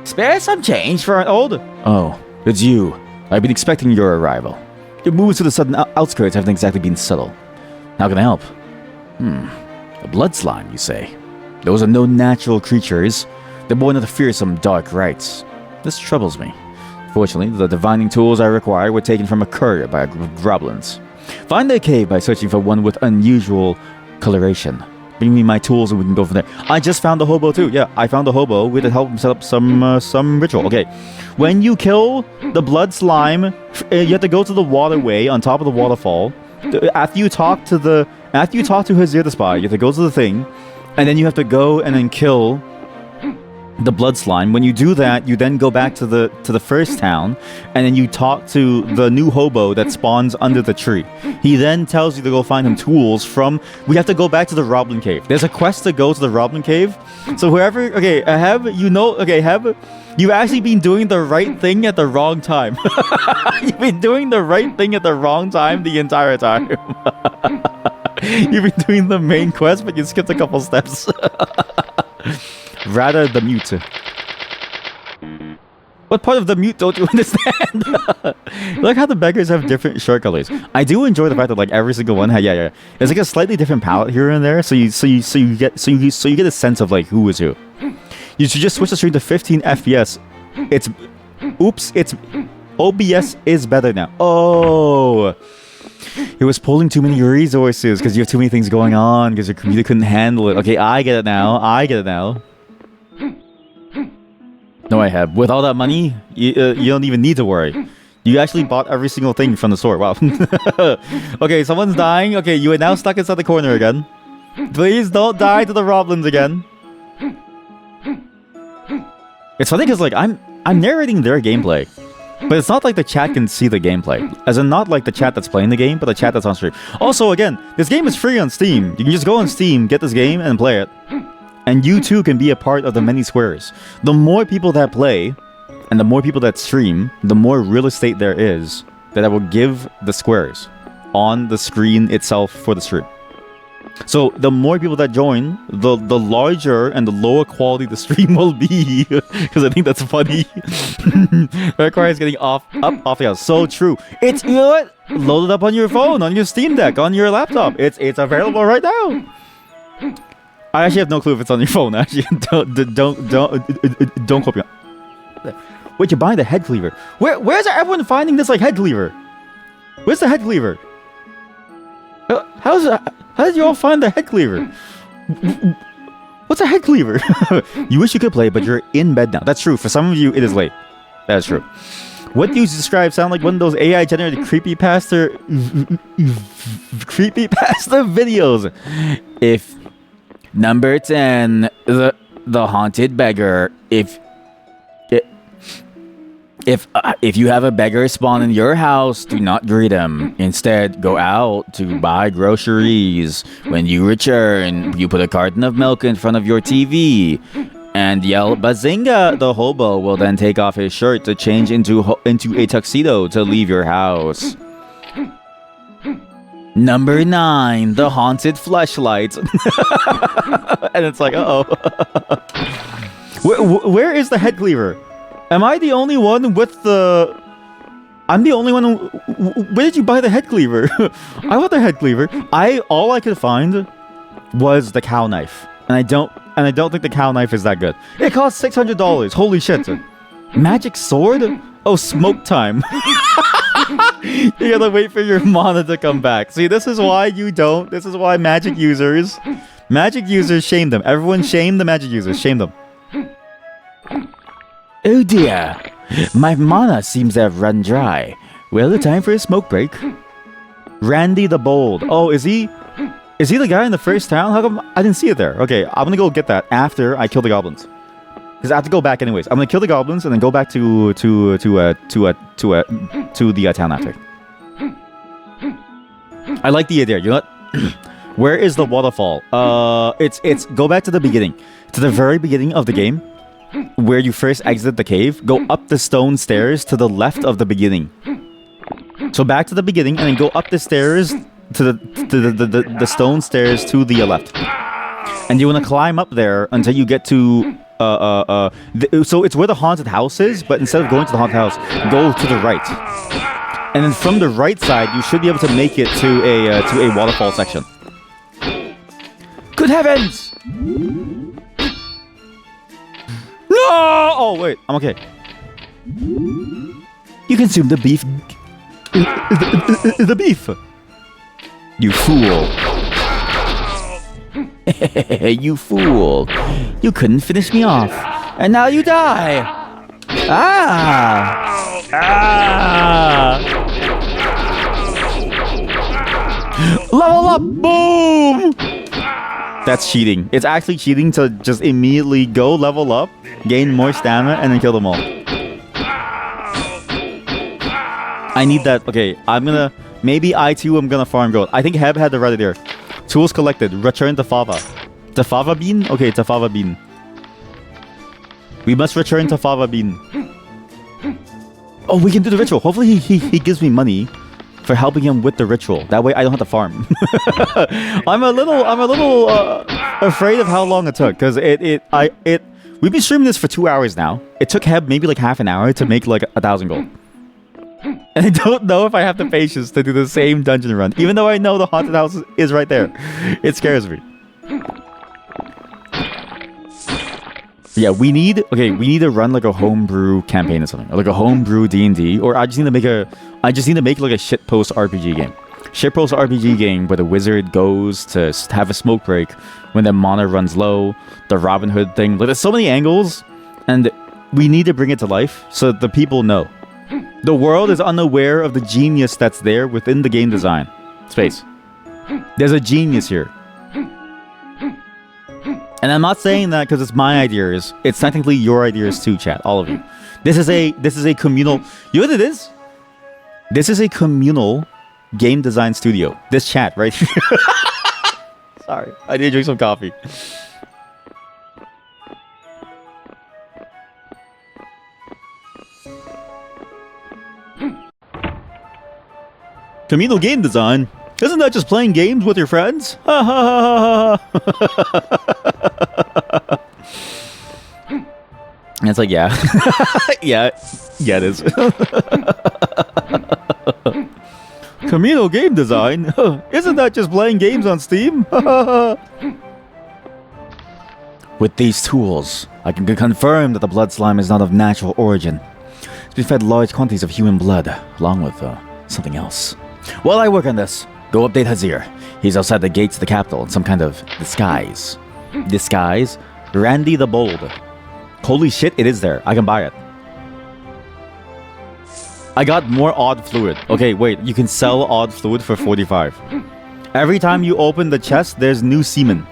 Spare some change for an old. Oh, it's you. I've been expecting your arrival. Your moves to the sudden outskirts haven't exactly been subtle. How can I help? A blood slime, you say? Those are no natural creatures. They're born of the fearsome dark rites. This troubles me. Fortunately, the divining tools I require were taken from a courier by a group of goblins. Find their cave by searching for one with unusual coloration. Bring me my tools and we can go from there. I just found the hobo too. Yeah, I found the hobo. We had to help him set up some ritual. Okay, when you kill the blood slime, you have to go to the waterway on top of the waterfall. After you talk to Wizzerd the spy, you have to go to the thing, and then you have to go and then kill the blood slime. When you do that, you then go back to the first town, and then you talk to the new hobo that spawns under the tree. He then tells you to go find him tools from. We have to go back to the Roblin Cave. There's a quest to go to the Roblin Cave. So whoever, okay, you've actually been doing the right thing at the wrong time. You've been doing the right thing at the wrong time the entire time. You've been doing the main quest, but you skipped a couple steps. Rather the mute. What part of the mute don't you understand? Like how the beggars have different shirt colors. I do enjoy the fact that like every single one, yeah. It's like a slightly different palette here and there, so you get a sense of like who is who. You should just switch the stream to 15 FPS. It's OBS is better now. Oh, it was pulling too many resources because you have too many things going on because your computer couldn't handle it. Okay, I get it now. No, I have. With all that money, you don't even need to worry. You actually bought every single thing from the store. Wow. Okay, someone's dying. Okay, you are now stuck inside the corner again. Please don't die to the Roblins again. It's funny because like I'm narrating their gameplay, but it's not like the chat can see the gameplay. As in not like the chat that's playing the game, but the chat that's on stream. Also, again, this game is free on Steam. You can just go on Steam, get this game, and play it. And you too can be a part of the many squares. The more people that play, and the more people that stream, the more real estate there is that I will give the squares on the screen itself for the stream. So the more people that join, the larger and the lower quality the stream will be. Because I think that's funny. Require is getting off the house. So true. It's, you know what? Load it up on your phone, on your Steam Deck, on your laptop. It's available right now. I actually have no clue if it's on your phone. Actually, don't quote me. Wait, you're buying the head cleaver? Where's everyone finding this like head cleaver? Where's the head cleaver? How did you all find the head cleaver? What's a head cleaver? You wish you could play, but you're in bed now. That's true. For some of you, it is late. That's true. What you describe sound like one of those AI-generated creepypasta videos. If number 10, the haunted beggar, if you have a beggar spawn in your house, do not greet him. Instead, go out to buy groceries. When you return, you put a carton of milk in front of your TV and yell "Bazinga!" The hobo will then take off his shirt to change into a tuxedo to leave your house. Number 9, the haunted fleshlight. And it's like, uh-oh. Where is the head cleaver? Am I the only one with the... I'm the only one where did you buy the head cleaver? I want the head cleaver. All I could find was the cow knife. And I don't think the cow knife is that good. It costs $600. Holy shit. Magic sword? Oh, smoke time. You gotta wait for your mana to come back. See, this is why magic users shame them. Everyone shame the magic users. Shame them. Oh dear, my mana seems to have run dry. Well, it's time for a smoke break. Randy the Bold. Oh, is he the guy in the first town? How come I didn't see it there? Okay, I'm gonna go get that after I kill the goblins. Because I have to go back anyways. I'm gonna kill the goblins and then go back to the town after. I like the idea. You know what? Where is the waterfall? It's go back to the beginning, to the very beginning of the game. Where you first exit the cave, go up the stone stairs to the left of the beginning. So back to the beginning and then go up the stairs to the stone stairs to the left. And you want to climb up there until you get to so it's where the haunted house is, but instead of going to the haunted house, go to the right. And then from the right side, you should be able to make it to a waterfall section. Good heavens! No! Oh, wait. I'm okay. You consume the beef. The beef. You fool. You fool. You couldn't finish me off. And now you die. Ah. Ah. Level up. Boom. That's cheating. It's actually cheating to just immediately go level up, gain more stamina, and then kill them all. I need that. Okay, maybe I too am gonna farm gold. I think Heb had the right idea. Tools collected. Return to Fava. To Fava Bean? Okay, to Fava Bean. We must return to Fava Bean. Oh, we can do the ritual. Hopefully he gives me money for helping him with the ritual. That way I don't have to farm. I'm a little afraid of how long it took, because We've been streaming this for 2 hours now. It took Heb maybe like half an hour to make like 1,000 gold. And I don't know if I have the patience to do the same dungeon run, even though I know the haunted house is right there. It scares me. Yeah, we need to run like a homebrew campaign or something, or like a homebrew D&D, or I just need to make like a shitpost RPG game. Shitpost RPG game where the wizard goes to have a smoke break when the mana runs low, the Robin Hood thing. Like, there's so many angles, and we need to bring it to life so that the people know. The world is unaware of the genius that's there within the game design space. There's a genius here. And I'm not saying that because it's my ideas. It's technically your ideas too, chat. All of you. This is a communal. You know what it is? This is a communal game design studio. This chat right here. Sorry, I need to drink some coffee. Communal game design? Isn't that just playing games with your friends? Ha ha ha ha. And it's like, yeah. yeah, it is. Communal game design? Isn't that just playing games on Steam? With these tools, I can confirm that the blood slime is not of natural origin. It's been fed large quantities of human blood, along with something else. While I work on this, go update Hazir. He's outside the gates of the capital in some kind of disguise. Disguise? Randy the Bold. Holy shit, it is there. I can buy it. I got more odd fluid. Okay, wait. You can sell odd fluid for 45. Every time you open the chest, there's new semen.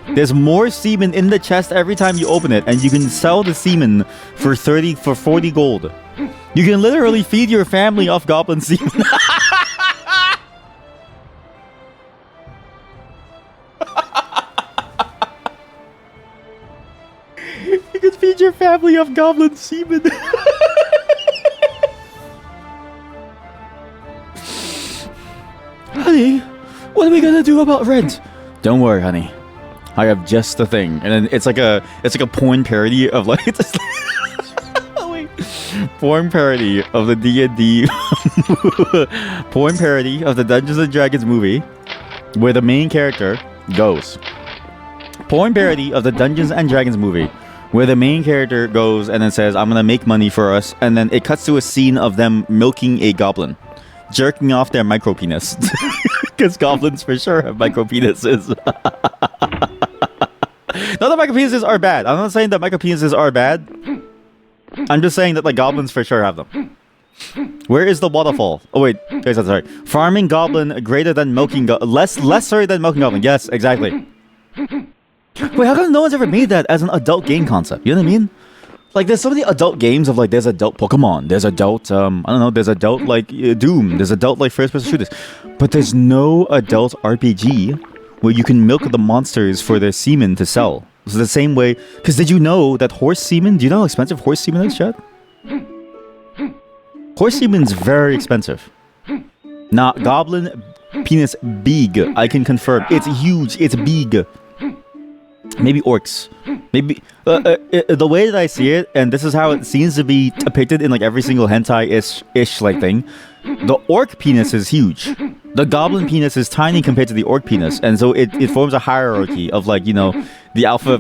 There's more semen in the chest every time you open it, and you can sell the semen for 40 gold. You can literally feed your family off goblin semen. You can feed your family off goblin semen. Honey, what are we gonna do about rent? Don't worry, honey. I have just the thing, and then it's like a porn parody of like porn parody of the D&D porn parody of the Dungeons and Dragons movie, where the main character goes. Porn parody of the Dungeons and Dragons movie, where the main character goes and then says, "I'm gonna make money for us," and then it cuts to a scene of them milking a goblin, jerking off their micro penis. Because goblins for sure have micro penises. Not that micro penises are bad. I'm not saying that micro penises are bad. I'm just saying that like goblins for sure have them. Where is the waterfall? Oh wait, guys, I'm sorry. Farming goblin greater than milking lesser than milking goblin. Yes, exactly. Wait, how come no one's ever made that as an adult game concept? You know what I mean? Like, there's so many adult games of like, there's adult Pokemon, there's adult, I don't know, there's adult like Doom, there's adult like first-person shooters, but there's no adult RPG where you can milk the monsters for their semen to sell. So the same way, because did you know that horse semen? Do you know how expensive horse semen is, chat? Horse semen's very expensive. Now, goblin penis big, I can confirm. It's huge. It's big. Maybe orcs. Maybe the way that I see it, and this is how it seems to be depicted in like every single hentai-ish like thing. The orc penis is huge. The goblin penis is tiny compared to the orc penis, and so it forms a hierarchy of like, you know, the alpha.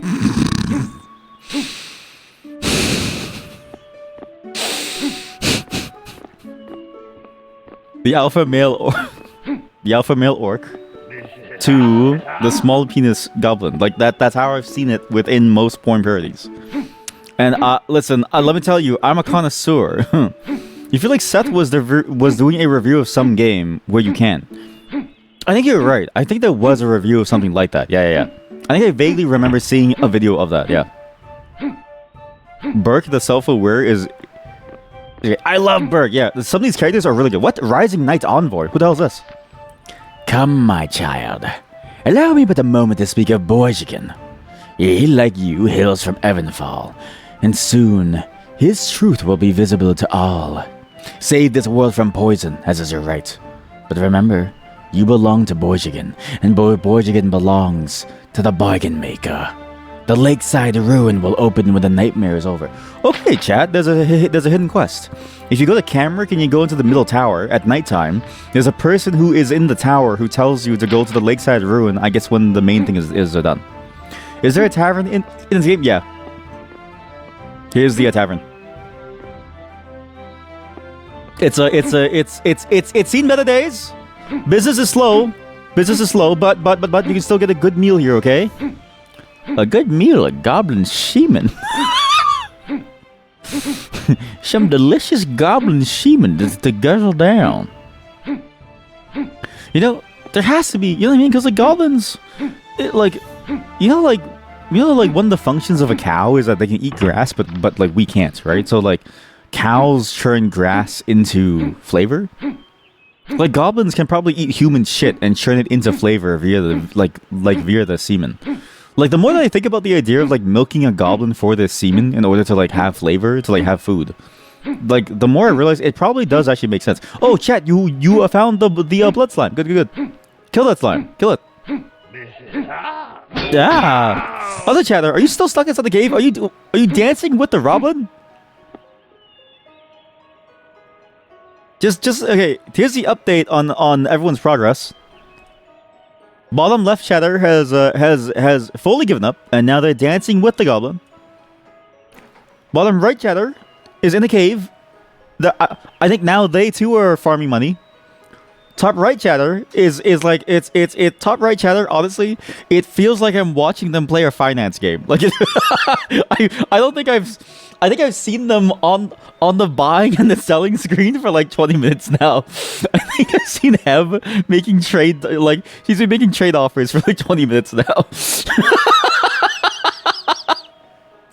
The alpha male orc to the small penis goblin. Like that's how I've seen it within most porn parodies. And listen, let me tell you, I'm a connoisseur. You feel like Seth was doing a review of some game where you can. I think you're right. I think there was a review of something like that. Yeah. I think I vaguely remember seeing a video of that. Yeah. Burke the self-aware is. I love Burke. Yeah, some of these characters are really good. What? Rising Knight Envoy? Who the hell is this? Come, my child. Allow me but a moment to speak of Borgigan. He, like you, hails from Evanfall, and soon his truth will be visible to all. Save this world from poison, as is your right. But remember, you belong to Borgigan, and Borgigan belongs to the Bargain Maker. The lakeside ruin will open when the nightmare is over. Okay, chat, there's a hidden quest. If you go to Camric and you go into the middle tower at nighttime, there's a person who is in the tower who tells you to go to the lakeside ruin, I guess when the main thing is done. Is there a tavern in this game? Yeah. Here's the tavern. It's seen better days. Business is slow, but you can still get a good meal here, okay? A good meal, a goblin sheeman. Some delicious goblin sheeman to guzzle down. You know, there has to be, you know what I mean? Because like goblins, like one of the functions of a cow is that they can eat grass, but like we can't, right? So like cows churn grass into flavor. Like goblins can probably eat human shit and churn it into flavor via the via the semen. Like the more that I think about the idea of like milking a goblin for the semen in order to like have flavor, to like have food, like the more I realize it probably does actually make sense. Oh, chat, you found the blood slime. Good. Kill that slime. Kill it. Yeah. Other chatter, are you still stuck inside the cave? Are you dancing with the Roblin? Just okay. Here's the update on everyone's progress. Bottom left chatter has fully given up, and now they're dancing with the goblin. Bottom right chatter is in the cave. I think now they too are farming money. Top right chatter is like it's top right chatter. Honestly, it feels like I'm watching them play a finance game. Like I think I've seen them on the buying and the selling screen for like 20 minutes now. I think I've seen Heb making trade, like she's been making trade offers for like 20 minutes now.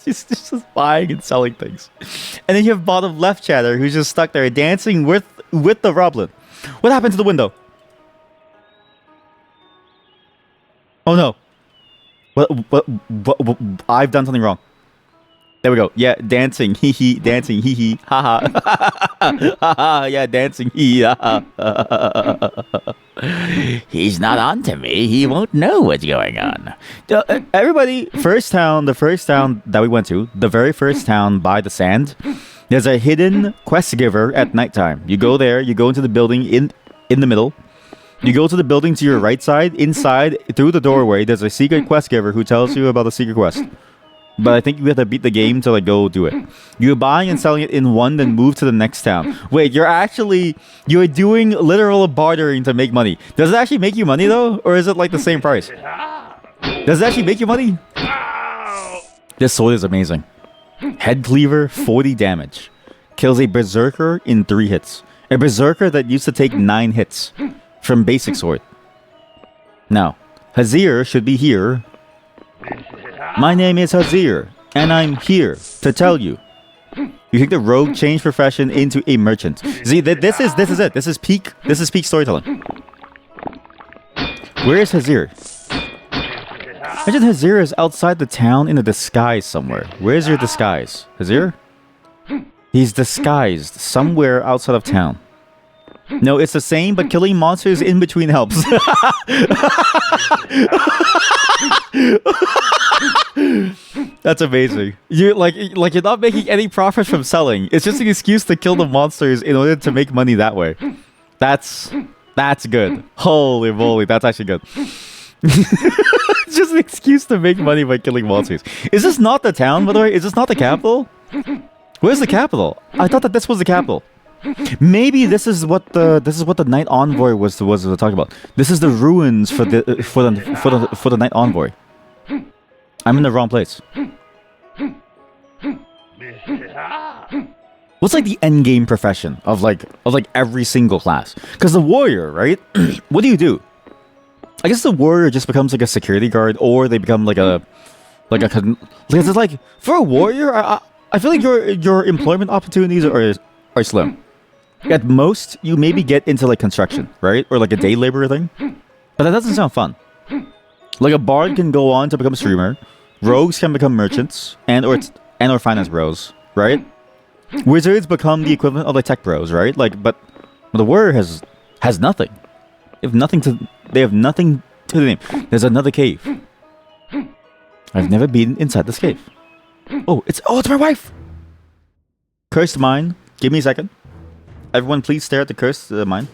She's just buying and selling things. And then you have bottom left chatter who's just stuck there dancing with the Roblin. What happened to the window? Oh no. What I've done something wrong. There we go. Yeah, dancing. Hee hee. Dancing. Hee hee. Ha ha. Ha ha. Yeah, dancing. Hee ha ha. He's not on to me. He won't know what's going on. Everybody, the first town that we went to, the very first town by the sand, there's a hidden quest giver at nighttime. You go there, you go into the building in the middle. You go to the building to your right side. Inside, through the doorway, there's a secret quest giver who tells you about the secret quest. But I think you have to beat the game to like go do it. You're buying and selling it in one, then move to the next town. Wait, you're doing literal bartering to make money. Does it actually make you money though? Or is it like the same price? Does it actually make you money? This sword is amazing. Head cleaver, 40 damage. Kills a berserker in 3 hits. A berserker that used to take 9 hits from basic sword. Now, Hazir should be here. My name is Hazir, and I'm here to tell you. You think the rogue changed profession into a merchant? See, this is it. This is peak storytelling. Where is Hazir? Imagine Hazir is outside the town in a disguise somewhere. Where's your disguise? Hazir? He's disguised somewhere outside of town. No, it's the same, but killing monsters in between helps. That's amazing. You're you're not making any profit from selling. It's just an excuse to kill the monsters in order to make money that way. That's good. Holy moly, that's actually good. It's just an excuse to make money by killing monsters. Is this not the town, by the way? Is this not the capital? Where's the capital? I thought that this was the capital. Maybe this is what the Night Envoy was talking about. This is the ruins for the Night Envoy. I'm in the wrong place. What's like the end game profession of every single class? Because the warrior, right? What do? I guess the warrior just becomes like a security guard, or they become because it's like for a warrior, I feel like your employment opportunities are slim. At most, you maybe get into like construction, right, or like a day laborer thing, but that doesn't sound fun. Like a bard can go on to become a streamer, rogues can become merchants or finance bros, right? Wizards become the equivalent of like tech bros, right? Like, but the warrior has nothing. They have nothing to the name. There's another cave. I've never been inside this cave. Oh, it's my wife. Cursed mine. Give me a second. Everyone, please stare at the cursed mine.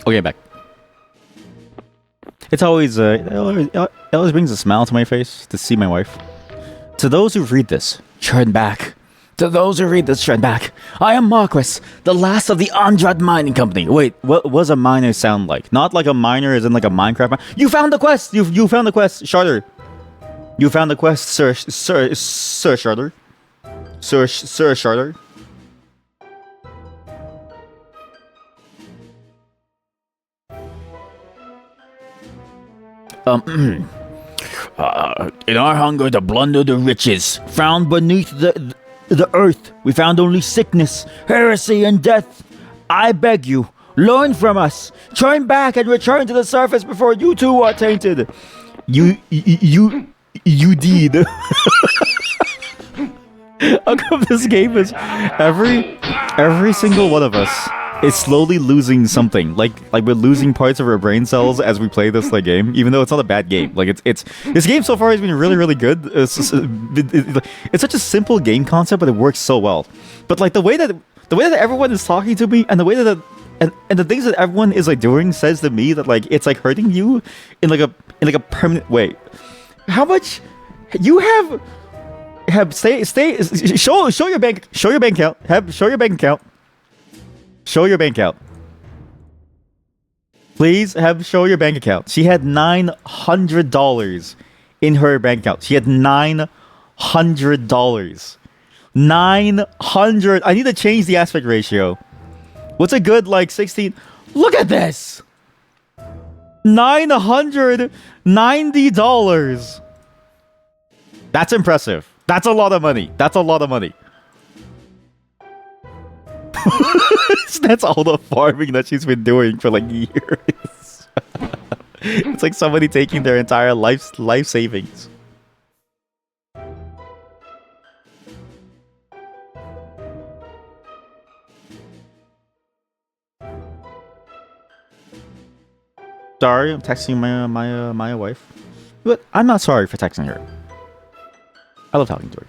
Okay, back. It's always it always brings a smile to my face to see my wife. To those who read this, turn back. To those who read this, turn back. I am Marquis, the last of the Andrade Mining Company. Wait, what does a miner sound like? Not like a miner as in like a Minecraft miner. You found the quest! You found the quest, Sharder. You found the quest, Sir Sharder. Sir Sharder. In our hunger to plunder the riches found beneath the earth, we found only sickness, heresy, and death. I beg you, learn from us. Turn back and return to the surface before you too are tainted. You did. How come this game is every single one of us is slowly losing something. Like we're losing parts of our brain cells as we play this game, even though it's not a bad game. Like it's this game so far has been really good. It's such a simple game concept, but it works so well. But like the way that everyone is talking to me, and the way that and the things that everyone is like doing says to me that like it's like hurting you in like a permanent way. How much you have show your bank account. Show your bank account. Show your bank account. Please show your bank account. She had $900 in her bank account. She had $900. 900. I need to change the aspect ratio. What's a good like 16? Look at this. $990. That's impressive. That's a lot of money. That's a lot of money. That's all the farming that she's been doing for like years. It's like somebody taking their entire life savings. Sorry, I'm texting my wife. But I'm not sorry for texting her. I love talking to her.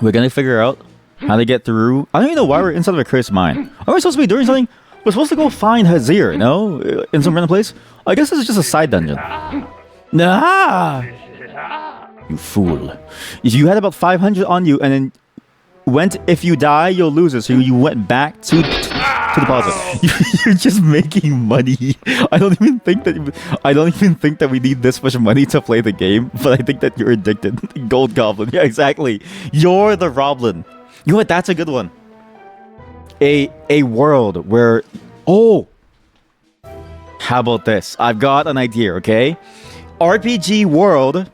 We're gonna figure out how to get through. I don't even know why we're inside of a cursed mine. Are we supposed to be doing something? We're supposed to go find Hazir, no? In some random place? I guess this is just a side dungeon. Nah! You fool. You had about 500 on you and then went, if you die, you'll lose it. So you went back to deposit. You're just making money. I don't even think that we need this much money to play the game, but I think that you're addicted. Gold Goblin. Yeah, exactly. You're the Roblin. You know what? That's a good one. A world where... Oh! How about this? I've got an idea, okay? RPG world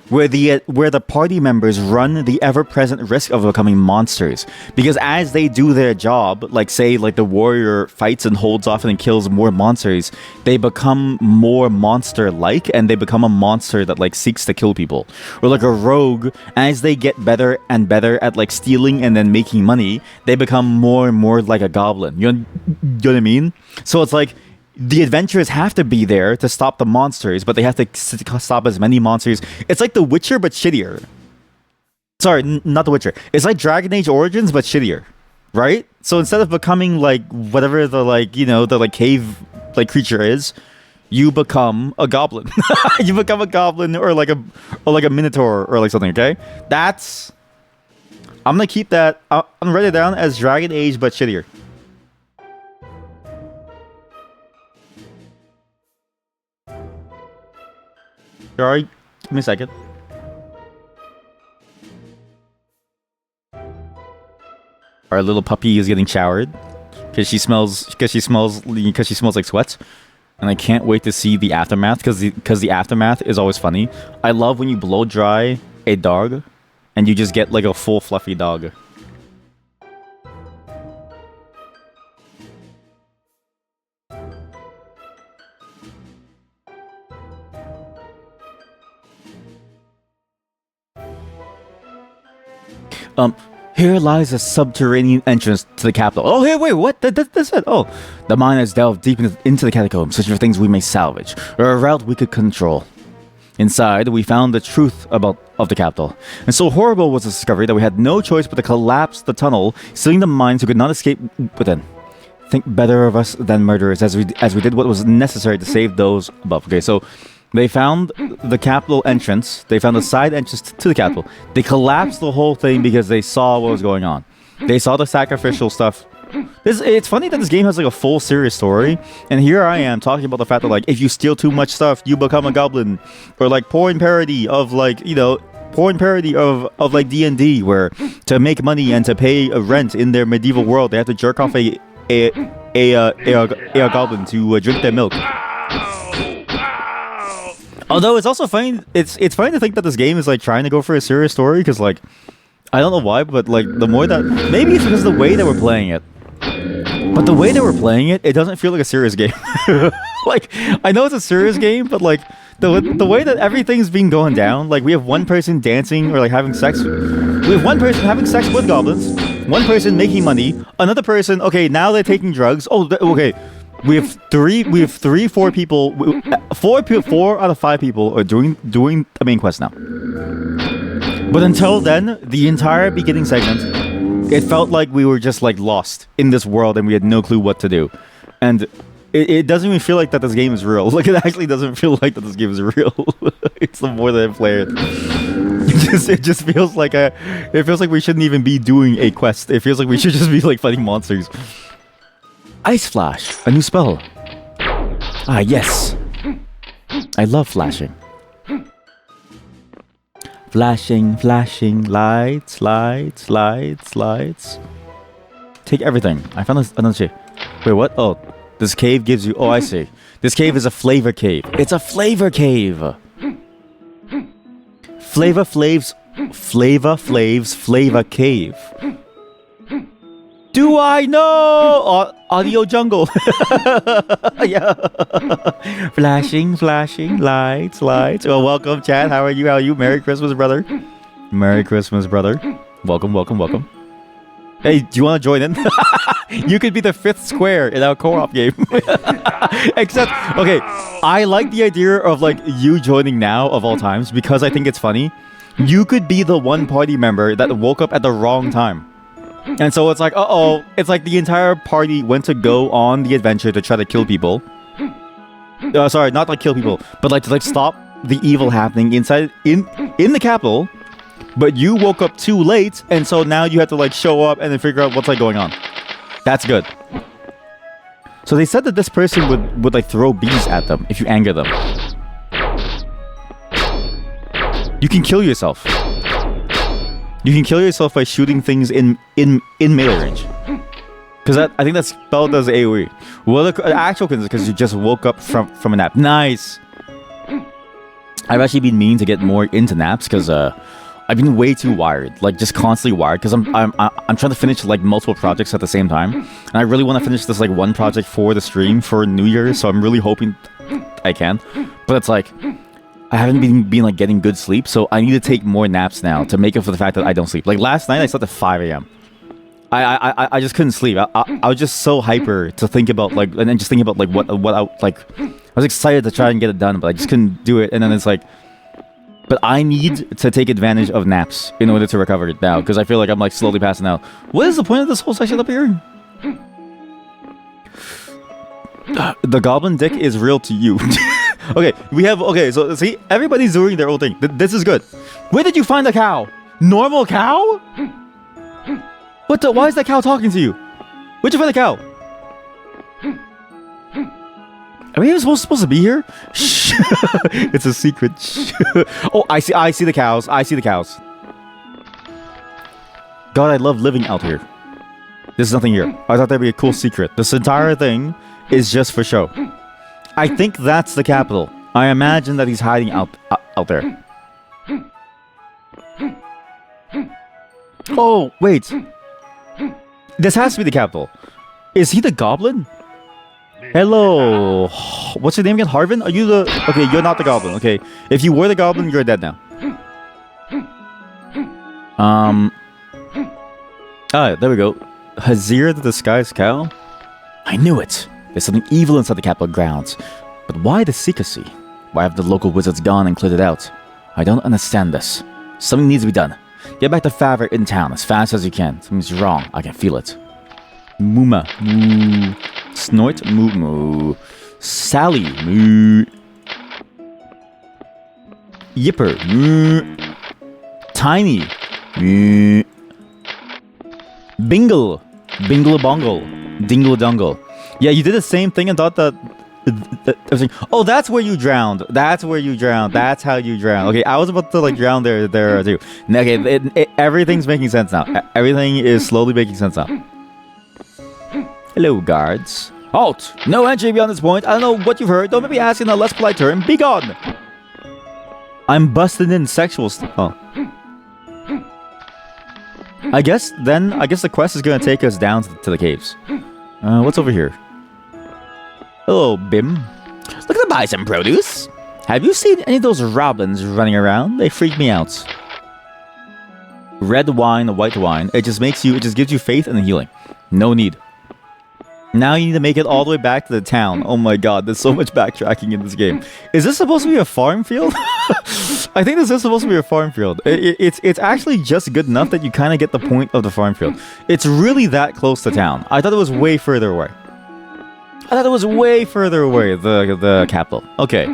where the party members run the ever-present risk of becoming monsters. Because as they do their job, like say like the warrior fights and holds off and kills more monsters, they become more monster-like, and they become a monster that like seeks to kill people. Or like a rogue, as they get better and better at like stealing and then making money, they become more and more like a goblin. You know what I mean? So it's like the adventurers have to be there to stop the monsters, but they have to stop as many monsters. It's like The Witcher, but shittier. Sorry, not The Witcher. It's like Dragon Age Origins, but shittier. Right? So instead of becoming like whatever the like, you know, the like cave like creature is, you become a goblin. You become a goblin or like a minotaur or like something, okay? That's... I'm gonna keep that... I'm gonna write it down as Dragon Age, but shittier. Sorry, give me a second. Our little puppy is getting showered because she smells like sweat. and I can't wait to see the aftermath because the aftermath is always funny. I love when you blow dry a dog, and you just get like a full fluffy dog. Here lies a subterranean entrance to the capital. Oh, hey, wait, what? That's it. Oh, the mine has delved deep into the catacombs, searching for things we may salvage, or a route we could control. Inside, we found the truth of the capital. And so horrible was the discovery that we had no choice but to collapse the tunnel, sealing the mines who could not escape within. Think better of us than murderers, as we did what was necessary to save those above. Okay, so they found the capital entrance. They found the side entrance to the capital. They collapsed the whole thing because they saw what was going on. They saw the sacrificial stuff. It's funny that this game has like a full serious story, and here I am talking about the fact that like if you steal too much stuff, you become a goblin, or like porn parody of like of like D&D, where to make money and to pay a rent in their medieval world, they have to jerk off a goblin to drink their milk. Although it's also funny, it's funny to think that this game is like trying to go for a serious story, because like I don't know why, but like the more that maybe it's because of the way that we're playing it. But the way that we're playing it, it doesn't feel like a serious game. Like I know it's a serious game, but like the way that everything's been going down, like we have one person dancing or like having sex. We have one person having sex with goblins, one person making money, another person. Okay, now they're taking drugs. Oh, okay. We have four people. Four out of 5 people are doing the main quest now. But until then, the entire beginning segment, it felt like we were just like lost in this world and we had no clue what to do. And it doesn't even feel like that this game is real. Like it actually doesn't feel like that this game is real. It's the more that I play it. It just feels like we shouldn't even be doing a quest. It feels like we should just be like fighting monsters. Ice Flash, a new spell. Ah, yes. I love flashing. Flashing, lights. Take everything. I found another shit. Wait, what? Oh, this cave gives you... Oh, I see. This cave is a flavor cave. It's a flavor cave. Flavor cave. Do I know? Audio jungle. Yeah. Flashing, lights. Well, welcome, chat. How are you? Merry Christmas, brother. Merry Christmas, brother. Welcome. Hey, do you want to join in? You could be the 5th square in our co-op game. Except, okay, I like the idea of like you joining now of all times because I think it's funny. You could be the one party member that woke up at the wrong time. And so it's like, it's like the entire party went to go on the adventure to try to kill people. Sorry, not like kill people, but like to like stop the evil happening inside in the capital. But you woke up too late, and so now you have to like show up and then figure out what's like going on. That's good. So they said that this person would like throw bees at them if you anger them. You can kill yourself. You can kill yourself by shooting things in melee range. Because I think that spell does AoE. Well, the actual is because you just woke up from a nap. Nice! I've actually been meaning to get more into naps because I've been way too wired. Like, just constantly wired. Because I'm trying to finish, like, multiple projects at the same time. And I really want to finish this, like, one project for the stream for New Year's. So I'm really hoping I can. But it's like... I haven't been like getting good sleep, so I need to take more naps now to make up for the fact that I don't sleep. Like last night, I slept at 5 a.m. I just couldn't sleep. I was just so hyper to think about like, and then just thinking about like what I like. I was excited to try and get it done, but I just couldn't do it. And then it's like, but I need to take advantage of naps in order to recover it now because I feel like I'm like slowly passing out. What is the point of this whole section up here? The goblin dick is real to you. Okay, so see, everybody's doing their own thing. This is good. Where did you find the cow? Normal cow? Why is that cow talking to you? Where'd you find the cow? Are we even supposed to be here? Shh. It's a secret. Oh, I see the cows. I see the cows. God, I love living out here. There's nothing here. I thought that'd be a cool secret. This entire thing is just for show. I think that's the capital. I imagine that he's hiding out there. Oh, wait. This has to be the capital. Is he the goblin? Hello. What's your name again? Harvin? Are you the... Okay, you're not the goblin. Okay. If you were the goblin, you're dead now. There we go. Hazir the Disguised Cow? I knew it. There's something evil inside the capital grounds. But why the secrecy? Why have the local wizards gone and cleared it out? I don't understand this. Something needs to be done. Get back to Favre in town as fast as you can. Something's wrong. I can feel it. Mooma. Moo. Snort. Moo moo. Sally. Moo. Yipper. Moo. Tiny. Moo. Bingle. Bingle bongle. Dingle dongle. Yeah, you did the same thing and thought that... Oh, that's where you drowned. That's where you drowned. That's how you drowned. Okay, I was about to like drown there too. Okay, everything's making sense now. Everything is slowly making sense now. Hello, guards. Halt! No entry beyond this point. I don't know what you've heard. Don't maybe ask in a less polite term. Be gone! I'm busting in sexual stuff. Oh. I guess the quest is gonna take us down to the caves. What's over here? Hello, Bim. Looking to buy some produce? Have you seen any of those roblins running around? They freak me out. Red wine, white wine. It just gives you faith and healing. No need. Now you need to make it all the way back to the town. Oh my god, there's so much backtracking in this game. Is this supposed to be a farm field? I think this is supposed to be a farm field. It's actually just good enough that you kind of get the point of the farm field. It's really that close to town. I thought it was way further away. The capital. Okay.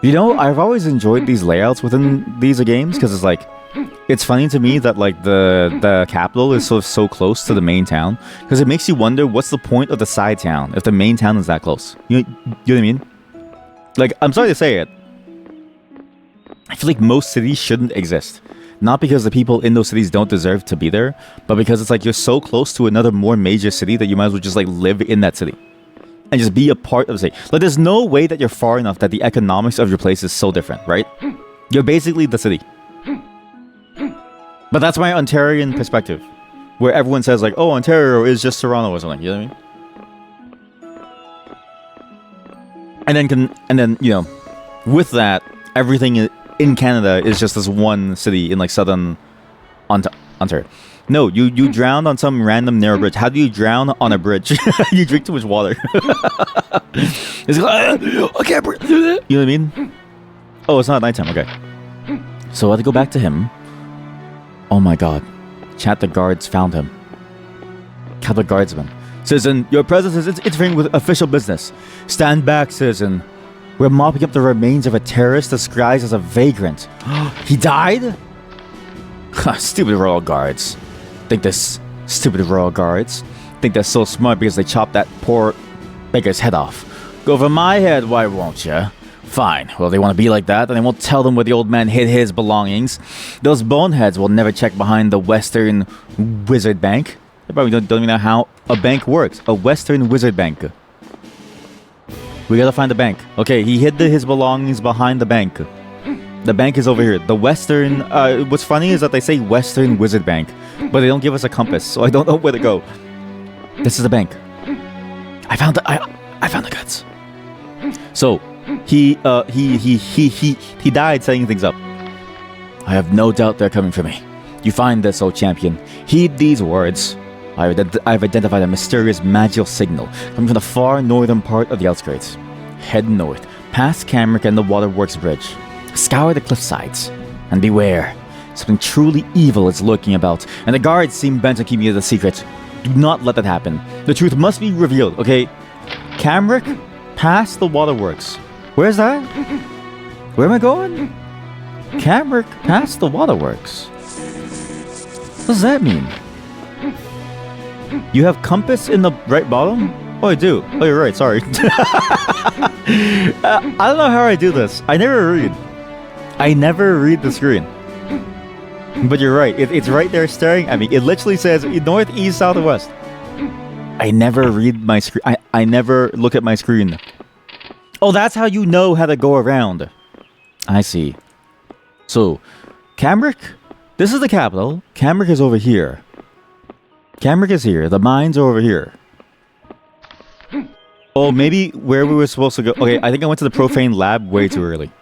You know, I've always enjoyed these layouts within these games because it's like, it's funny to me that like the capital is so close to the main town because it makes you wonder what's the point of the side town if the main town is that close. You know what I mean? Like, I'm sorry to say it. I feel like most cities shouldn't exist. Not because the people in those cities don't deserve to be there, but because it's like you're so close to another more major city that you might as well just like live in that city. And just be a part of the city. Like there's no way that you're far enough that the economics of your place is so different, right? You're basically the city. But that's my Ontarian perspective. Where everyone says like, oh, Ontario is just Toronto or something, you know what I mean? And then, you know, with that, everything in Canada is just this one city in like southern Ontario. No, you drowned on some random narrow bridge. How do you drown on a bridge? You drink too much water. It's like, I can't breathe. You know what I mean? Oh, it's not nighttime. Okay. So I had to go back to him. Oh my god. Chat, the guards found him. Capital Guardsman. Citizen, your presence is interfering with official business. Stand back, citizen. We're mopping up the remains of a terrorist disguised as a vagrant. He died? Stupid royal guards. Think they're so smart because they chopped that poor beggar's head off. Go over my head, why won't ya? Fine. Well, they want to be like that, then I won't tell them where the old man hid his belongings. Those boneheads will never check behind the Western Wizzerd Bank. They probably don't even know how a bank works. A Western Wizzerd Bank. We gotta find the bank. Okay, he hid his belongings behind the bank. The bank is over here. The Western... what's funny is that they say Western Wizzerd Bank, but they don't give us a compass, so I don't know where to go. This is the bank. I found the guts. So, he died setting things up. I have no doubt they're coming for me. You find this, O champion. Heed these words. I've identified a mysterious magical signal coming from the far northern part of the outskirts. Head north, past Camric and the Waterworks Bridge. Scour the cliff sides, and beware. Something truly evil is lurking about, and the guards seem bent on keeping it a secret. Do not let that happen. The truth must be revealed, okay? Camric, past the Waterworks. Where's that? Where am I going? Camric, past the Waterworks. What does that mean? You have compass in the right bottom? Oh, I do. Oh, you're right. Sorry. I don't know how I do this. I never read the screen. But you're right. It's right there staring at me. It literally says north, east, south, and west. I never read my screen. I never look at my screen. Oh, that's how you know how to go around. I see. So, Cambric, this is the capital. Cambric is over here. Cambric is here. The mines are over here. Oh, maybe where we were supposed to go. Okay, I think I went to the profane lab way too early.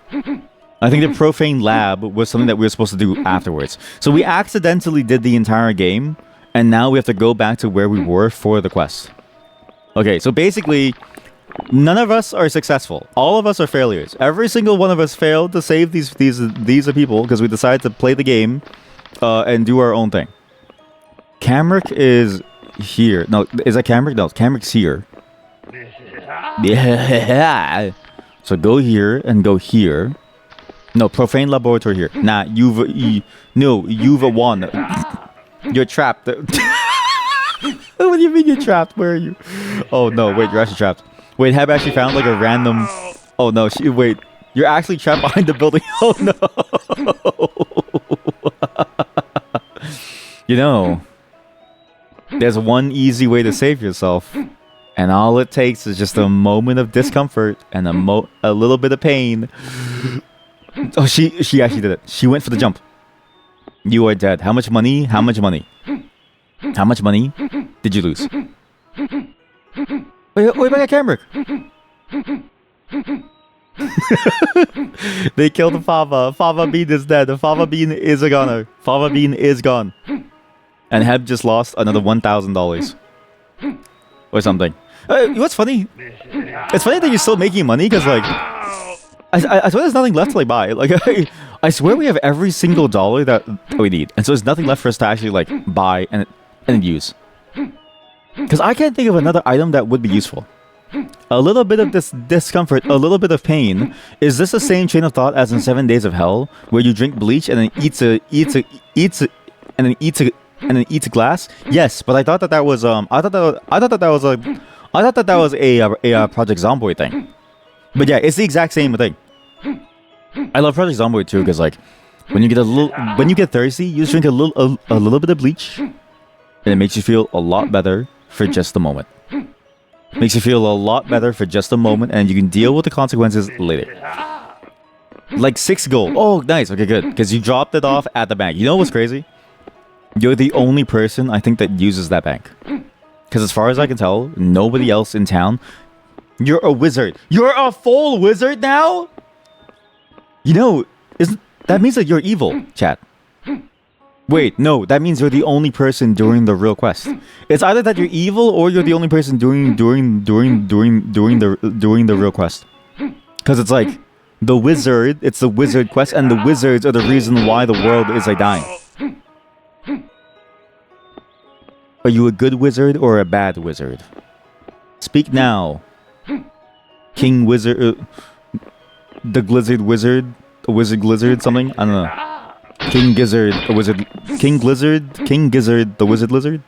I think the profane lab was something that we were supposed to do afterwards. So we accidentally did the entire game, and now we have to go back to where we were for the quest. Okay, so basically, none of us are successful. All of us are failures. Every single one of us failed to save these people because we decided to play the game and do our own thing. Cambric is here. No, is that Cambric? No, Cambric's here. Yeah. So go here and go here. No, profane laboratory here. Nah, you've won. You're trapped. What do you mean you're trapped? Where are you? Oh no, wait, you're actually trapped. Wait, have actually found like a random. Oh no, wait, you're actually trapped behind the building. Oh no. You know, there's one easy way to save yourself. And all it takes is just a moment of discomfort and a little bit of pain. Oh, she actually did it. She went for the jump. You are dead. How much money? How much money? How much money did you lose? Wait back at Cambric. They killed the Fava. Fava Bean is dead. The Fava Bean is a goner. Fava Bean is gone. And Heb just lost another $1,000. Or something. What's funny? It's funny that you're still making money because, like, I swear there's nothing left to like buy. Like, I swear we have every single dollar that we need, and so there's nothing left for us to actually like buy and use. Because I can't think of another item that would be useful. A little bit of this discomfort, a little bit of pain. Is this the same train of thought as in 7 Days of Hell, where you drink bleach and then eats a glass? Yes, but I thought that was a Project Zomboid thing. But yeah, it's the exact same thing. I love Project Zomboid too, because like when you get thirsty, you just drink a little bit of bleach, and it makes you feel a lot better for just a moment. Makes you feel a lot better for just a moment, and you can deal with the consequences later. Like 6 gold. Oh, nice. Okay, good. Because you dropped it off at the bank. You know what's crazy? You're the only person I think that uses that bank. Because as far as I can tell, nobody else in town. You're a wizard. You're a full wizard now? You know, that means that you're evil, chat. Wait, no, that means you're the only person doing the real quest. It's either that you're evil or you're the only person doing the real quest. Because it's like the wizard, it's the Wizzerd Quest, and the wizards are the reason why the world is like dying. Are you a good wizard or a bad wizard? Speak now. King Wizard, the Glizzard Wizard, a Wizard Glizzard, something? I don't know. King Gizzard, a wizard. King Glizzard, King Gizzard, the Wizard Lizard?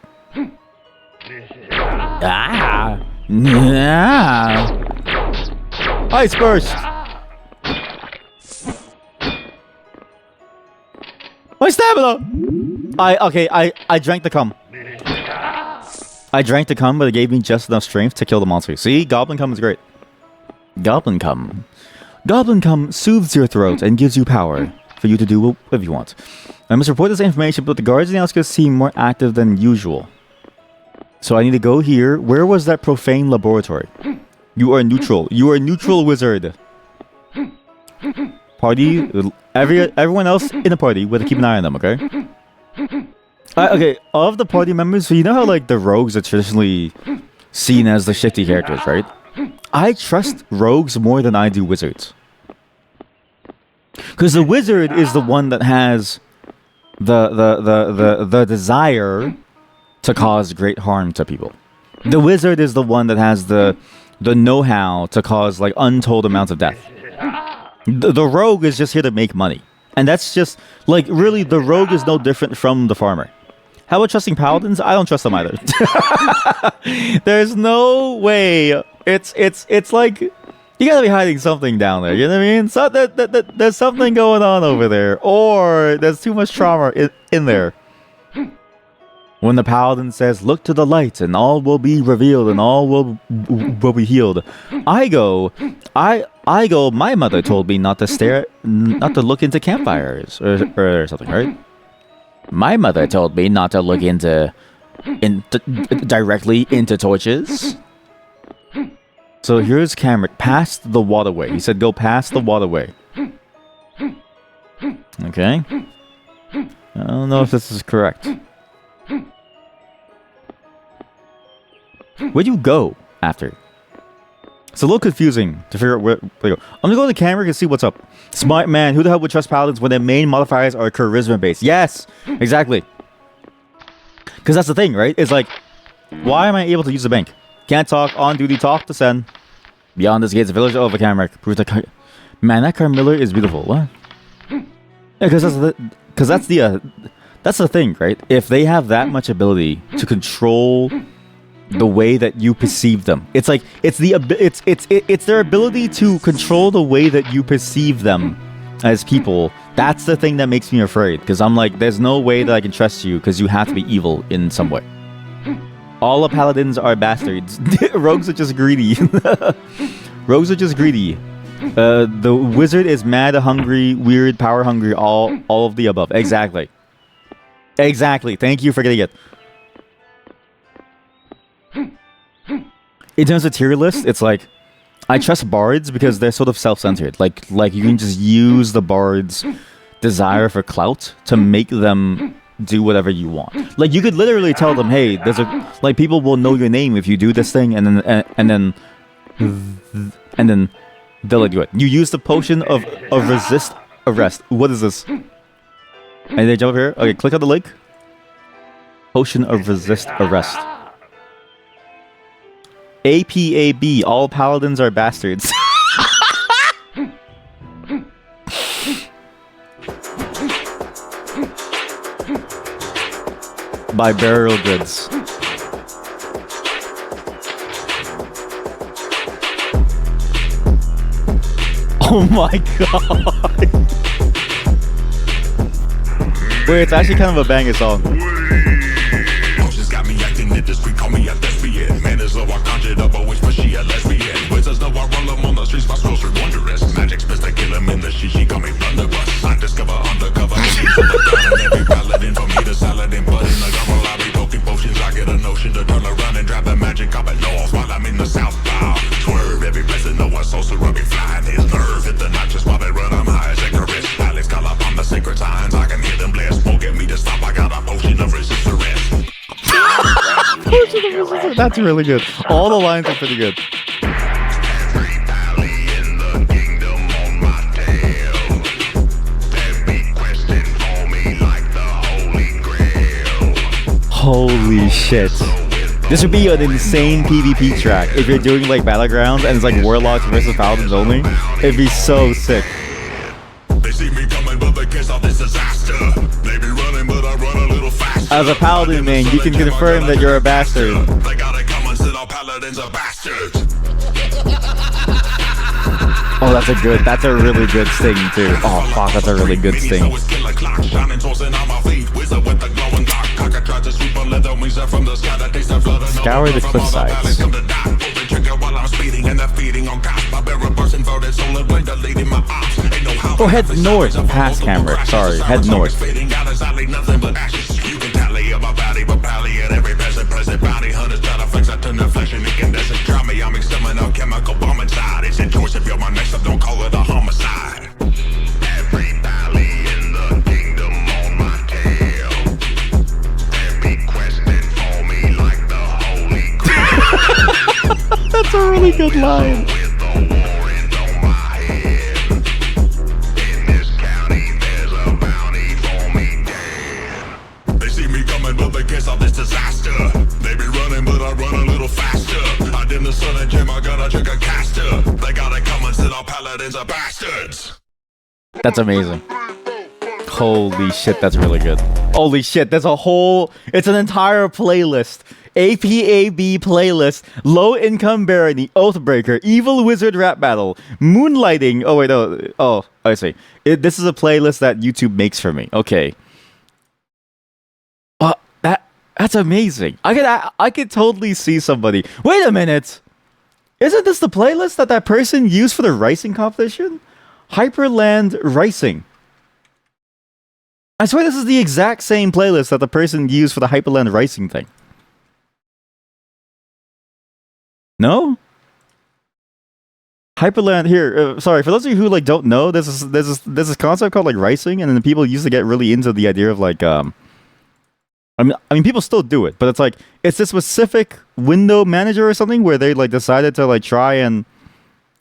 Ah! Ah! Ice Burst! My stamina! I drank the cum. I drank the cum, but it gave me just enough strength to kill the monster. See? Goblin cum is great. Goblin cum. Goblin cum soothes your throat and gives you power for you to do whatever you want. I must report this information, but the guards in the outskirts seem more active than usual. So I need to go here. Where was that profane laboratory? You are neutral. You are a neutral wizard. Party. Everyone else in the party, we have to keep an eye on them, okay? Okay, of the party members, so you know how like the rogues are traditionally seen as the shifty characters, right? I trust rogues more than I do wizards. Because the wizard is the one that has the desire to cause great harm to people. The wizard is the one that has the know-how to cause like untold amounts of death. The rogue is just here to make money. And that's just like really the rogue is no different from the farmer. How about trusting paladins? I don't trust them either. There's no way. It's like you gotta be hiding something down there. You know what I mean? So there's something going on over there, or there's too much trauma in there. When the paladin says, "Look to the light, and all will be revealed, and all will be healed," I go. My mother told me not to look into campfires or something, right? My mother told me not to look directly into torches. So here's Cameron, past the waterway. He said, "Go past the waterway." Okay. I don't know if this is correct. Where'd you go after? It's a little confusing to figure out where to go. I'm gonna go to the camera and see what's up. Smart man, who the hell would trust paladins when their main modifiers are charisma based? Yes, exactly. Because that's the thing, right? It's like, why am I able to use the bank? Can't talk, on duty, talk to send. Beyond this gate's village of a camera. Proves that man, that Carmilla is beautiful. What? Yeah, because that's the thing, right? If they have that much ability to control the way that you perceive them, it's like it's their ability to control the way that you perceive them as people. That's the thing that makes me afraid, because I'm like, there's no way that I can trust you because you have to be evil in some way. All the paladins are bastards. Rogues are just greedy. Rogues are just greedy. The wizard is mad, hungry, weird, power hungry, all of the above. Exactly. Exactly. Thank you for getting it. In terms of tier list, it's like, I trust bards because they're sort of self-centered. Like you can just use the bard's desire for clout to make them do whatever you want. Like, you could literally tell them, "Hey, there's a people will know your name if you do this thing," and then they'll like do it. You use the potion of resist arrest. What is this? And they jump over here. Okay, click on the link. Potion of resist arrest. APAB, all paladins are bastards. Buy burial goods. Oh my god. Wait, it's actually kind of a banger song. Potions got me acting in the street, call me a thespian. Man is low, I conjured up a witch, but she a lesbian. Wizards know I roll them on the streets, my scrolls are wondrous. Magic's best to kill him in the she call me blunderbuss. I discover undercover, every paladin from me to saladin. But in the gummer lobby, poking potions, I get a notion to turn around and drop the magic up at north while I'm in the south bow. Swerve every blessing, know I so rubbing flying his nerve. Hit the notches while they run, I'm high as Icarus. Alex call up on the sacred signs, I can hear them blast. Won't get me to stop, I got a potion of resist arrest. That's really good. All the lines are pretty good. Every valley in the kingdom on my tail. They be questing for me like the Holy Grail. Holy shit. This would be an insane PvP track if you're doing like battlegrounds and it's like warlocks versus paladins only. It'd be so sick. They see me coming, but they can't stop this disaster. They be running, but I run a little faster. As a paladin, man, you can confirm that you're a bastard. They gotta come and sit all paladins are bastards. Oh, that's a really good sting too. Oh fuck, that's a really good sting. Scour the cliff sides. Or head north past camera. Sorry, head north. Don't call it a homicide. Every valley in the kingdom on my tail. They be questing for me like the Holy Grail. That's a really good line. With the warrant on my head. In this county, there's a bounty for me dead. They see me coming, but they can't stop this disaster. They be running, but I run a little faster. I dim the sun and gem, I gotta trick a caster. They gotta come and sit all paladins are bastards. That's amazing. Holy shit, that's really good. Holy shit, it's an entire playlist. APAB playlist, Low Income Barony, Oathbreaker, Evil Wizard Rap Battle, Moonlighting. Oh wait, no. Oh, I see. This is a playlist that YouTube makes for me. Okay. That's amazing. I could totally see somebody. Wait a minute. Isn't this the playlist that person used for the racing competition? Hyperland Racing. I swear this is the exact same playlist that the person used for the Hyperland Racing thing. No? Hyperland here. Sorry, for those of you who like don't know, this is concept called like racing, and then people used to get really into the idea of like I mean people still do it, but it's like it's a specific window manager or something where they like decided to like try and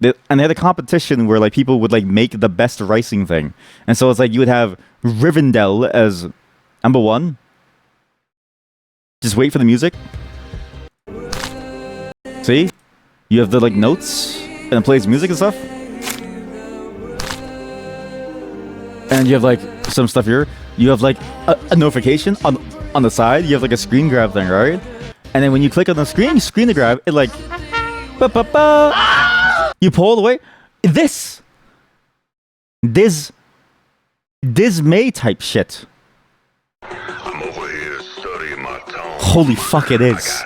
they had a competition where like people would like make the best racing thing, and so it's like you would have Rivendell as number one. Just wait for the music. See, you have the like notes. And it plays music and stuff. And you have like some stuff here. You have like a notification on the side. You have like a screen grab thing, right? And then when you click on the screen to grab, it like you pull it away. This May type shit. Holy fuck, it is.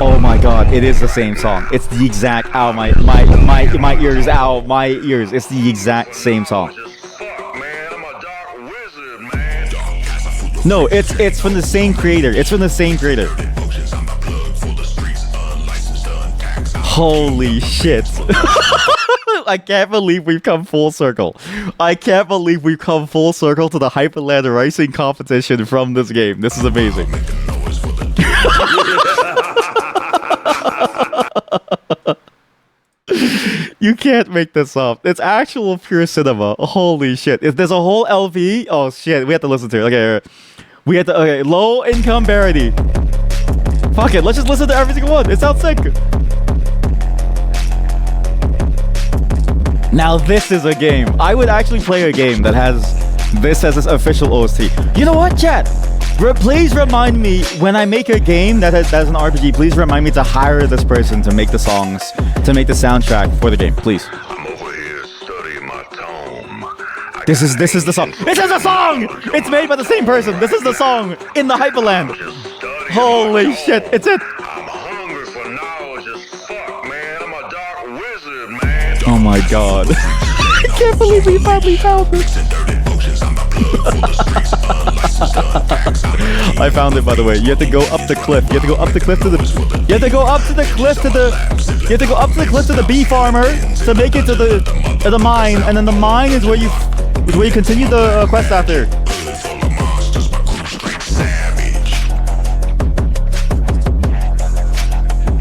Oh my god, it is the same song. It's the exact my ears, ow, my ears. It's the exact same song. No, it's from the same creator. It's from the same creator. Holy shit. I can't believe we've come full circle. I can't believe we've come full circle to the Hyperland Racing competition from this game. This is amazing. You can't make this up. It's actual pure cinema. Holy shit. If there's a whole LP, oh shit, we have to listen to it. Okay, we have to, okay, low income parity. Fuck it, let's just listen to every single one. It sounds sick. Now this is a game. I would actually play a game that has this as its official OST. You know what, chat? Please remind me when I make a game that has an RPG. Please remind me to hire this person to make the songs, to make the soundtrack for the game. Please. This is the song. This is the song. It's made by the same person. This is the song in the Hyperland. Holy shit! It's it. Oh my god! I can't believe we finally found this. I found it, by the way. You have to go up the cliff. You have to go up the cliff to the. You have to go up to the cliff to the. You have to go up to the cliff to the bee farmer to make it to the mine, and then the mine is where you continue the quest after.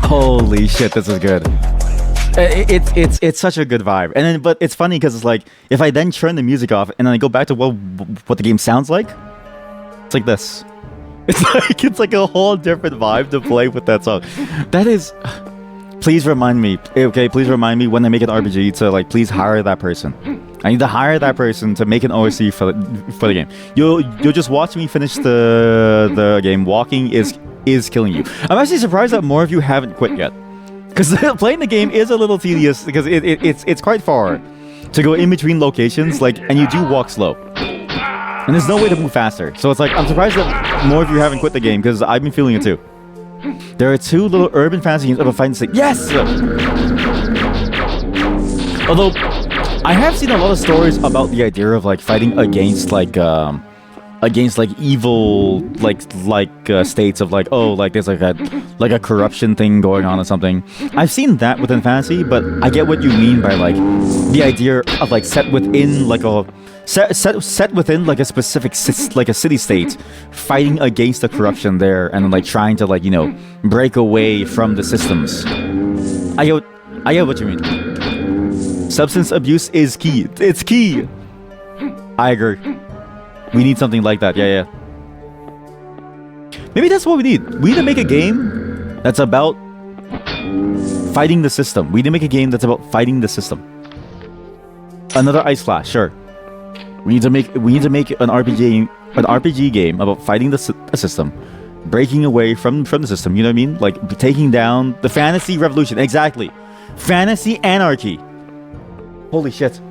Holy shit, this is good. It's such a good vibe, and then but it's funny because it's like if I then turn the music off and then I go back to what the game sounds like, it's like this. It's like a whole different vibe to play with that song. That is. Please remind me, okay? Please remind me when I make an RPG to like please hire that person. I need to hire that person to make an OSC for the game. You'll just watch me finish the game. Walking is killing you. I'm actually surprised that more of you haven't quit yet. Because playing the game is a little tedious because it's quite far to go in between locations, like, and you do walk slow. And there's no way to move faster. So it's like, I'm surprised that more of you haven't quit the game because I've been feeling it too. There are two little urban fantasy games about fighting state. Yes! Although, I have seen a lot of stories about the idea of like fighting against evil states of like, oh, like there's like a corruption thing going on or something. I've seen that within fantasy, but I get what you mean by like the idea of like set within like a specific like a city state, fighting against the corruption there, and then like trying to like, you know, break away from the systems. I get what you mean. Substance abuse is key. It's key. I agree. We need something like that. Yeah. Maybe that's what we need. We need to make a game that's about fighting the system. We need to make a game that's about fighting the system. Another Ice Flash, sure. We need to make an RPG game about fighting the system, breaking away from the system. You know what I mean? Like taking down the fantasy revolution. Exactly, fantasy anarchy. Holy shit.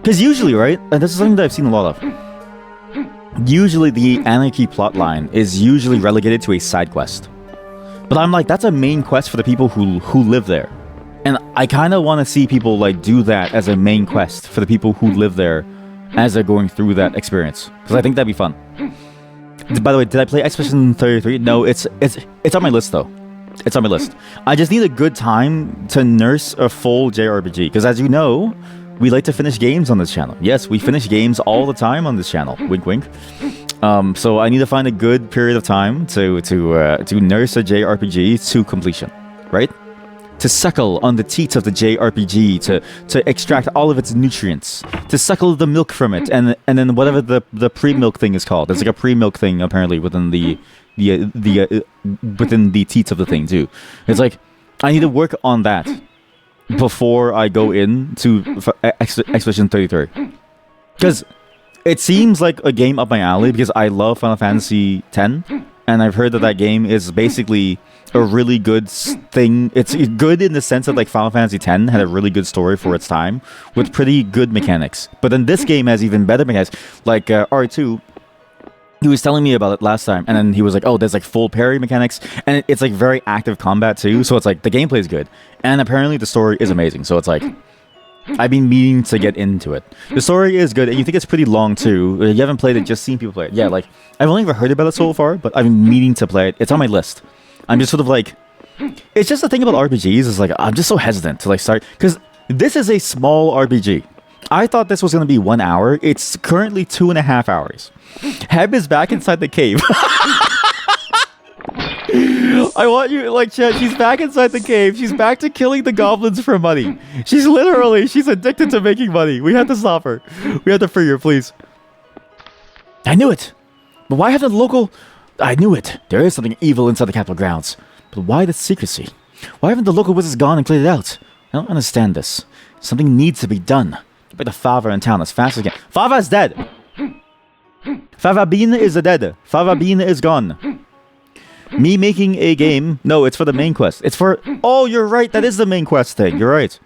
Because usually, right, and this is something that I've seen a lot of. usually the anarchy plotline is usually relegated to a side quest. But I'm like, that's a main quest for the people who live there. And I kind of want to see people like do that as a main quest for the people who live there as they're going through that experience. Because I think that'd be fun. By the way, did I play Expedition 33? No, it's on my list though. It's on my list. I just need a good time to nurse a full JRPG. Because as you know, we like to finish games on this channel. Yes, we finish games all the time on this channel. Wink, wink. So I need to find a good period of time to nurse a JRPG to completion, right? To suckle on the teats of the JRPG, to extract all of its nutrients, to suckle the milk from it, and then whatever the pre-milk thing is called. There's like a pre-milk thing apparently within the within the teats of the thing too. It's like I need to work on that before I go into Expedition 33, because it seems like a game up my alley because I love Final Fantasy X, and I've heard that game is basically a really good thing. It's good in the sense that like Final Fantasy X had a really good story for its time with pretty good mechanics. But then this game has even better mechanics. Like R2, he was telling me about it last time, and then he was like, "Oh, there's like full parry mechanics, and it's like very active combat too." So it's like the gameplay is good, and apparently the story is amazing. So it's like I've been meaning to get into it. The story is good, and you think it's pretty long too. You haven't played it, just seen people play it. Yeah, like I've only ever heard about it so far, but I've been meaning to play it. It's on my list. I'm just sort of like, it's just the thing about RPGs is like I'm just so hesitant to like start because this is a small RPG. I thought this was going to be 1 hour. It's currently 2.5 hours. Heb is back inside the cave. I want you, like, chat, she's back inside the cave. She's back to killing the goblins for money. She's addicted to making money. We have to stop her. We have to free her, please. I knew it. But why haven't the local... I knew it. There is something evil inside the capital grounds. But why the secrecy? Why haven't the local wizards gone and cleared it out? I don't understand this. Something needs to be done. Get back to Fava in town as fast as I can. Fava's dead! Fava Bean is dead. Fava Bean is gone. Me making a game... No, it's for the main quest. It's for... Oh, you're right. That is the main quest thing. You're right.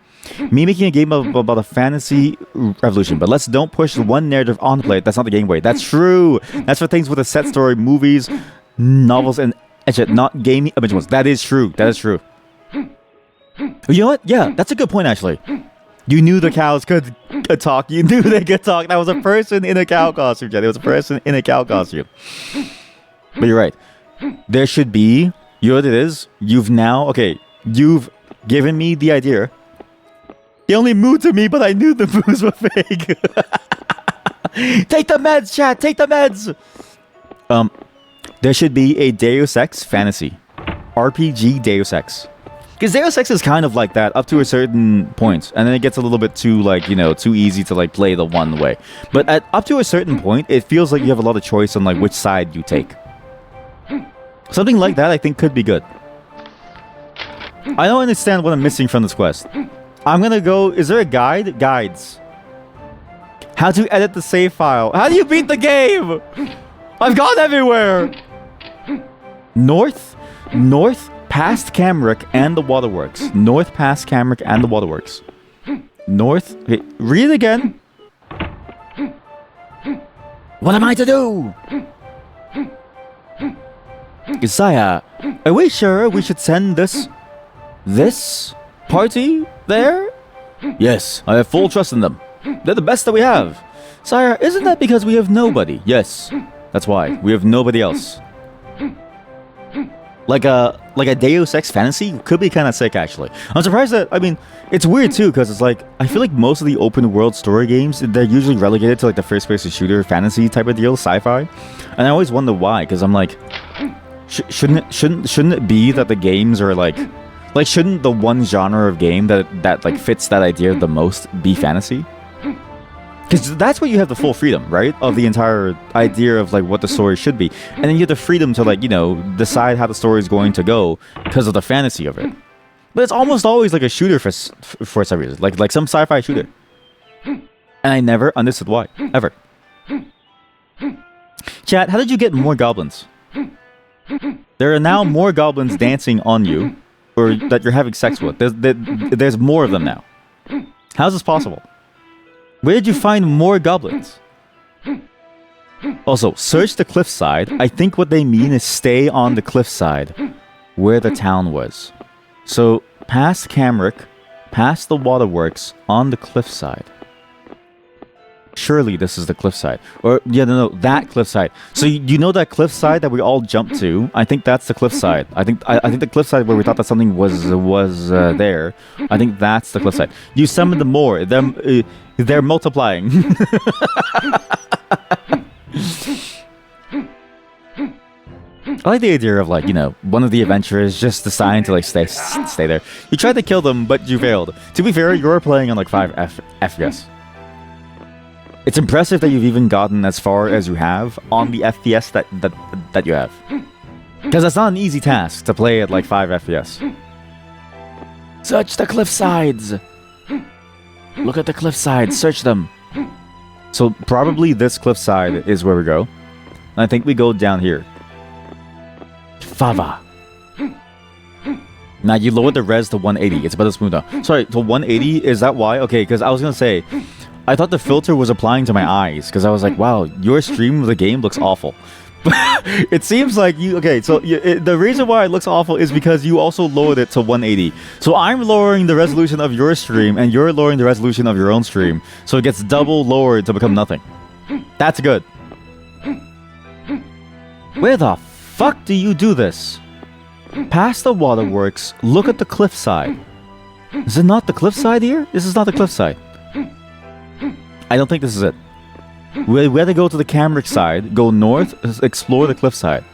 Me making a game about a fantasy revolution. But let's don't push one narrative on the plate. That's not the game way. That's true. That's for things with a set story, movies, novels, and not gaming originals. That is true. That is true. You know what? Yeah, that's a good point, actually. You knew the cows could talk. You knew they could talk. That was a person in a cow costume, Jen. It was a person in a cow costume. But you're right. There should be... You know what it is? You've given me the idea. He only moved to me, but I knew the moves were fake. Take the meds, chat! Take the meds! There should be a Deus Ex fantasy. RPG Deus Ex. Because Deus Ex is kind of like that up to a certain point. And then it gets a little bit too, like, you know, too easy to, like, play the one way. But up to a certain point, it feels like you have a lot of choice on, like, which side you take. Something like that, I think, could be good. I don't understand what I'm missing from this quest. I'm gonna go... Is there a guide? Guides. How to edit the save file. How do you beat the game? I've gone everywhere! North past Camric and the Waterworks. North past Camric and the Waterworks. North... Okay, read it again. What am I to do? Isaiah, are we sure we should send this party there? Yes, I have full trust in them. They're the best that we have. Sire, isn't that because we have nobody? Yes, that's why. We have nobody else. Like a Deus Ex fantasy could be kind of sick, actually. I'm surprised that, I mean, it's weird too, because it's like, I feel like most of the open world story games, they're usually relegated to like the first person shooter fantasy type of deal, sci-fi. And I always wonder why, because I'm like, shouldn't it be that the games are like shouldn't the one genre of game that like fits that idea the most be fantasy? Because that's where you have the full freedom, right? Of the entire idea of like what the story should be. And then you have the freedom to like, you know, decide how the story is going to go because of the fantasy of it. But it's almost always like a shooter for some reason. Like some sci-fi shooter. And I never understood why. Ever. Chat, how did you get more goblins? There are now more goblins dancing on you. Or that you're having sex with. There's more of them now. How's this possible? Where did you find more goblins? Also, search the cliffside. I think what they mean is stay on the cliffside where the town was. So, past Camric, past the waterworks, on the cliffside. Surely this is the cliffside. Or, yeah, no, that cliffside. So, you know that cliffside that we all jumped to? I think that's the cliffside. I think the cliffside where we thought that something was there. I think that's the cliffside. You summon them more. They're multiplying. I like the idea of, like, you know, one of the adventurers just deciding to, like, stay there. You tried to kill them, but you failed. To be fair, you're playing on, like, 5 FPS. It's impressive that you've even gotten as far as you have on the FPS that you have. Because that's not an easy task to play at, like, 5 FPS. Search the cliffsides! Look at the cliffsides, search them! So, probably this cliffside is where we go. And I think we go down here. Fava. Now, you lowered the res to 180. It's better smooth now. Sorry, to 180? Is that why? Okay, because I was going to say, I thought the filter was applying to my eyes. Because I was like, wow, your stream of the game looks awful. It seems like you... Okay, so the reason why it looks awful is because you also lowered it to 180. So I'm lowering the resolution of your stream, and you're lowering the resolution of your own stream. So it gets double lowered to become nothing. That's good. Where the fuck do you do this? Past the waterworks, look at the cliffside. Is it not the cliffside here? This is not the cliffside. I don't think this is it. We had to go to the Camric side, go north, explore the cliffside.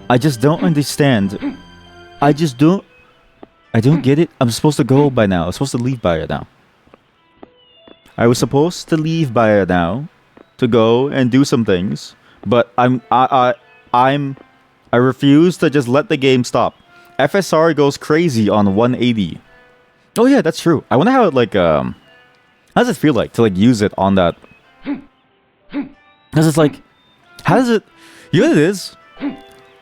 I just don't understand. I don't get it. I'm supposed to go by now. I'm supposed to leave by it now. I was supposed to leave by it now to go and do some things, but I refuse to just let the game stop. FSR goes crazy on 180. Oh yeah, that's true. I wonder how it, like, how does it feel like to, like, use it on that? Because it's like, how does it... You know what it is?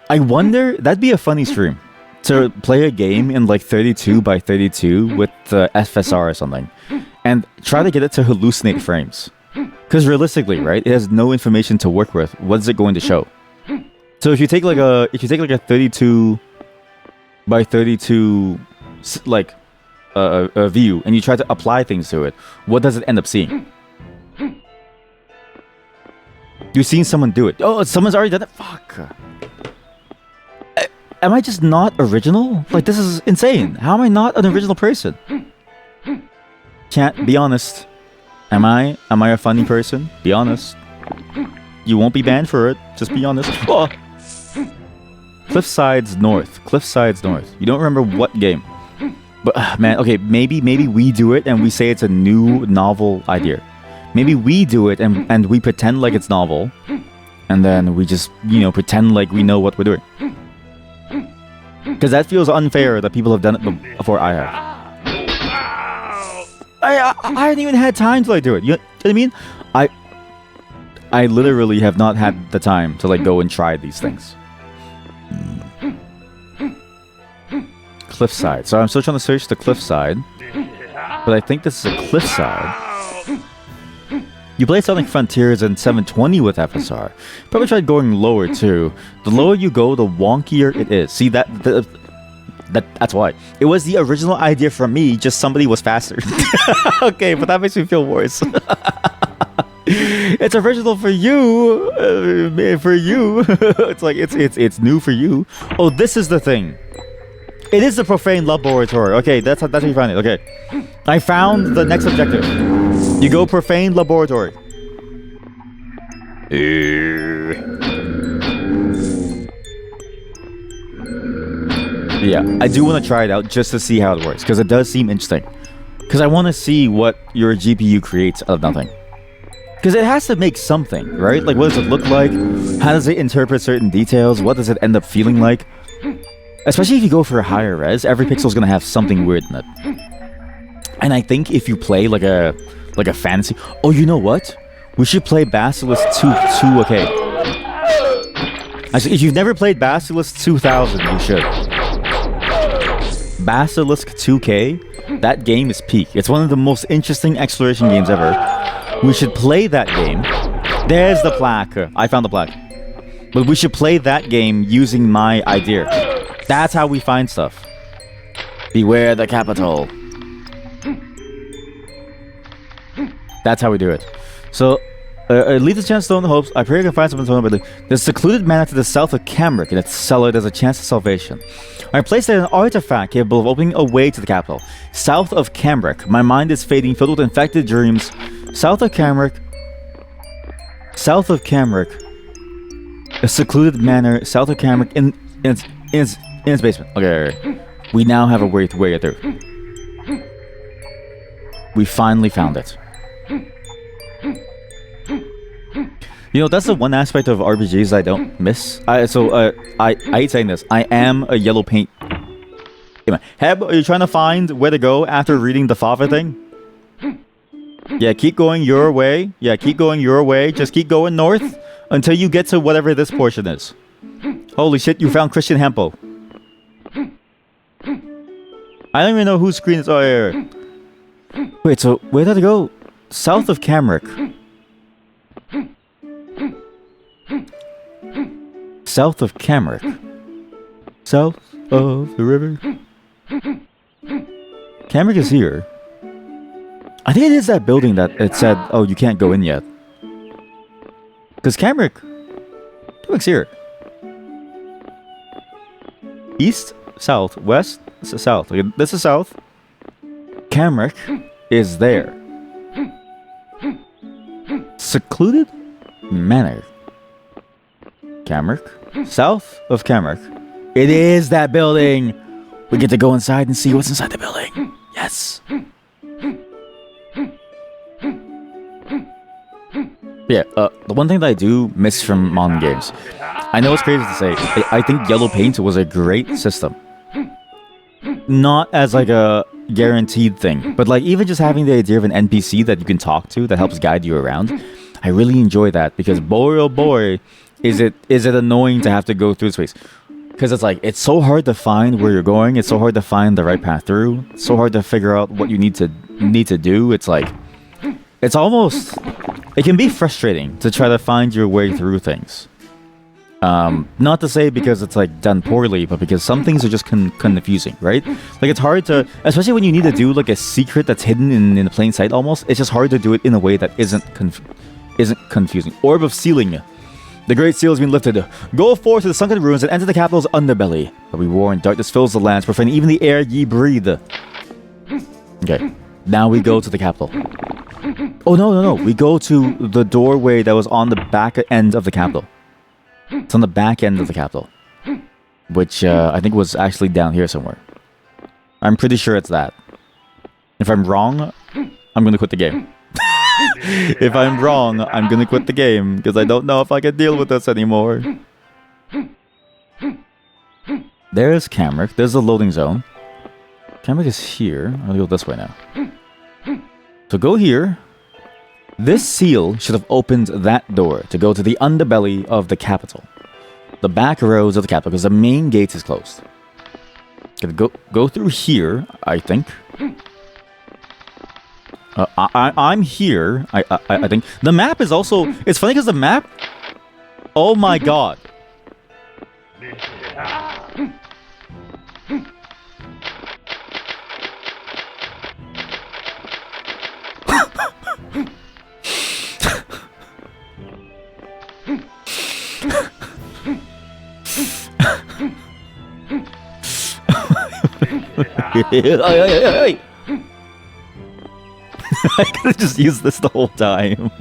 I wonder... That'd be a funny stream. To play a game in, like, 32 by 32 with the FSR or something. And try to get it to hallucinate frames. Because realistically, right? It has no information to work with. What is it going to show? So if you take, like, a... If you take, like, a 32 by 32... Like... a view, and you try to apply things to it, what does it end up seeing? You've seen someone do it. Oh, someone's already done it? Fuck. Am I just not original? Like, this is insane. How am I not an original person? Can't be honest. Am I a funny person? Be honest. You won't be banned for it. Just be honest. Oh. Cliffsides North. Cliffsides North. You don't remember what game? But, man, okay, maybe we do it and we say it's a new novel idea. Maybe we do it and we pretend like it's novel. And then we just, you know, pretend like we know what we're doing. Because that feels unfair that people have done it before I have. I hadn't even had time to, like, do it. You know what I mean? I literally have not had the time to, like, go and try these things. Cliffside. So I'm still trying to search the cliffside. But I think this is a cliffside. You play Sonic Frontiers in 720 with FSR. Probably tried going lower too. The lower you go, the wonkier it is. See, that's why. It was the original idea from me, just somebody was faster. Okay, but that makes me feel worse. It's original for you. It's like, it's new for you. Oh, this is the thing. It is the Profane Laboratory. Okay, that's how you find it. Okay. I found the next objective. You go Profane Laboratory. Yeah, I do want to try it out just to see how it works, because it does seem interesting. Because I want to see what your GPU creates out of nothing. Because it has to make something, right? Like, what does it look like? How does it interpret certain details? What does it end up feeling like? Especially if you go for a higher res, every pixel's gonna have something weird in it. And I think if you play like a fantasy... Oh, you know what? We should play Basilisk 2K. If you've never played Basilisk 2000, you should. Basilisk 2K, that game is peak. It's one of the most interesting exploration games ever. We should play that game. There's the plaque. I found the plaque. But we should play that game using my idea. That's how we find stuff. Beware the capital. That's how we do it. So, lead the chance stone hopes. I pray I can find something. But there's a secluded manor to the south of Cambric. In its cellar, there's a chance of salvation. I placed there an artifact capable of opening a way to the capital. South of Cambric. My mind is fading, filled with infected dreams. South of Cambric. South of Cambric. A secluded manor south of Cambric in its basement. Okay. We now have a way to get through. We finally found it. You know, that's the one aspect of RPGs I don't miss. I hate saying this. I am a yellow paint. Heb, are you trying to find where to go after reading the Fava thing? Yeah, keep going your way. Yeah, keep going your way. Just keep going north until you get to whatever this portion is. Holy shit, you found Christian Hempo. I don't even know whose screen is. Oh, yeah. Wait, so where did it go? South of Cambric. South of Cambric. South of the river. Cambric is here. I think it is that building that it said, oh, you can't go in yet. Because Cambric looks here. East, south, west, south. Okay, this is south. Cambric is there. Secluded manor. Cambric. South of Cambric. It is that building. We get to go inside and see what's inside the building. Yes. Yeah, the one thing that I do miss from modern games, I know it's crazy to say, I think yellow paint was a great system. Not as like a guaranteed thing, but like even just having the idea of an NPC that you can talk to that helps guide you around, I really enjoy that because boy oh boy, is it annoying to have to go through space. Because it's like, it's so hard to find where you're going, it's so hard to find the right path through, it's so hard to figure out what you need to do. It's like, it's almost, it can be frustrating to try to find your way through things. Not to say because it's like done poorly, but because some things are just confusing, right? Like it's hard to, especially when you need to do like a secret that's hidden in the plain sight almost, it's just hard to do it in a way that isn't confusing. Orb of Sealing. The great seal has been lifted. Go forth to the sunken ruins and enter the capital's underbelly. But we war and darkness fills the lands, profaning even the air ye breathe. Okay, now we go to the capital. Oh, no. We go to the doorway that was on the back end of the capital. It's on the back end of the capital. Which I think was actually down here somewhere. I'm pretty sure it's that. If I'm wrong, I'm going to quit the game. If I'm wrong, I'm going to quit the game because I don't know if I can deal with this anymore. There's Cambric. There's the loading zone. Cambric is here. I'm going to go this way now. So go here. This seal should have opened that door to go to the underbelly of the capital. The back rows of the capital, because the main gate is closed. Gonna go through here, I think. I'm here, I think. The map is also... It's funny because the map... Oh my god. I could have just used this the whole time.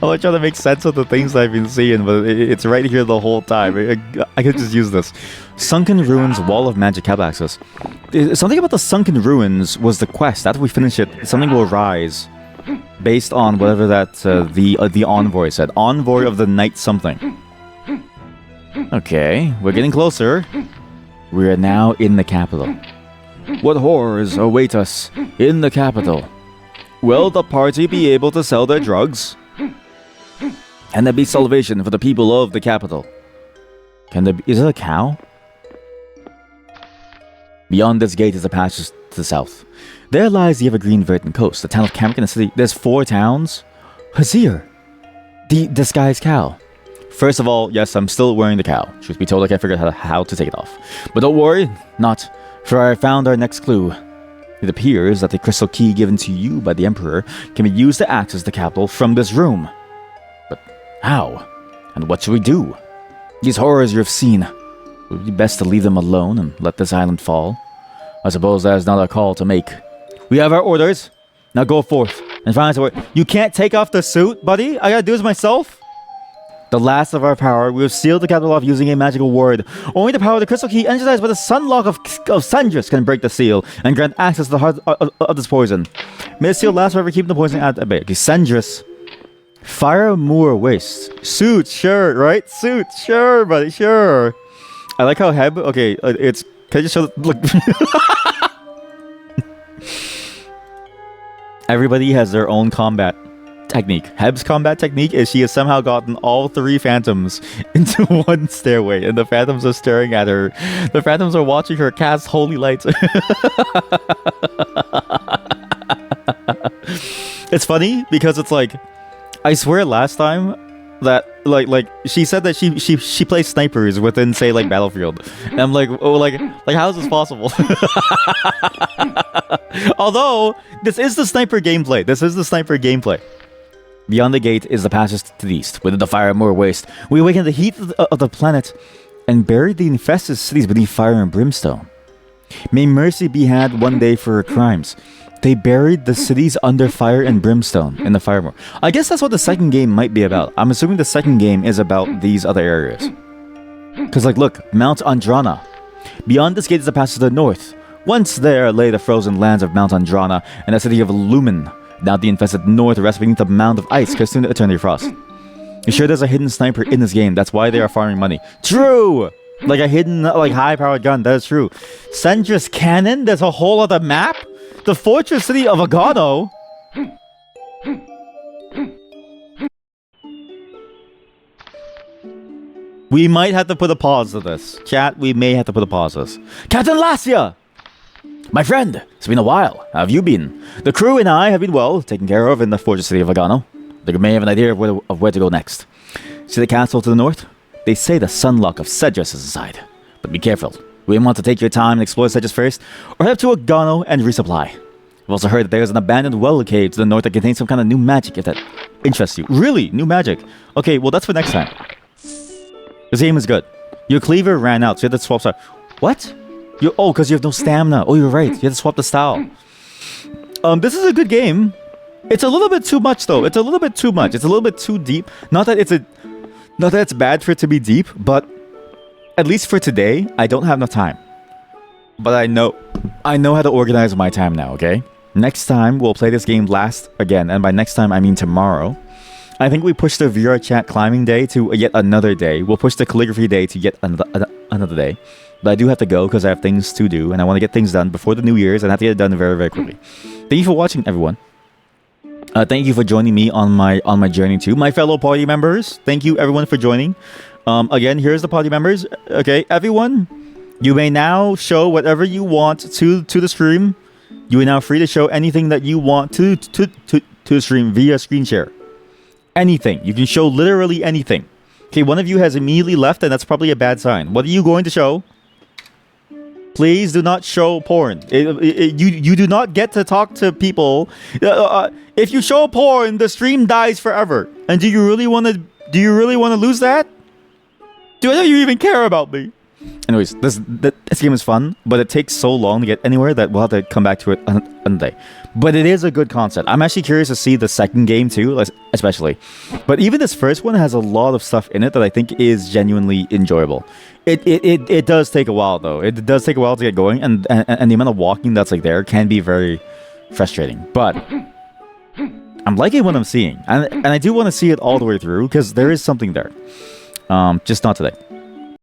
I'm trying to make sense of the things I've been seeing, but it's right here the whole time. I could just use this. Sunken Ruins, Wall of Magic, Cab Access. Something about the Sunken Ruins was the quest. After we finish it, something will rise. Based on whatever that the envoy said. Envoy of the night something. Okay, we're getting closer. We are now in the capital. What horrors await us in the capital? Will the party be able to sell their drugs? Can there be salvation for the people of the capital? Is it a cow? Beyond this gate is a passage to the south. There lies the evergreen verdant coast, the town of Cambric and the city. There's 4 towns? Hazir, the disguised cow. First of all, yes, I'm still wearing the cow. Truth be told, I can't figure out how to take it off. But don't worry, not, for I found our next clue. It appears that the crystal key given to you by the Emperor can be used to access the capital from this room. But how? And what should we do? These horrors you have seen, would it be best to leave them alone and let this island fall? I suppose that is not a call to make. We have our orders. Now go forth and find us a way. You can't take off the suit, buddy? I gotta do this myself? The last of our power, we have sealed the capital off using a magical word. Only the power of the crystal key energized by the sunlock of Sandris can break the seal and grant access to the heart of this poison. May the seal last forever, keeping the poison at bay. Okay, Sandris. Fire Moor Waste. Suit, sure, right? Suit, sure, buddy, sure. I like how Heb, okay, it's, can I just show, look. Everybody has their own combat technique. Heb's combat technique is she has somehow gotten all 3 phantoms into one stairway, and the phantoms are staring at her. The phantoms are watching her cast holy lights. It's funny because it's like, I swear last time that like she said that she plays snipers within, say, like Battlefield, and I'm like, oh, like how is this possible? Although this is the sniper gameplay. Beyond the gate is the passage to the east. Within the Fire Moor Waste, we awaken the heat of the planet and buried the infested cities beneath fire and brimstone. May mercy be had one day for her crimes. They buried the cities under fire and brimstone in the Fire Moor. I guess that's what the second game might be about. I'm assuming the second game is about these other areas. Because, like, look, Mount Andrana. Beyond this gate is the passage to the north. Once there lay the frozen lands of Mount Andrana and the city of Lumen. Now the infested north rests beneath a mound of ice, cursed to eternity frost. You sure there's a hidden sniper in this game? That's why they are farming money. True! Like a hidden, like, high-powered gun. That is true. Sandris Cannon? There's a whole other map? The fortress city of Agano? We might have to put a pause to this. Chat, we may have to put a pause to this. Captain Lassia! My friend, it's been a while. How have you been? The crew and I have been well taken care of in the fortress city of Agano. They may have an idea of where to go next. See the castle to the north? They say the sunlock of Cedrus is inside. But be careful. We want to take your time and explore Cedrus first, or head to Agano and resupply. I've also heard that there's an abandoned well cave to the north that contains some kind of new magic, if that interests you. Really? New magic? Okay, well, that's for next time. This game is good. Your cleaver ran out, so you have to swap style. What? Oh, because you have no stamina. Oh, you're right. You have to swap the style. This is a good game. It's a little bit too much, though. It's a little bit too much. It's a little bit too deep. Not that it's bad for it to be deep, but at least for today, I don't have enough time. But I know how to organize my time now, okay? Next time, we'll play this game last again. And by next time, I mean tomorrow. I think we push the VR chat climbing day to yet another day. We'll push the calligraphy day to yet another day. But I do have to go because I have things to do. And I want to get things done before the New Year's. And I have to get it done very, very quickly. Thank you for watching, everyone. Thank you for joining me on my journey too. My fellow party members, thank you everyone for joining. Again, here's the party members. Okay, everyone, you may now show whatever you want to the stream. You are now free to show anything that you want to the stream via screen share. Anything. You can show literally anything. Okay, one of you has immediately left, and that's probably a bad sign. What are you going to show? Please do not show porn. You do not get to talk to people. If you show porn, the stream dies forever. And do you really want to lose that? Do any of you even care about me? Anyways, this game is fun, but it takes so long to get anywhere that we'll have to come back to it another day. But it is a good concept. I'm actually curious to see the second game too, especially. But even this first one has a lot of stuff in it that I think is genuinely enjoyable. It does take a while though. It does take a while to get going, and the amount of walking that's like there can be very frustrating. But I'm liking what I'm seeing, and I do want to see it all the way through because there is something there. Just not today.